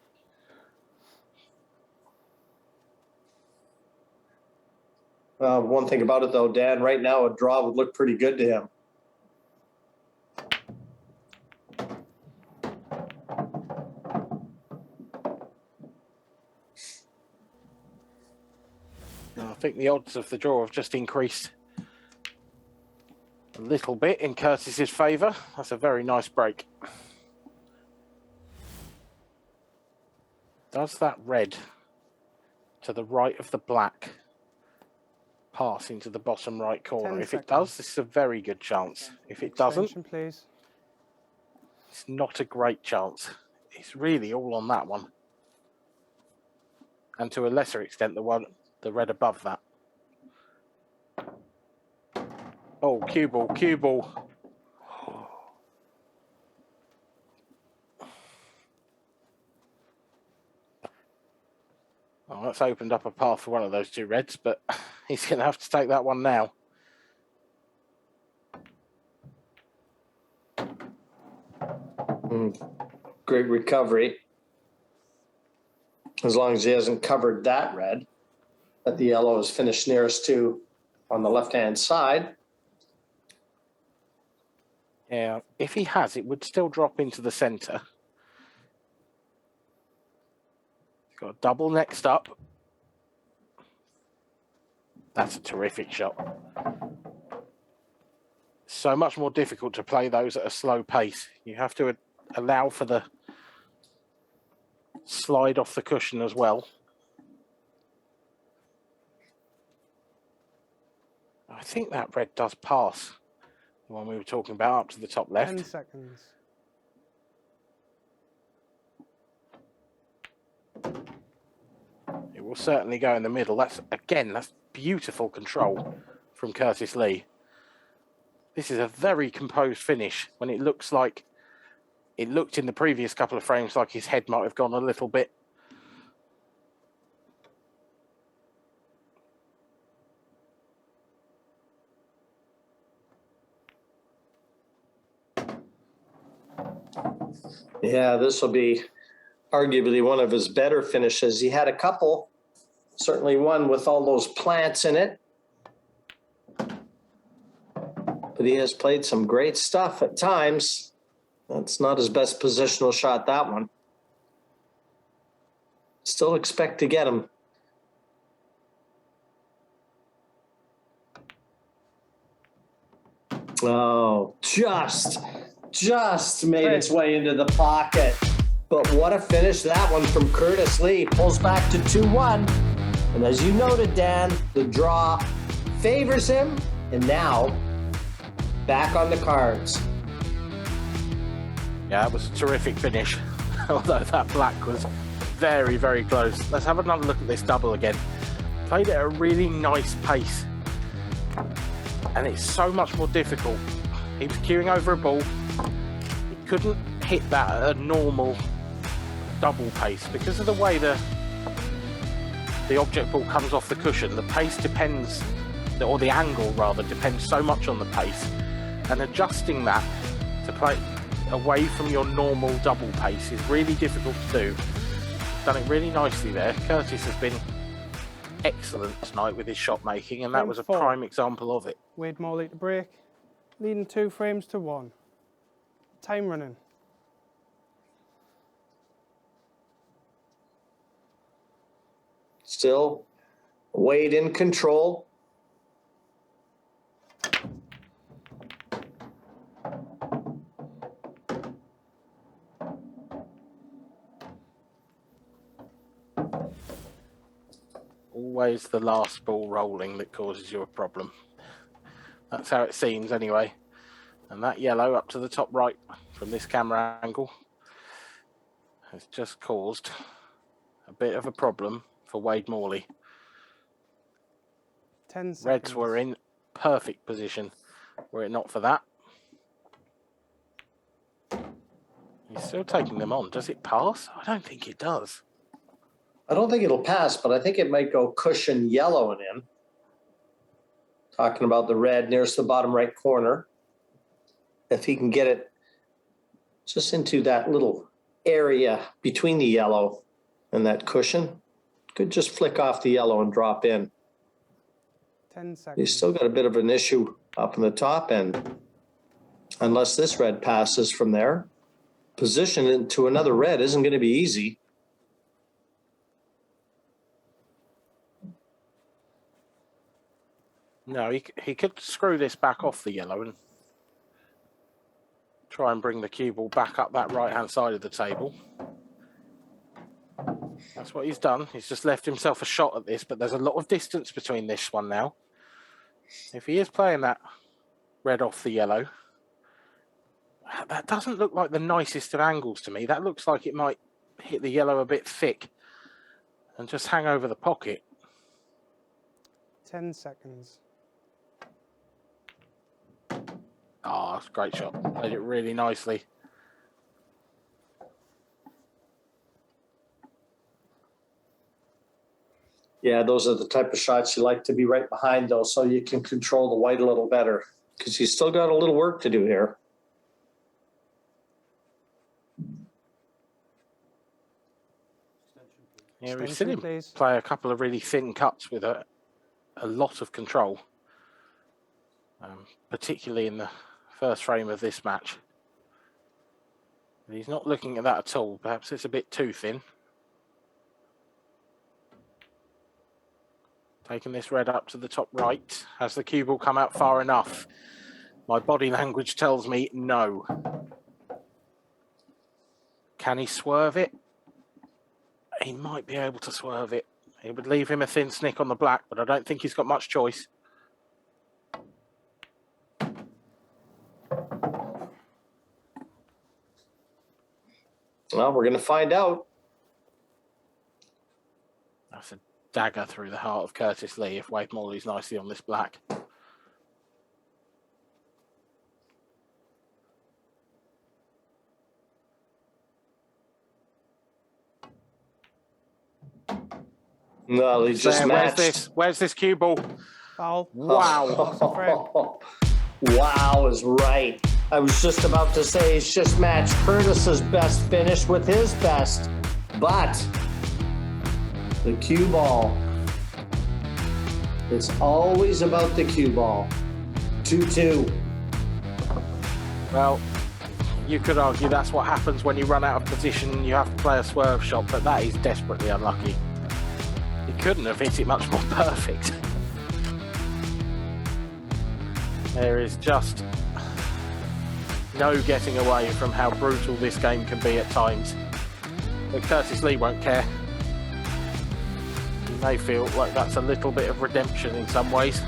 One thing about it, though, Dan, right now a draw would look pretty good to him. I think the odds of the draw have just increased a little bit in Curtis's favour. That's a very nice break. Does that red to the right of the black pass into the bottom right corner? If it does, this is a very good chance. If it doesn't, please. It's not a great chance. It's really all on that one. And to a lesser extent, the red above that. Oh, cue ball, cue ball. Well, that's opened up a path for one of those 2 reds, but he's going to have to take that one now. Great recovery. As long as he hasn't covered that red that the yellow is finished nearest to on the left-hand side. Yeah, if he has, it would still drop into the centre. He's got a double next up. That's a terrific shot. So much more difficult to play those at a slow pace. You have to allow for the slide off the cushion as well. think that red does pass the one we were talking about up to the top left. 10 seconds. It will certainly go in the middle. That's beautiful control from Curtis Lee. This is a very composed finish when it looks like it looked in the previous couple of frames like his head might have gone a little bit. Yeah, this will be arguably one of his better finishes. He had a couple, certainly one with all those plants in it. But he has played some great stuff at times. That's not his best positional shot, that one. Still expect to get him. Oh, just made its way into the pocket. But what a finish that one from Curtis Lee. Pulls back to 2-1. And as you noted, Dan, the draw favors him. And now, back on the cards. Yeah, that was a terrific finish. Although that black was very, very close. Let's have another look at this double again. Played at a really nice pace. And it's so much more difficult. He was queuing over a ball. He couldn't hit that at a normal double pace because of the way the object ball comes off the cushion. The pace depends, or the angle rather, depends so much on the pace. And adjusting that to play away from your normal double pace is really difficult to do. Done it really nicely there. Curtis has been excellent tonight with his shot making, and that was a prime example of it. Wade Morley to break, leading 2 frames to 1. Time running. Still Wade in control. Always the last ball rolling that causes you a problem. That's how it seems anyway. And that yellow up to the top right from this camera angle has just caused a bit of a problem for Wade Morley. 10 seconds. Reds were in perfect position were it not for that. He's still taking them on. Does it pass? I don't think it does. I don't think it'll pass, but I think it might go cushion yellow and in. Talking about the red nearest the bottom right corner. If he can get it just into that little area between the yellow and that cushion, could just flick off the yellow and drop in. 10 seconds. He's still got a bit of an issue up in the top end. Unless this red passes from there, position into another red isn't going to be easy. No, he could screw this back off the yellow and try and bring the cue ball back up that right-hand side of the table. That's what he's done. He's just left himself a shot at this, but there's a lot of distance between this one now. If he is playing that red off the yellow, that doesn't look like the nicest of angles to me. That looks like it might hit the yellow a bit thick and just hang over the pocket. 10 seconds. Oh, that's a great shot. Played it really nicely. Yeah, those are the type of shots you like to be right behind, though, so you can control the white a little better, because he's still got a little work to do here. Yeah, we've seen him play a couple of really thin cuts with a lot of control, particularly in the first frame of this match. He's not looking at that at all. Perhaps it's a bit too thin. Taking this red up to the top right. Has the cue ball come out far enough? My body language tells me no. Can he swerve it? He might be able to swerve it. It would leave him a thin snick on the black, but I don't think he's got much choice. Well, we're going to find out. That's a dagger through the heart of Curtis Lee if Wade Morley's nicely on this black. No, he just matched. Where's this cue ball? Foul. Wow. Wow is right. I was just about to say he's just matched Curtis's best finish with his best, but the cue ball. It's always about the cue ball. 2-2. Well, you could argue that's what happens when you run out of position. You have to play a swerve shot, but that is desperately unlucky. He couldn't have hit it much more perfect. There is just no getting away from how brutal this game can be at times. But Curtis Lee won't care. He may feel like that's a little bit of redemption in some ways.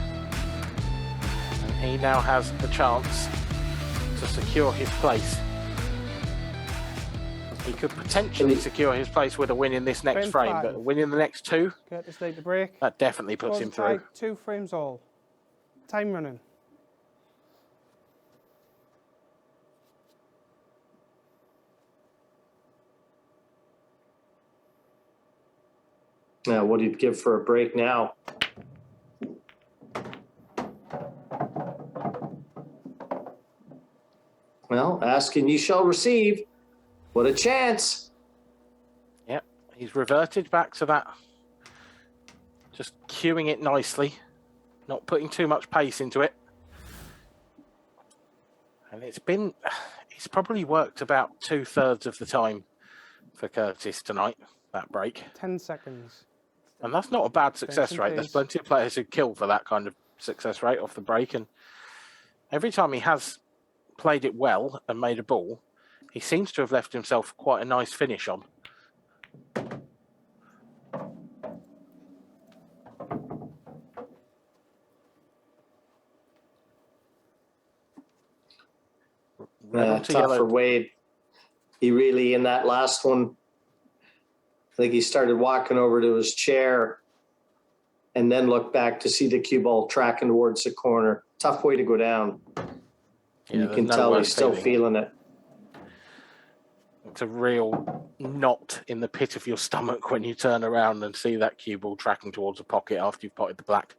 And he now has a chance to secure his place. He could potentially secure his place with a win in this next frame, but a win in the next two, Curtis Lee to break. that definitely puts him through. 2 frames all. Time running. Now, what do you give for a break now? Well, ask and you shall receive. What a chance. Yep, he's reverted back to that. Just cueing it nicely, not putting too much pace into it. And it's probably worked about 2/3 of the time for Curtis tonight, that break. 10 seconds. And that's not a bad success rate. There's plenty of players who kill for that kind of success rate off the break. And every time he has played it well and made a ball, he seems to have left himself quite a nice finish on. Tough for Wade. He really, in that last one, I think he started walking over to his chair and then looked back to see the cue ball tracking towards the corner. Tough way to go down. Yeah, you can tell he's still feeling it. It's a real knot in the pit of your stomach when you turn around and see that cue ball tracking towards a pocket after you've potted the black.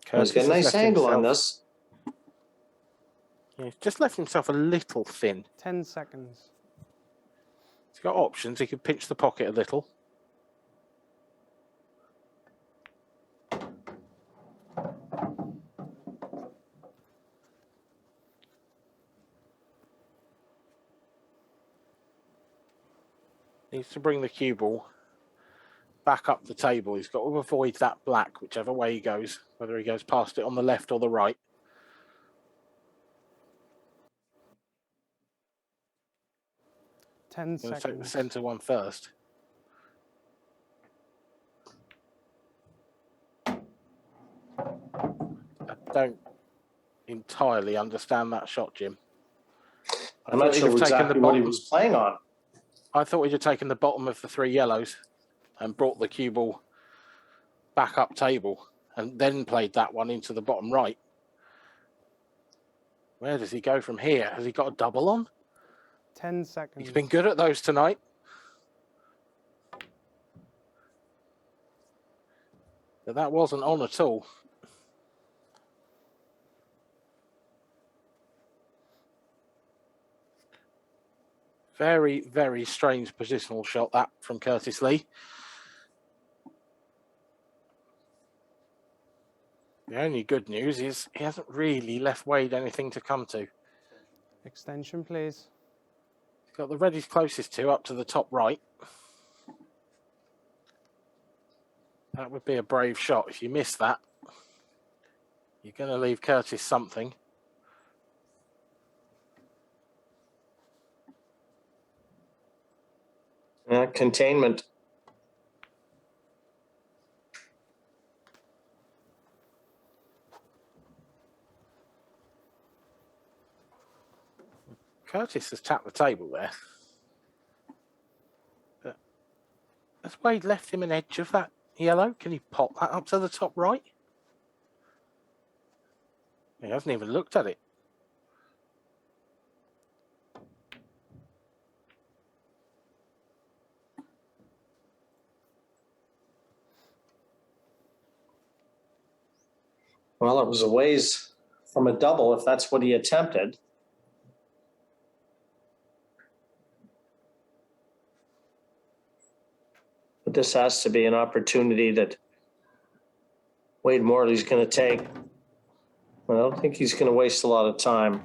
He's got a nice angle on this. Yeah, he's just left himself a little thin. 10 seconds. He's got options. He could pinch the pocket a little. Needs to bring the cue ball back up the table. He's got to avoid that black, whichever way he goes, whether he goes past it on the left or the right. Ten Take the seconds. centre one first. I don't entirely understand that shot, Jim. I'm not sure exactly what he was playing on. I thought he'd have taken the bottom of the 3 yellows and brought the cue ball back up table and then played that one into the bottom right. Where does he go from here? Has he got a double on? 10 seconds. He's been good at those tonight. But that wasn't on at all. Very, very strange positional shot, that, from Curtis Lee. The only good news is he hasn't really left Wade anything to come to. Extension, please. He's got the red he's closest to up to the top right. That would be a brave shot. If you miss that, you're going to leave Curtis something. Containment. Curtis has tapped the table there. But has Wade left him an edge of that yellow? Can he pop that up to the top right? He hasn't even looked at it. Well, it was a ways from a double if that's what he attempted. But this has to be an opportunity that Wade Morley's going to take. I don't think he's going to waste a lot of time.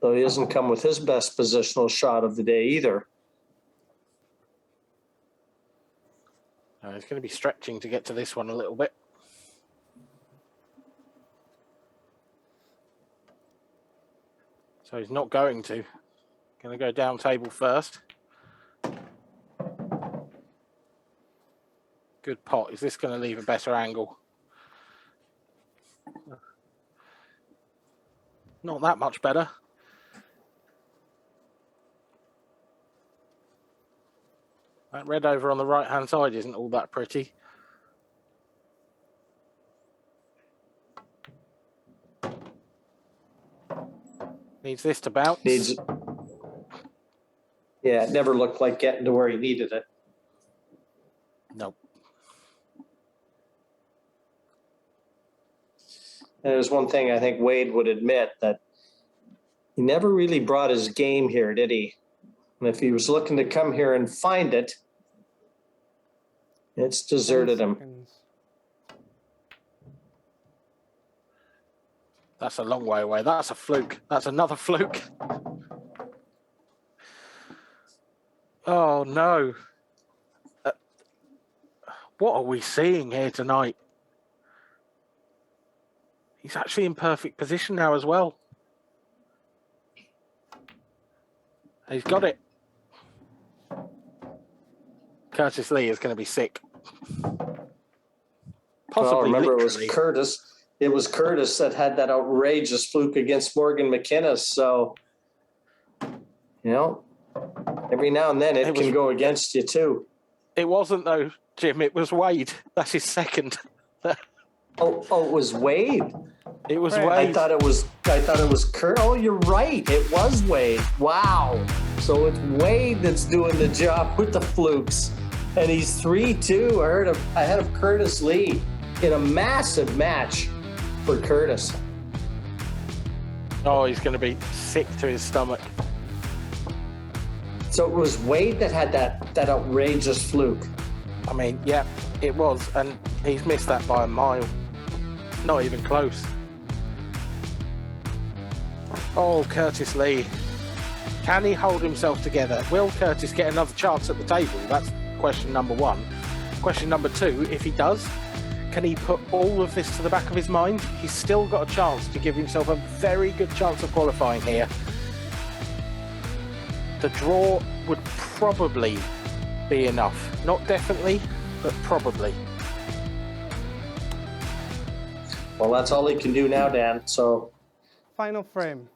Though he doesn't come with his best positional shot of the day either. He's going to be stretching to get to this one a little bit. So he's not going to. Going to go down table first. Good pot. Is this going to leave a better angle? Not that much better. That red over on the right-hand side isn't all that pretty. Needs this to bounce. Yeah, it never looked like getting to where he needed it. Nope. There's one thing I think Wade would admit, that he never really brought his game here, did he? And if he was looking to come here and find it, it's deserted him. That's a long way away. That's a fluke. That's another fluke. Oh, no. What are we seeing here tonight? He's actually in perfect position now as well. He's got it. Curtis Lee is going to be sick. Possibly, remember, literally. it was Curtis. It was Curtis that had that outrageous fluke against Morgan Mckinnis. So, every now and then it can go against you too. It wasn't though, Jim. It was Wade. That's his second. Oh, it was Wade. It was Wade. I thought it was Curtis. Oh, you're right. It was Wade. Wow. So it's Wade that's doing the job with the flukes, and he's 3-2 ahead of Curtis Lee in a massive match for Curtis. Oh, he's going to be sick to his stomach. So it was Wade that had that outrageous fluke. I mean, yeah, it was, and he's missed that by a mile. Not even close. Oh, Curtis Lee. Can he hold himself together? Will Curtis get another chance at the table? That's question number one. Question number two, if he does, can he put all of this to the back of his mind? He's still got a chance to give himself a very good chance of qualifying here. The draw would probably be enough. Not definitely, but probably. Well, that's all he can do now, Dan. So, final frame.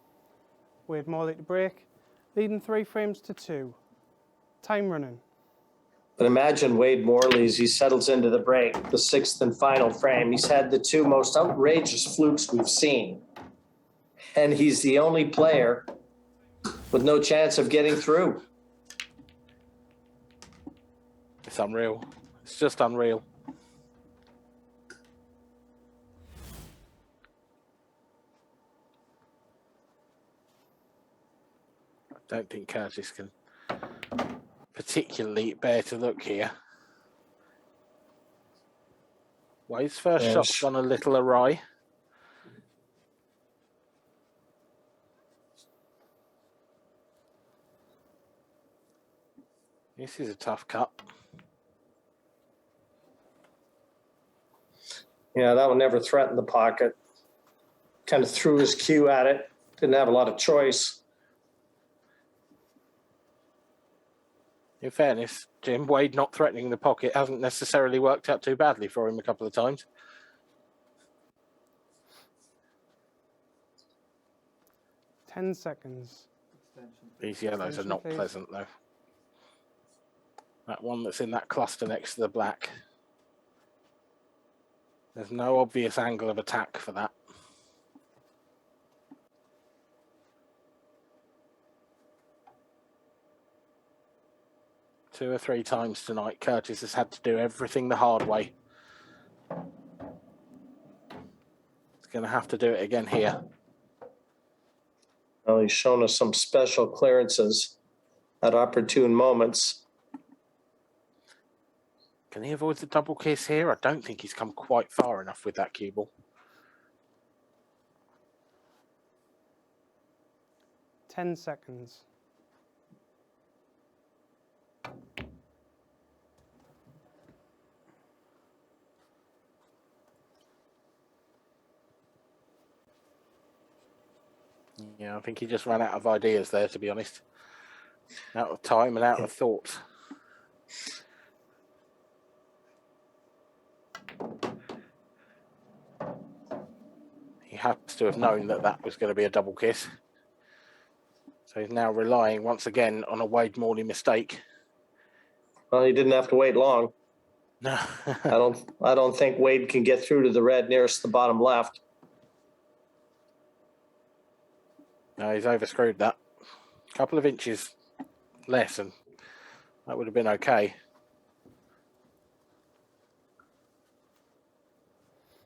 Wade Morley to break, leading 3 frames to 2. Time running. but imagine Wade Morley as he settles into the break, the 6th and final frame. He's had the 2 most outrageous flukes we've seen, and he's the only player with no chance of getting through. It's unreal. It's just unreal. I don't think Curtis can particularly bear to look here. Wade's first shot's gone a little awry. This is a tough cut. Yeah, that one never threatened the pocket. Kind of threw his cue at it. Didn't have a lot of choice. In fairness, Jim, Wade not threatening the pocket hasn't necessarily worked out too badly for him a couple of times. 10 seconds. These yellows are Extension, not please. pleasant though. That one that's in that cluster next to the black. There's no obvious angle of attack for that. Two or three times tonight, Curtis has had to do everything the hard way. He's going to have to do it again here. Well, he's shown us some special clearances at opportune moments. Can he avoid the double kiss here? I don't think he's come quite far enough with that cue ball. 10 seconds. Yeah, I think he just ran out of ideas there, to be honest. Out of time and out of thoughts. He has to have known that that was going to be a double kiss. So he's now relying once again on a Wade Morley mistake. Well, he didn't have to wait long. No. I don't think Wade can get through to the red nearest the bottom left. No, he's overscrewed that. A couple of inches less and that would have been okay.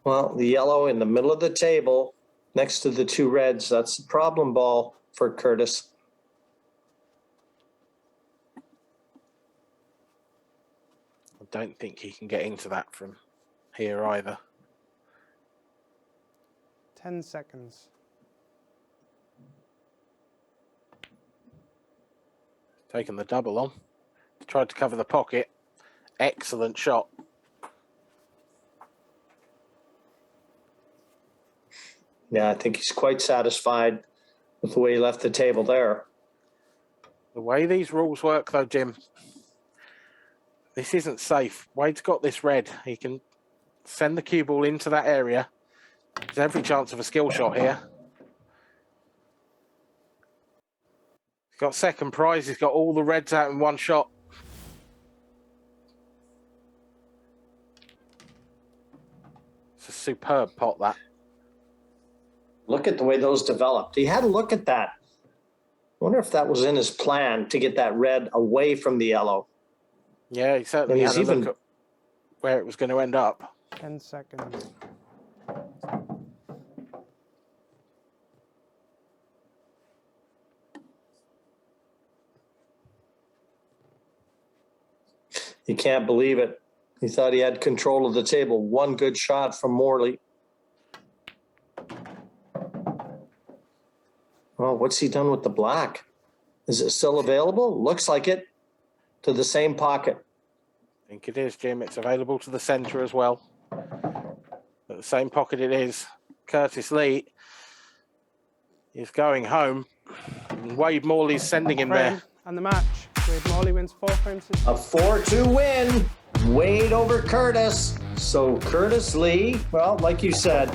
Well, the yellow in the middle of the table next to the two reds, that's the problem ball for Curtis. I don't think he can get into that from here either. 10 seconds. Taking the double on. Tried to cover the pocket. Excellent shot. Yeah, I think he's quite satisfied with the way he left the table there. The way these rules work though, Jim, this isn't safe. Wade's got this red. He can send the cue ball into that area. There's every chance of a skill shot here. He's got second prize. He's got all the reds out in one shot. It's a superb pot, that. Look at the way those developed. He had a look at that. I wonder if that was in his plan to get that red away from the yellow. Yeah, he certainly had a look at where it was going to end up. 10 seconds. You can't believe it. He thought he had control of the table. One good shot from Morley. Well, what's he done with the black? Is it still available? Looks like it. To the same pocket. I think it is, Jim. It's available to the centre as well. At the same pocket it is. Curtis Lee is going home. And Wade Morley's sending him there. And the match. Wade Morley wins 4 frames. A 4-2 win. Wade over Curtis. So Curtis Lee, well, like you said,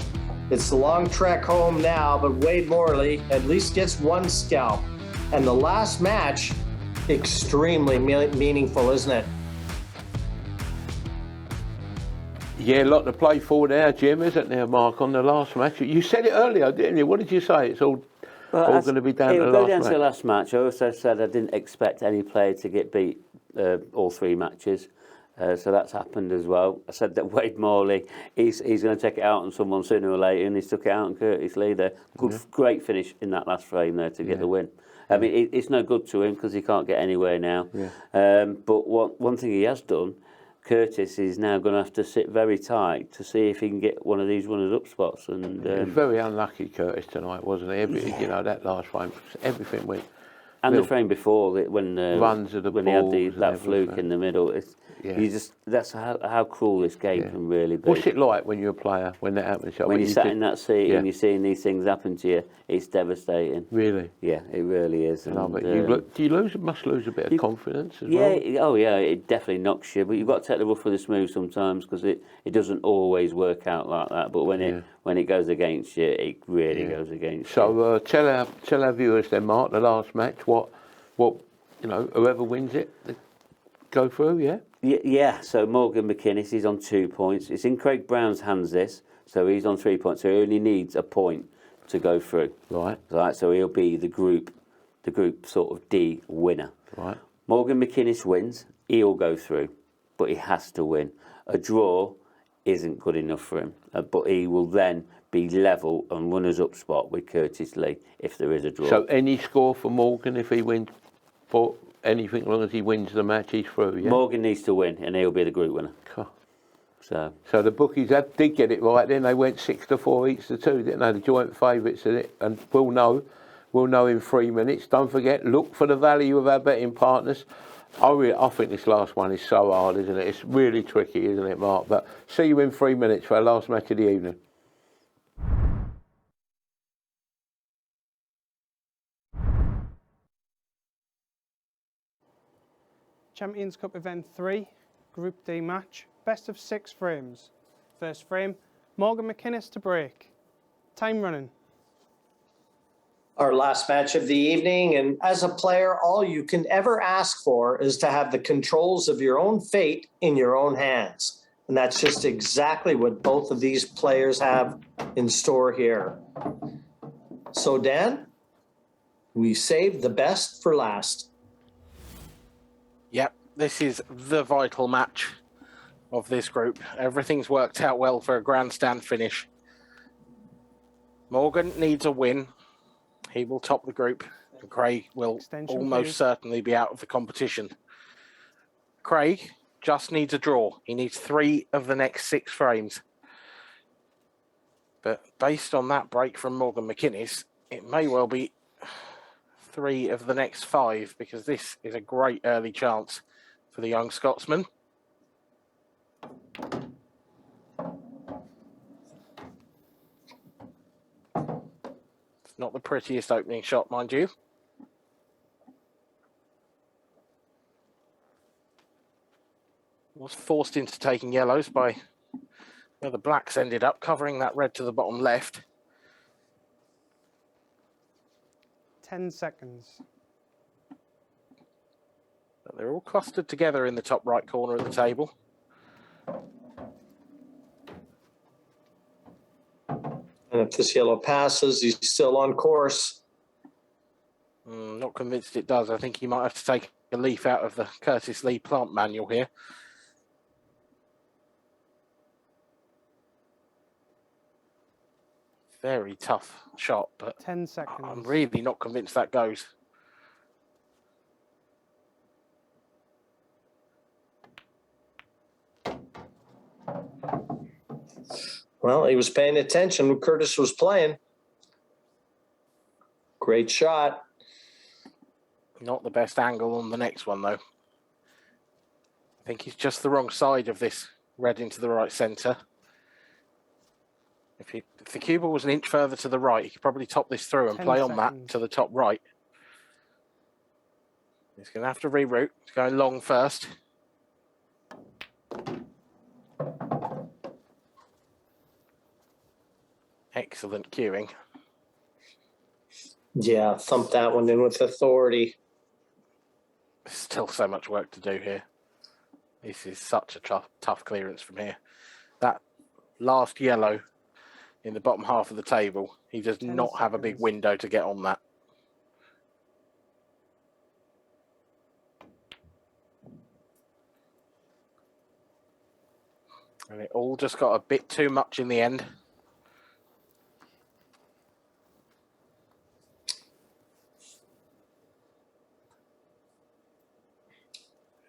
it's the long trek home now, but Wade Morley at least gets one scalp. And the last match, extremely meaningful, isn't it? Yeah, a lot to play for there, Jim, isn't there, Mark, on the last match? You said it earlier, didn't you? What did you say? It's all going to be down to the last match. It'll go down to the last match. I also said I didn't expect any player to get beat all 3 matches. So that's happened as well. I said that Wade Morley, he's going to take it out on someone sooner or later, and he's took it out on Curtis Lee there. Great finish in that last frame there to get the win. I mean, it's no good to him because he can't get anywhere now. But one thing he has done, Curtis is now going to have to sit very tight to see if he can get one of these runners-up spots. And he was very unlucky, Curtis, tonight, wasn't he? You know, that last frame, everything went. And the frame before, when runs of the when he had that fluke in the middle, that's how cruel this game can really be. What's it like when you're a player when that happens? When you're sat in that seat and you're seeing these things happen to you, it's devastating. Really? Yeah, it really is. No, but do you must lose a bit of confidence as well? Oh yeah, it definitely knocks you. But you've got to take the rough with the smooth sometimes because it doesn't always work out like that. But when when it goes against you, it really goes against you. So tell our viewers then, Mark, the last match, what whoever wins it, they go through, yeah? Yeah, so Morgan Mckinnis, he's on 2 points. It's in Craig Brown's hands, this, so he's on 3 points. So he only needs a point to go through. Right. So he'll be the group sort of D winner. Right. Morgan Mckinnis wins, he'll go through, but he has to win. A draw isn't good enough for him, but he will then be level and runners-up spot with Curtis Lee if there is a draw. So any score for Morgan if he wins, for anything, as long as he wins the match, he's through, yeah? Morgan needs to win, and he'll be the group winner. Cool. So the bookies did get it right then. They went 6-4 each to 2, didn't they? The joint favourites in it. And we'll know in 3 minutes. Don't forget, look for the value of our betting partners. I think this last one is so hard, isn't it? It's really tricky, isn't it, Mark? But see you in 3 minutes for our last match of the evening. Champions Cup Event 3, Group D match, best of 6 frames. First frame, Morgan Mckinnis to break. Time running. Our last match of the evening, and as a player, all you can ever ask for is to have the controls of your own fate in your own hands. And that's just exactly what both of these players have in store here. So, Dan, we saved the best for last. Yep, this is the vital match of this group. Everything's worked out well for a grandstand finish. Morgan needs a win. He will top the group, and Craig will almost certainly be out of the competition. Craig just needs a draw. He needs 3 of the next 6 frames. But based on that break from Morgan Mckinnis, it may well be 3 of the next 5, because this is a great early chance for the young Scotsman. It's not the prettiest opening shot, mind you. Was forced into taking yellows by where the blacks ended up, covering that red to the bottom left. 10 seconds. But they're all clustered together in the top right corner of the table. And if this yellow passes, he's still on course. Not convinced it does. I think he might have to take a leaf out of the Curtis Lee plant manual here. Very tough shot, but 10 seconds. I'm really not convinced that goes. Well, he was paying attention when Curtis was playing. Great shot. Not the best angle on the next one, though. I think he's just the wrong side of this red into the right centre. If the cue ball was an inch further to the right, he could probably top this through and play on that to the top right. He's going to have to reroute. He's going long first. Excellent cueing. Yeah, thump that one in with authority. Still so much work to do here. This is such a tough clearance from here. That last yellow in the bottom half of the table, he does not have a big window to get on that. And it all just got a bit too much in the end.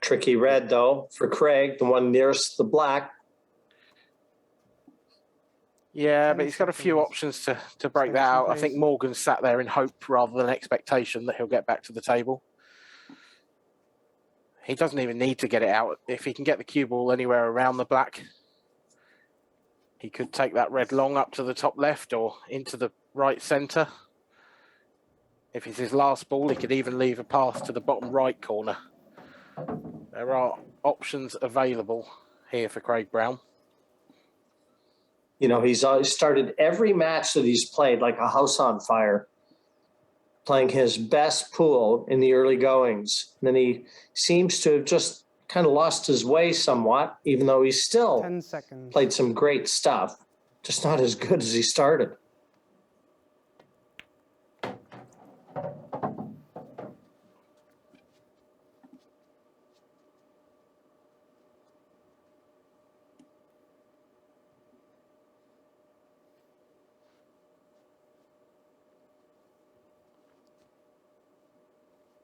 Tricky red, though, for Craig, the one nearest the black. Yeah, but he's got a few options to break that out. I think Morgan sat there in hope rather than expectation that he'll get back to the table. He doesn't even need to get it out. If he can get the cue ball anywhere around the black, he could take that red long up to the top left or into the right centre. If it's his last ball, he could even leave a pass to the bottom right corner. There are options available here for Craig Brown. You know, he's started every match that he's played like a house on fire, playing his best pool in the early goings. And then he seems to have just kind of lost his way somewhat, even though he's still 10 seconds. played some great stuff, just not as good as he started.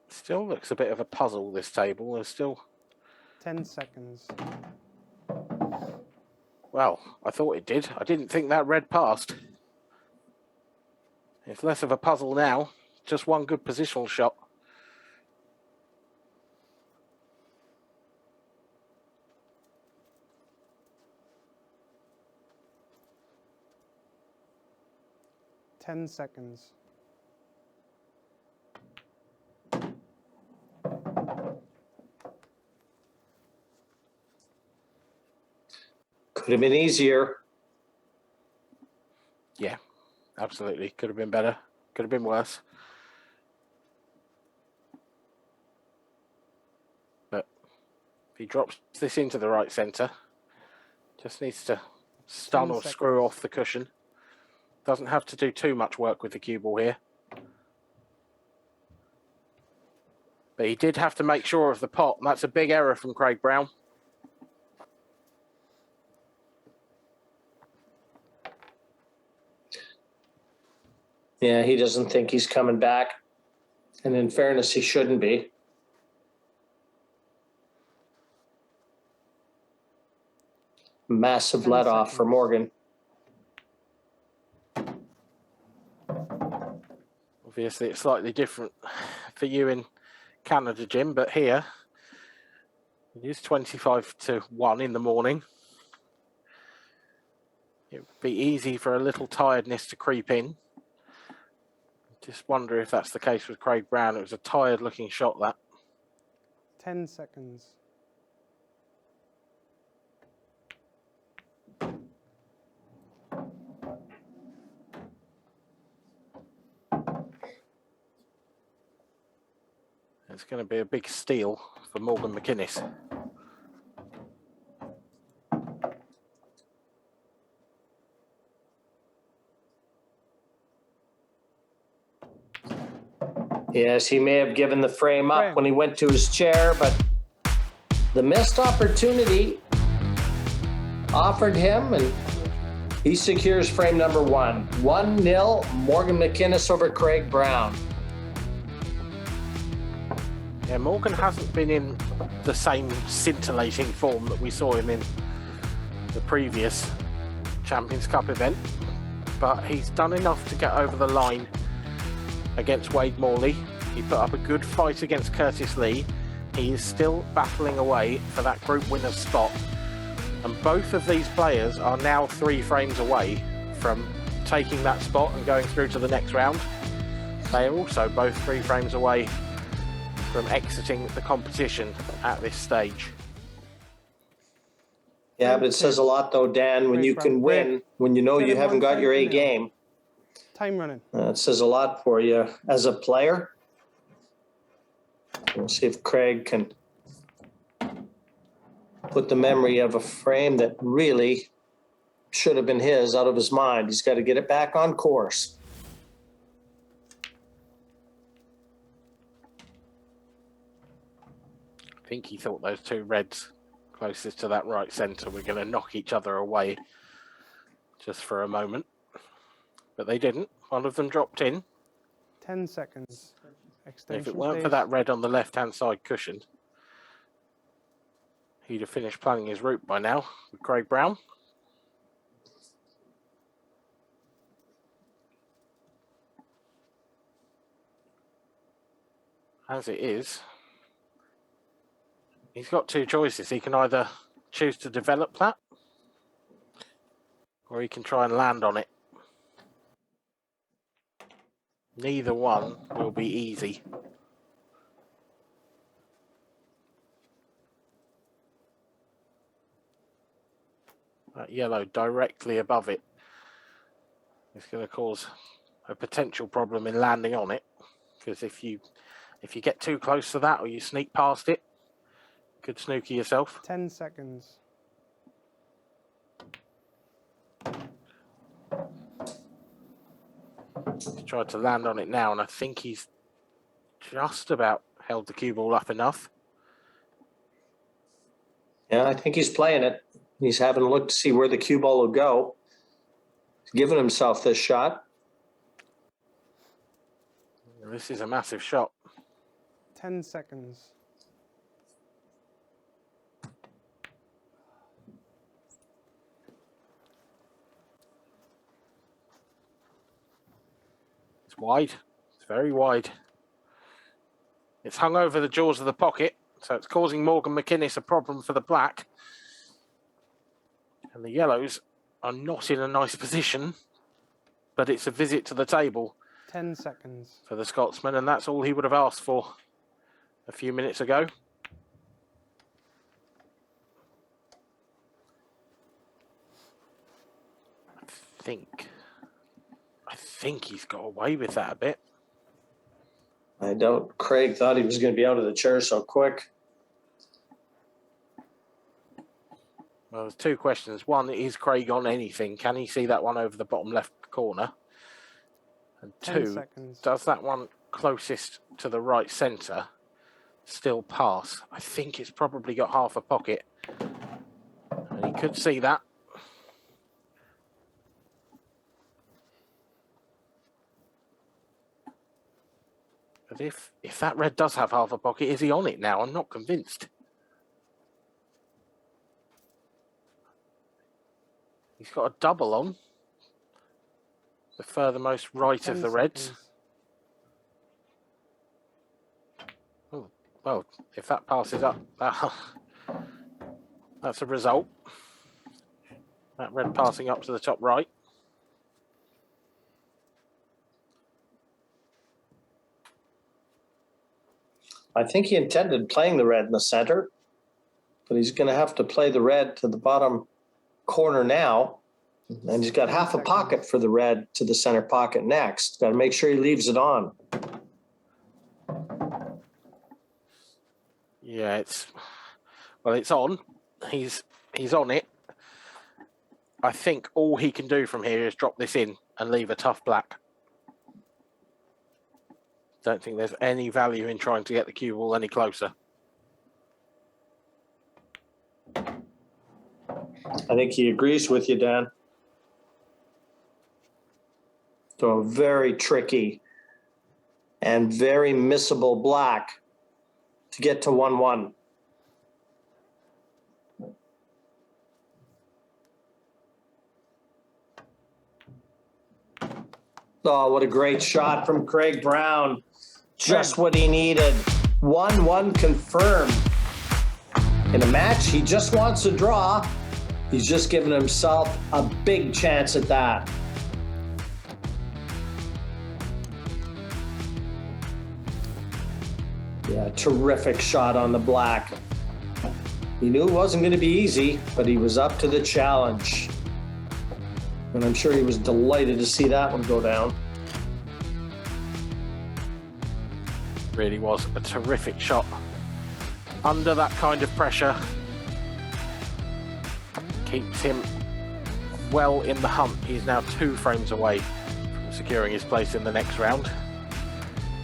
Still looks a bit of a puzzle, this table. There's still... 10 seconds. Well, I thought it did. I didn't think that red passed. It's less of a puzzle now. Just one good positional shot. Ten seconds. Could have been easier. Yeah, absolutely. Could have been better. Could have been worse. But if he drops this into the right centre, just needs to stun or screw off the cushion. Doesn't have to do too much work with the cue ball here. But he did have to make sure of the pot. And that's a big error from Craig Brown. Yeah, he doesn't think he's coming back. And in fairness, he shouldn't be. Massive let off for Morgan. Obviously, it's slightly different for you in Canada, Jim, but here it is 25-1 in the morning. It would be easy for a little tiredness to creep in. Just wonder if that's the case with Craig Brown. It was a tired-looking shot, that. 10 seconds. It's going to be a big steal for Morgan Mckinnis. Yes, he may have given the frame up when he went to his chair, but the missed opportunity offered him, and he secures frame number 1. 1-0, Morgan Mckinnis over Craig Brown. Yeah, Morgan hasn't been in the same scintillating form that we saw him in the previous Champions Cup event, but he's done enough to get over the line against Wade Morley. He put up a good fight against Curtis Lee. He is still battling away for that group winner's spot. And both of these players are now 3 frames away from taking that spot and going through to the next round. They are also both 3 frames away from exiting the competition at this stage. Yeah, but it says a lot though, Dan, when you can win, when you know you haven't got your A game. Time running. It says a lot for you as a player. We'll see if Craig can put the memory of a frame that really should have been his out of his mind. He's got to get it back on course. I think he thought those 2 reds closest to that right centre were going to knock each other away just for a moment. But they didn't. One of them dropped in. 10 seconds. Extension, If it weren't please. for that red on the left-hand side cushion, he'd have finished planning his route by now with Craig Brown. As it is, he's got 2 choices. He can either choose to develop that, or he can try and land on it. Neither one will be easy. That yellow directly above it is going to cause a potential problem in landing on it, because if you get too close to that or you sneak past it, you could snooker yourself. 10 seconds. He's tried to land on it now, and I think he's just about held the cue ball up enough. Yeah, I think he's playing it. He's having a look to see where the cue ball will go. He's giving himself this shot. This is a massive shot. 10 seconds. It's wide. It's very wide. It's hung over the jaws of the pocket, so it's causing Morgan Mckinnis a problem for the black. And the yellows are not in a nice position, but it's a visit to the table 10 seconds. for the Scotsman, and that's all he would have asked for a few minutes ago. I think he's got away with that a bit. I don't. Craig thought he was going to be out of the chair so quick. Well, there's two questions. One, is Craig on anything? Can he see that one over the bottom left corner? And 10 two, seconds. does that one closest to the right centre still pass? I think it's probably got half a pocket. And he could see that. But if that red does have half a pocket, is he on it now? I'm not convinced. He's got a double on the furthermost right of the reds. Oh, well, if that passes up, that's a result. That red passing up to the top right. I think he intended playing the red in the center, but he's going to have to play the red to the bottom corner now. And he's got half a pocket for the red to the center pocket next. Got to make sure he leaves it on. Yeah, it's on. He's on it. I think all he can do from here is drop this in and leave a tough black. Don't think there's any value in trying to get the cue ball any closer. I think he agrees with you, Dan. So a very tricky and very missable black to get to 1-1. Oh, what a great shot from Craig Brown. Just what he needed. 1-1 confirmed. In a match, he just wants a draw. He's just given himself a big chance at that. Yeah, terrific shot on the black. He knew it wasn't going to be easy, but he was up to the challenge. And I'm sure he was delighted to see that one go down. Really was a terrific shot. Under that kind of pressure, keeps him well in the hunt. He's now 2 frames away from securing his place in the next round.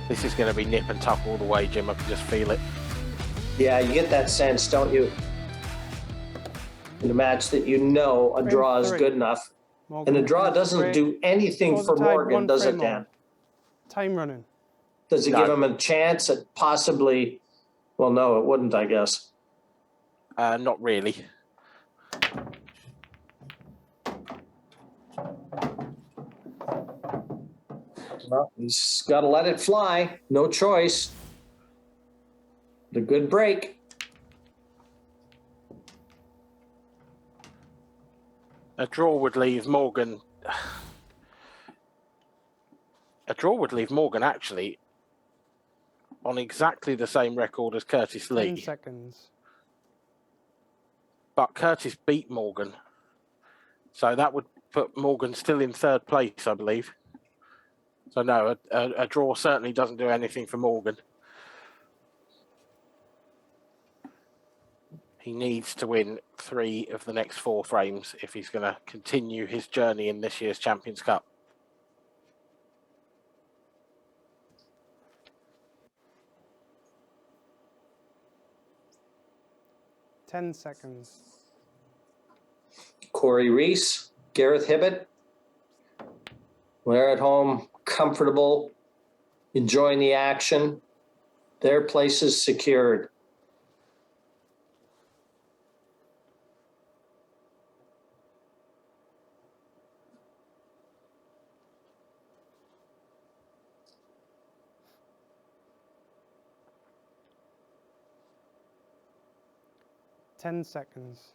This is going to be nip and tuck all the way, Jim. I can just feel it. Yeah, you get that sense, don't you? In a match that you know a draw is good enough. And a draw doesn't do anything for Morgan, does it, Dan? Time running. Does it give him a chance at possibly... Well, no, it wouldn't, I guess. Not really. Well, he's got to let it fly. No choice. The good break. A draw would leave Morgan... A draw would leave Morgan, actually, on exactly the same record as Curtis 10 Lee. seconds. But Curtis beat Morgan So that would put Morgan still in third place, I believe. So no, a draw certainly doesn't do anything for Morgan. He needs to win 3 of the next 4 frames if he's going to continue his journey in this year's Champions Cup. Ten seconds. Corey Reese, Gareth Hibbett. They're at home, comfortable, enjoying the action. Their place is secured. Ten seconds.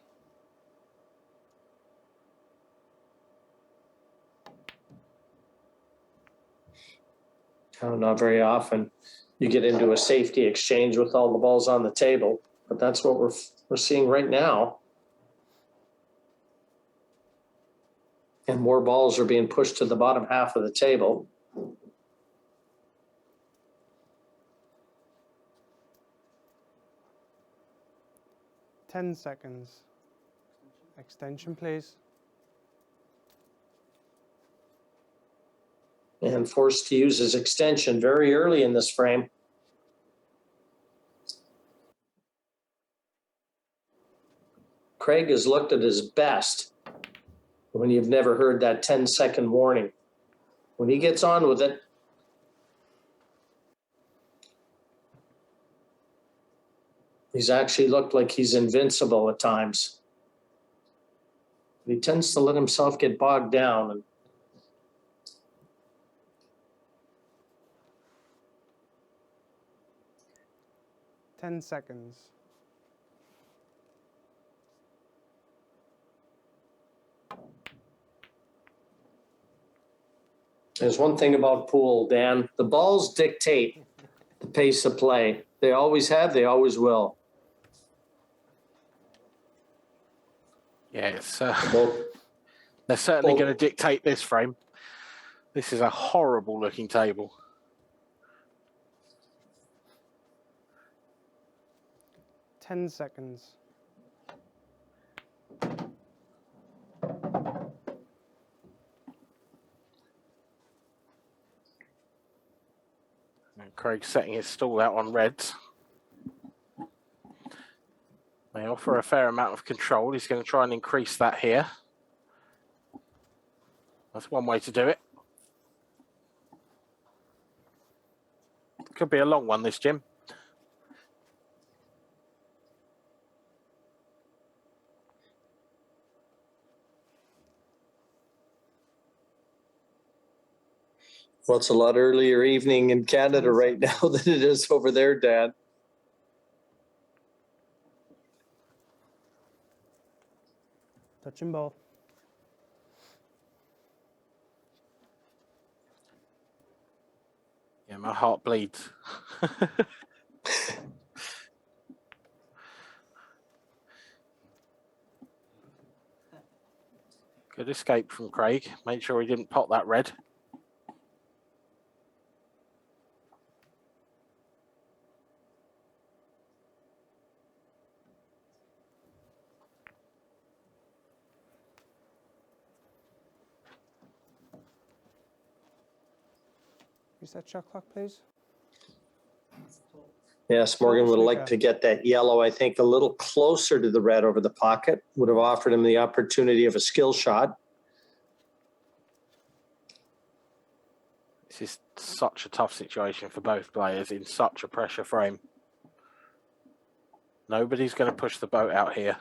Oh, not very often you get into a safety exchange with all the balls on the table, but that's what we're seeing right now. And more balls are being pushed to the bottom half of the table. Ten seconds. Extension, please. And forced to use his extension very early in this frame. Craig has looked at his best when you've never heard that 10-second warning. When he gets on with it, he's actually looked like he's invincible at times. He tends to let himself get bogged down. And 10 seconds. There's one thing about pool, Dan. The balls dictate the pace of play. They always have, they always will. Yeah, it's, they're certainly going to dictate this frame. This is a horrible looking table. Ten seconds. And Craig's setting his stall out on reds. They offer a fair amount of control. He's going to try and increase that here. That's one way to do it. Could be a long one, this, Jim. Well, it's a lot earlier evening in Canada right now than it is over there, Dad. Touching ball. Yeah, my heart bleeds. Good escape from Craig. Made sure he didn't pot that red. Reset shot clock, please. Yes, Morgan would have liked to get that yellow, I think, a little closer to the red over the pocket. Would have offered him the opportunity of a skill shot. This is such a tough situation for both players in such a pressure frame. Nobody's going to push the boat out here.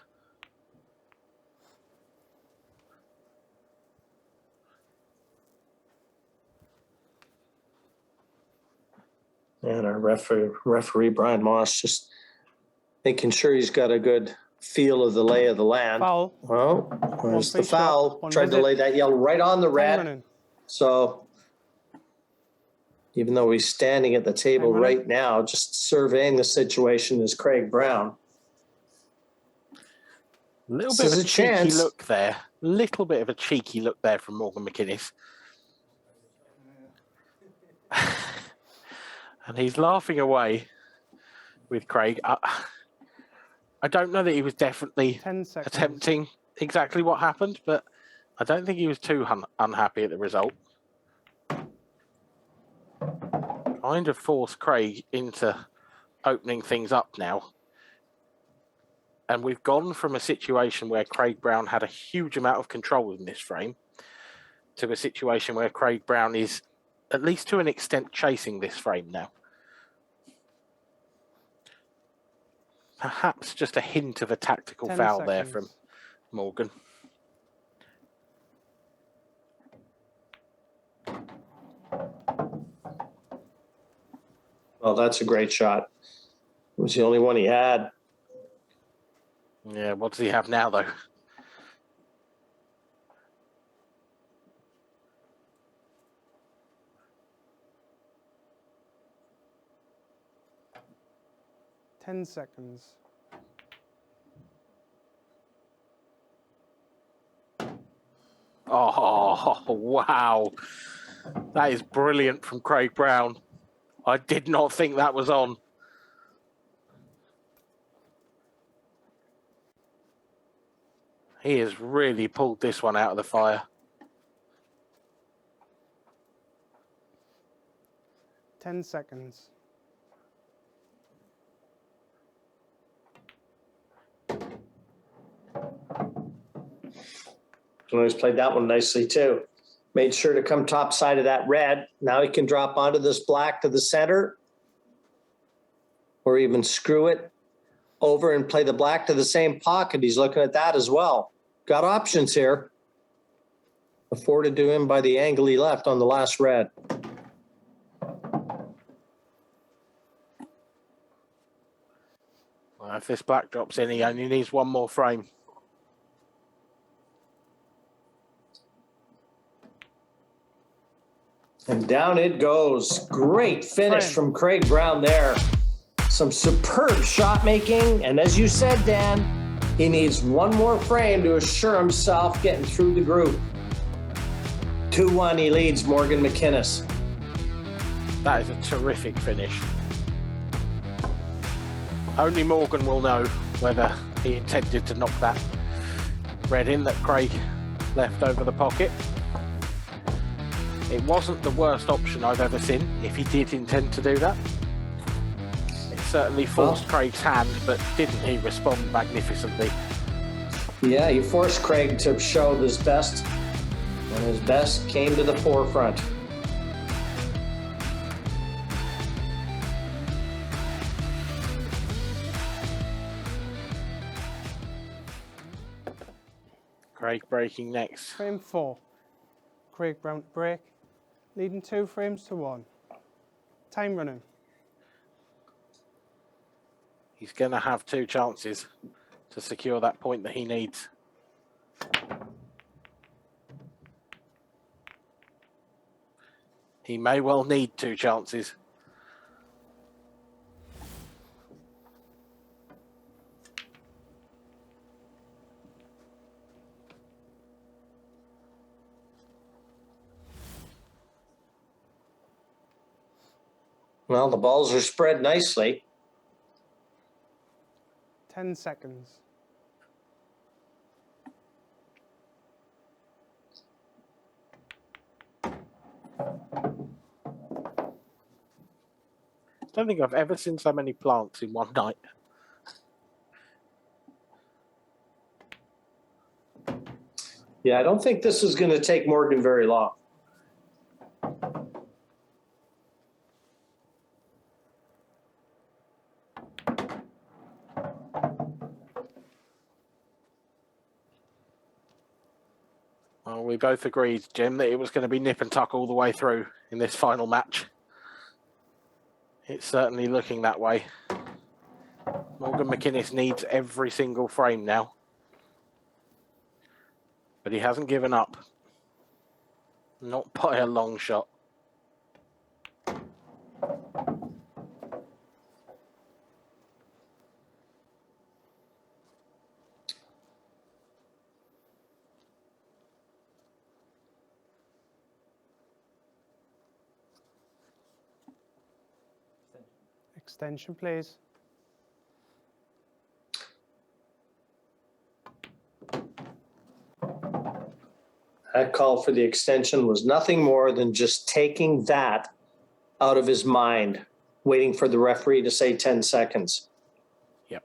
And our referee Brian Moss just making sure he's got a good feel of the lay of the land. Foul. Well, there's the foul. One Tried to visit. lay that yellow right on the red. Running. So even though he's standing at the table right now, just surveying the situation is Craig Brown. A little This bit is of a a cheeky chance. look there. Little bit of a cheeky look there from Morgan Mckinnis. And he's laughing away with Craig. I don't know that he was definitely 10 seconds. attempting exactly what happened, but I don't think he was too unhappy at the result. Trying to force Craig into opening things up now. And we've gone from a situation where Craig Brown had a huge amount of control in this frame to a situation where Craig Brown is, at least to an extent, chasing this frame now. Perhaps just a hint of a tactical 10 foul seconds. there from Morgan. Well, that's a great shot. It was the only one he had. Yeah, what does he have now, though? Ten seconds. Oh, wow. That is brilliant from Craig Brown. I did not think that was on. He has really pulled this one out of the fire. 10 seconds. He's played that one nicely too. Made sure to come top side of that red. Now he can drop onto this black to the center, or even screw it over and play the black to the same pocket. He's looking at that as well. Got options here. Afforded to him by the angle he left on the last red. Well, if this black drops in, he only needs one more frame. And down it goes. Great finish from Craig Brown there. Some superb shot making. And as you said, Dan, he needs one more frame to assure himself getting through the group. 2-1, he leads Morgan Mckinnis. That is a terrific finish. Only Morgan will know whether he intended to knock that red in that Craig left over the pocket. It wasn't the worst option I've ever seen, if he did intend to do that. It certainly forced Craig's hand, but didn't he respond magnificently? Yeah, he forced Craig to show his best, and his best came to the forefront. Craig breaking next. Frame 4. Craig Brown to break. Leading 2 frames to 1. Time running. He's going to have 2 chances to secure that point that he needs. He may well need 2 chances. Well, the balls are spread nicely. 10 seconds. I don't think I've ever seen so many plants in one night. Yeah, I don't think this is going to take Morgan very long. Well, we both agreed, Jim, that it was going to be nip and tuck all the way through in this final match. It's certainly looking that way. Morgan Mckinnis needs every single frame now. But he hasn't given up. Not by a long shot. Extension, please. That call for the extension was nothing more than just taking that out of his mind, waiting for the referee to say 10 seconds. Yep.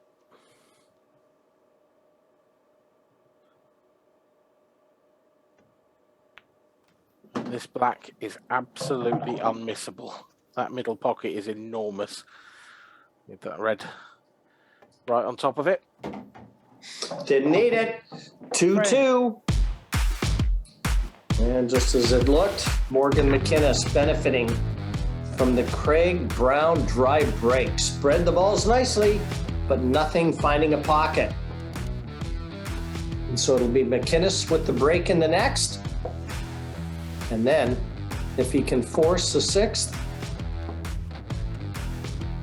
This black is absolutely unmissable. That middle pocket is enormous. With that red right on top of it. Didn't need it. 2-2. And just as it looked, Morgan Mckinnis benefiting from the Craig Brown dry break. Spread the balls nicely, but nothing finding a pocket. And so it'll be Mckinnis with the break in the next. And then, if he can force the sixth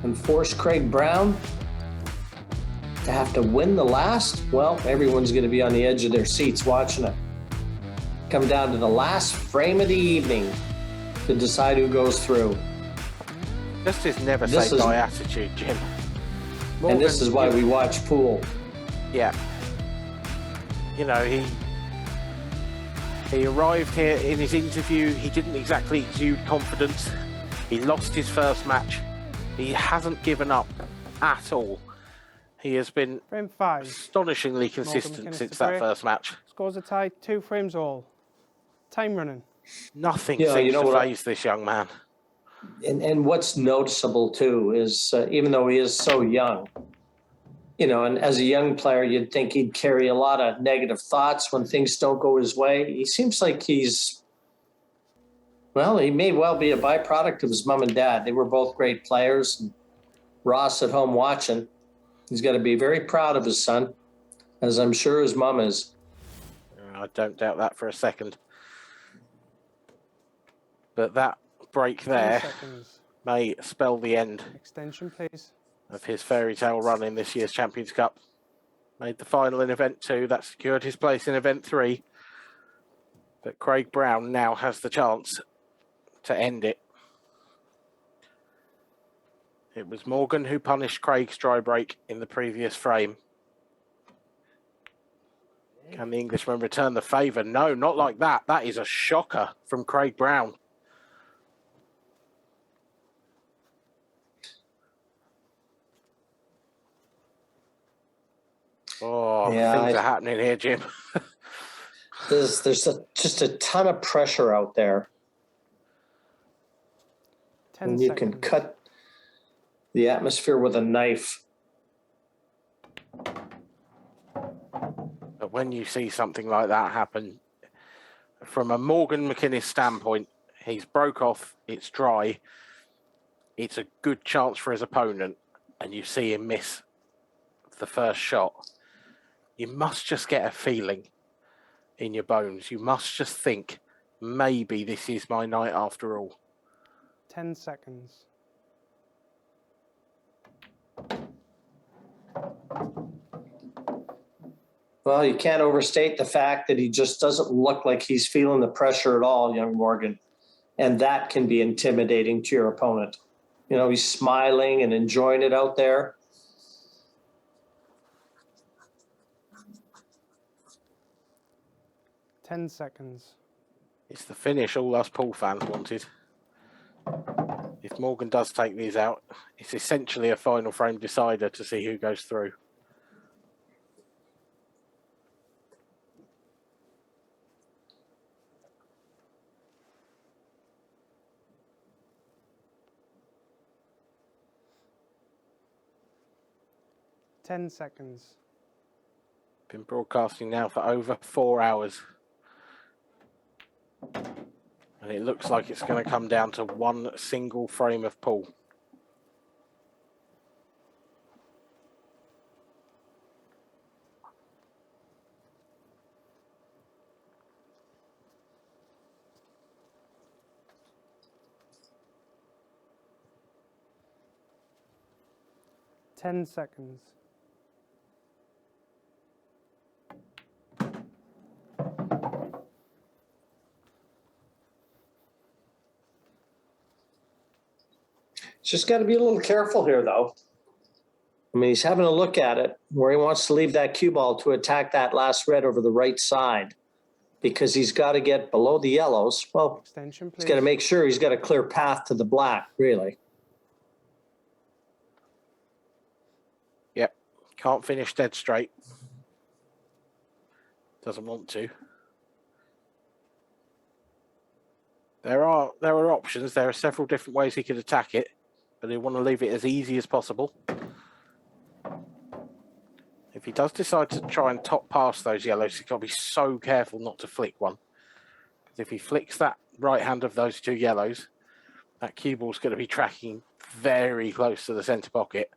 and force Craig Brown to have to win the last, well, everyone's going to be on the edge of their seats watching it. Come down to the last frame of the evening to decide who goes through. Just his never say die attitude, Jim. And this is why we watch pool. Yeah. You know, he arrived here in his interview. He didn't exactly exude confidence. He lost his first match. He hasn't given up at all. He has been Frame 5. astonishingly consistent since that first match. Scores are tied, 2 frames all. Time running. Nothing seems to faze this young man. And what's noticeable too is even though he is so young, you know, and as a young player, you'd think he'd carry a lot of negative thoughts when things don't go his way. He seems like he's, well, he may well be a byproduct of his mom and dad. They were both great players. And Ross at home watching, he's got to be very proud of his son, as I'm sure his mom is. I don't doubt that for a second. But that break there may spell the end Extension, please. of his fairy tale run in this year's Champions Cup. Made the final in event 2. That secured his place in event 3. But Craig Brown now has the chance to end it. It was Morgan who punished Craig's dry break in the previous frame. Can the Englishman return the favour? No, not like that. That is a shocker from Craig Brown. Oh, Yeah, things are happening here, Jim. There's just a ton of pressure out there. 10 and you seconds. can cut the atmosphere with a knife. But when you see something like that happen, from a Morgan Mckinnis standpoint, he's broke off, it's dry, it's a good chance for his opponent, and you see him miss the first shot. You must just get a feeling in your bones. You must just think, maybe this is my night after all. 10 seconds. Well, you can't overstate the fact that he just doesn't look like he's feeling the pressure at all, young Morgan. And that can be intimidating to your opponent. You know, he's smiling and enjoying it out there. Ten seconds. It's the finish all us pool fans wanted. If Morgan does take these out, it's essentially a final frame decider to see who goes through. Ten seconds. Been broadcasting now for over 4 hours. And it looks like it's going to come down to one single frame of pool. Ten seconds. Just got to be a little careful here, though. I mean, he's having a look at it where he wants to leave that cue ball to attack that last red over the right side because he's got to get below the yellows. Well, Extension, please. he's got to make sure he's got a clear path to the black, really. Yep. Can't finish dead straight. Doesn't want to. There are options. There are several different ways he could attack it, but they want to leave it as easy as possible. If he does decide to try and top past those yellows, he's got to be so careful not to flick one. Because if he flicks that right hand of those two yellows, that cue ball's going to be tracking very close to the centre pocket.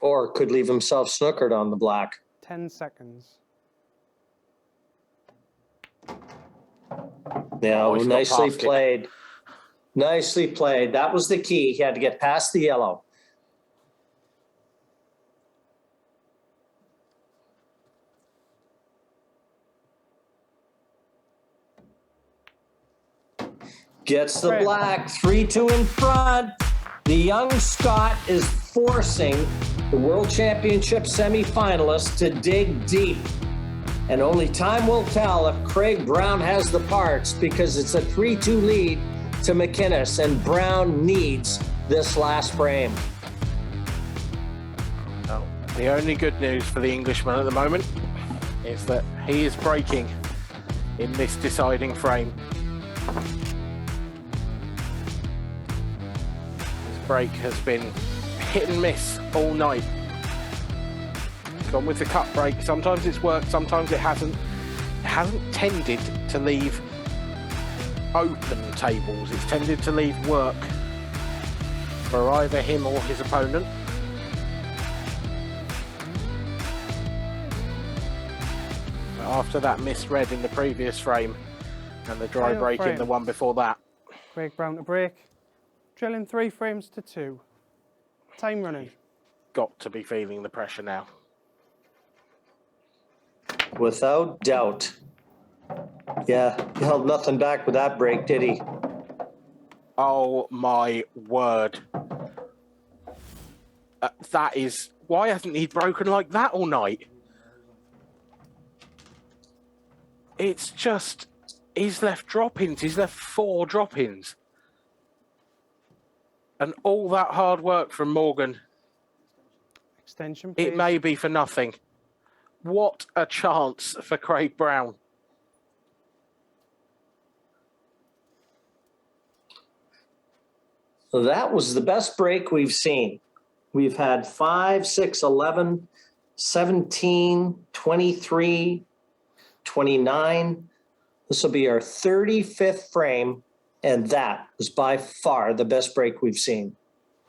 Or could leave himself snookered on the black. 10 seconds. Yeah, Oh, he's got nicely past it. played. Nicely played. That was the key. He had to get past the yellow. Gets the black, 3-2 in front. The young Scot is forcing the World Championship semifinalists to dig deep. And only time will tell if Craig Brown has the parts because it's a 3-2 lead to Mckinnis, and Brown needs this last frame. Well, the only good news for the Englishman at the moment is that he is breaking in this deciding frame. His break has been hit and miss all night. Gone with the cut break. Sometimes it's worked, sometimes it hasn't. It hasn't tended to leave open tables. It's tended to leave work for either him or his opponent. But after that misread in the previous frame and the dry Final break in frame. the one before that, Craig Brown to break. Drilling 3 frames to 2. Time running. got to be feeling the pressure now. Without doubt. Yeah, he held nothing back with that break, did he? Oh my word. That is... Why hasn't he broken like that all night? It's just... He's left drop-ins. He's left 4 drop-ins. And all that hard work from Morgan, Extension, please. it may be for nothing. What a chance for Craig Brown. So that was the best break we've seen. We've had 5, 6, 11, 17, 23, 29. This will be our 35th frame, and that was by far the best break we've seen.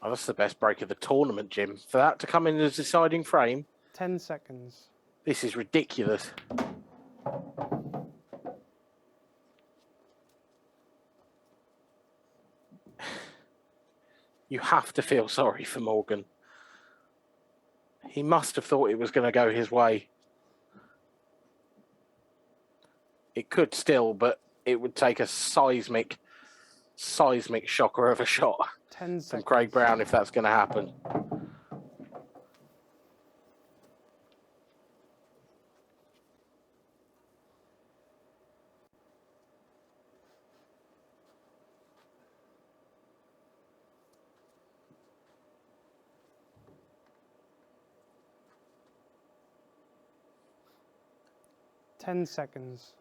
Oh, that's the best break of the tournament, Jim. For that to come in as a deciding frame, 10 seconds. this is ridiculous. You have to feel sorry for Morgan. He must have thought it was going to go his way. It could still, but it would take a seismic shocker of a shot 10 from seconds. Craig Brown if that's going to happen. Ten seconds.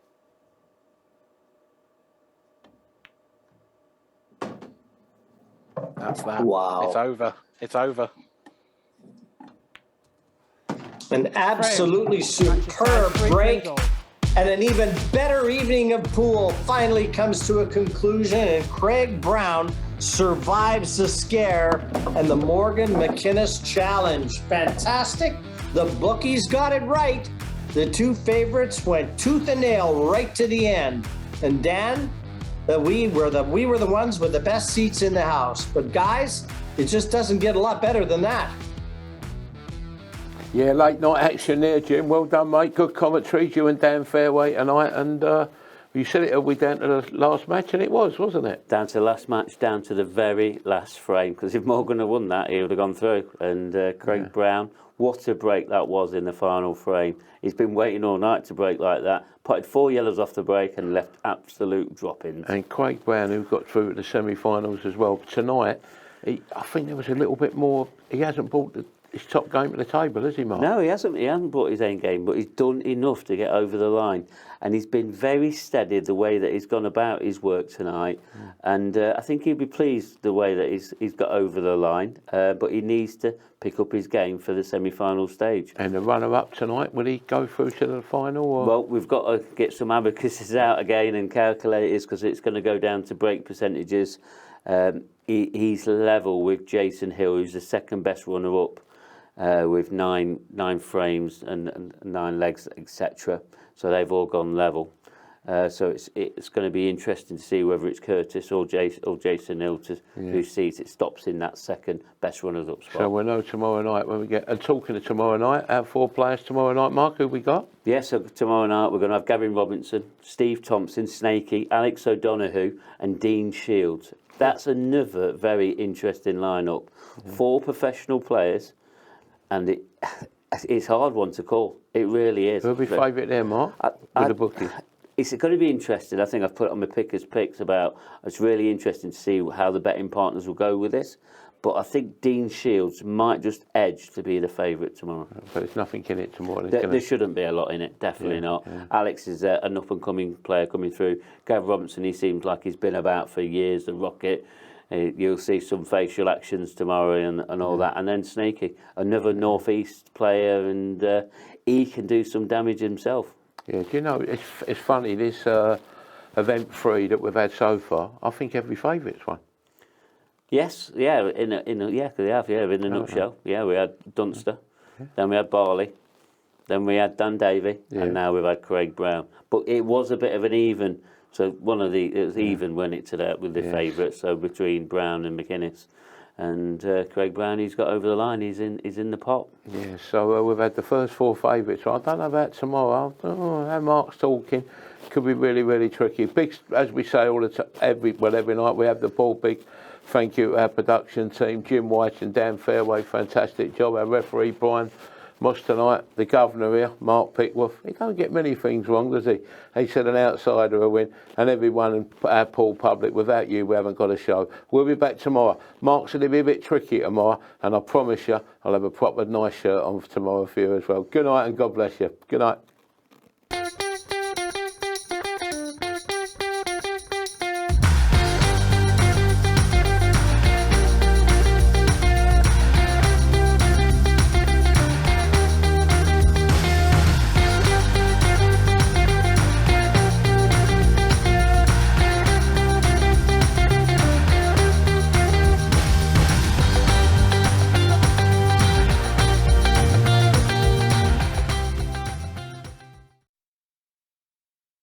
That's that. Wow. It's over. It's over. An absolutely superb Three break. frames all. And an even better evening of pool finally comes to a conclusion, and Craig Brown survives the scare and the Morgan Mckinnis challenge. Fantastic. The bookies got it right. The 2 favorites went tooth and nail right to the end. And Dan, we were the ones with the best seats in the house. But guys, it just doesn't get a lot better than that. Yeah, late night action there, Jim. Well done, mate. Good commentary, you and Dan Fairway tonight. And You said it will be down to the last match, and it was, wasn't it? Down to the last match, down to the very last frame. Because if Morgan had won that, he would have gone through. And Craig Brown, what a break that was in the final frame. He's been waiting all night to break like that. Potted 4 yellows off the break and left absolute drop-ins. And Craig Brown, who got through to the semi-finals as well tonight, I think there was a little bit more. He hasn't brought his top game to the table, has he, Mark? No, he hasn't. He hasn't brought his end game, but he's done enough to get over the line. And he's been very steady the way that he's gone about his work tonight. And I think he'll be pleased the way that he's got over the line. But he needs to pick up his game for the semi-final stage. And the runner-up tonight, will he go through to the final? Or? Well, we've got to get some abacuses out again and calculators, because it's going to go down to break percentages. He's level with Jason Hill, who's the second best runner-up. With nine frames and 9 legs, etc. So they've all gone level. So it's going to be interesting to see whether it's Curtis or Jason Hill who sees it stops in that second best runners-up spot. So we'll know tomorrow night when we get. And talking of tomorrow night, our 4 players tomorrow night, Mark, who we got? Yeah, so tomorrow night we're going to have Gavin Robinson, Steve Thompson, Snakey, Alex O'Donoghue and Dean Shields. That's another very interesting lineup. 4 professional players. And it's a hard one to call. It really is. Who'll be favourite there, Mark? With the bookies. It's going to be interesting. I think I've put it on my pickers' picks about. It's really interesting to see how the betting partners will go with this. But I think Dean Shields might just edge to be the favourite tomorrow. But there's nothing in it tomorrow. There shouldn't be a lot in it. Definitely not. Yeah. Alex is an up-and-coming player coming through. Gavin Robinson, he seems like he's been about for years. The Rocket. You'll see some facial actions tomorrow and all that. And then Snakey, another North-East player, and he can do some damage himself. Yeah, do you know, it's funny, this event 3 that we've had so far, I think every favourite's won. Yes, yeah, they have, in a nutshell. Yeah, we had Dunster, then we had Barley, then we had Dan Davey, and now we've had Craig Brown. But it was a bit of an even. So it was even when it to that with the favourites. So between Brown and Mckinnis, and Craig Brown, he's got over the line. He's in the pot. Yeah. So we've had the first 4 favourites. I don't know about tomorrow. How Mark's talking could be really, really tricky. Big, as we say all the time, every night we have the ball. Big thank you to our production team, Jim White and Dan Fairway. Fantastic job. Our referee Brian Moss tonight, the governor here, Mark Pickworth. He don't get many things wrong, does he? He said an outsider will win, and everyone in our pool public, without you, we haven't got a show. We'll be back tomorrow. Mark's going to be a bit tricky tomorrow, and I promise you, I'll have a proper nice shirt on tomorrow for you as well. Good night, and God bless you. Good night.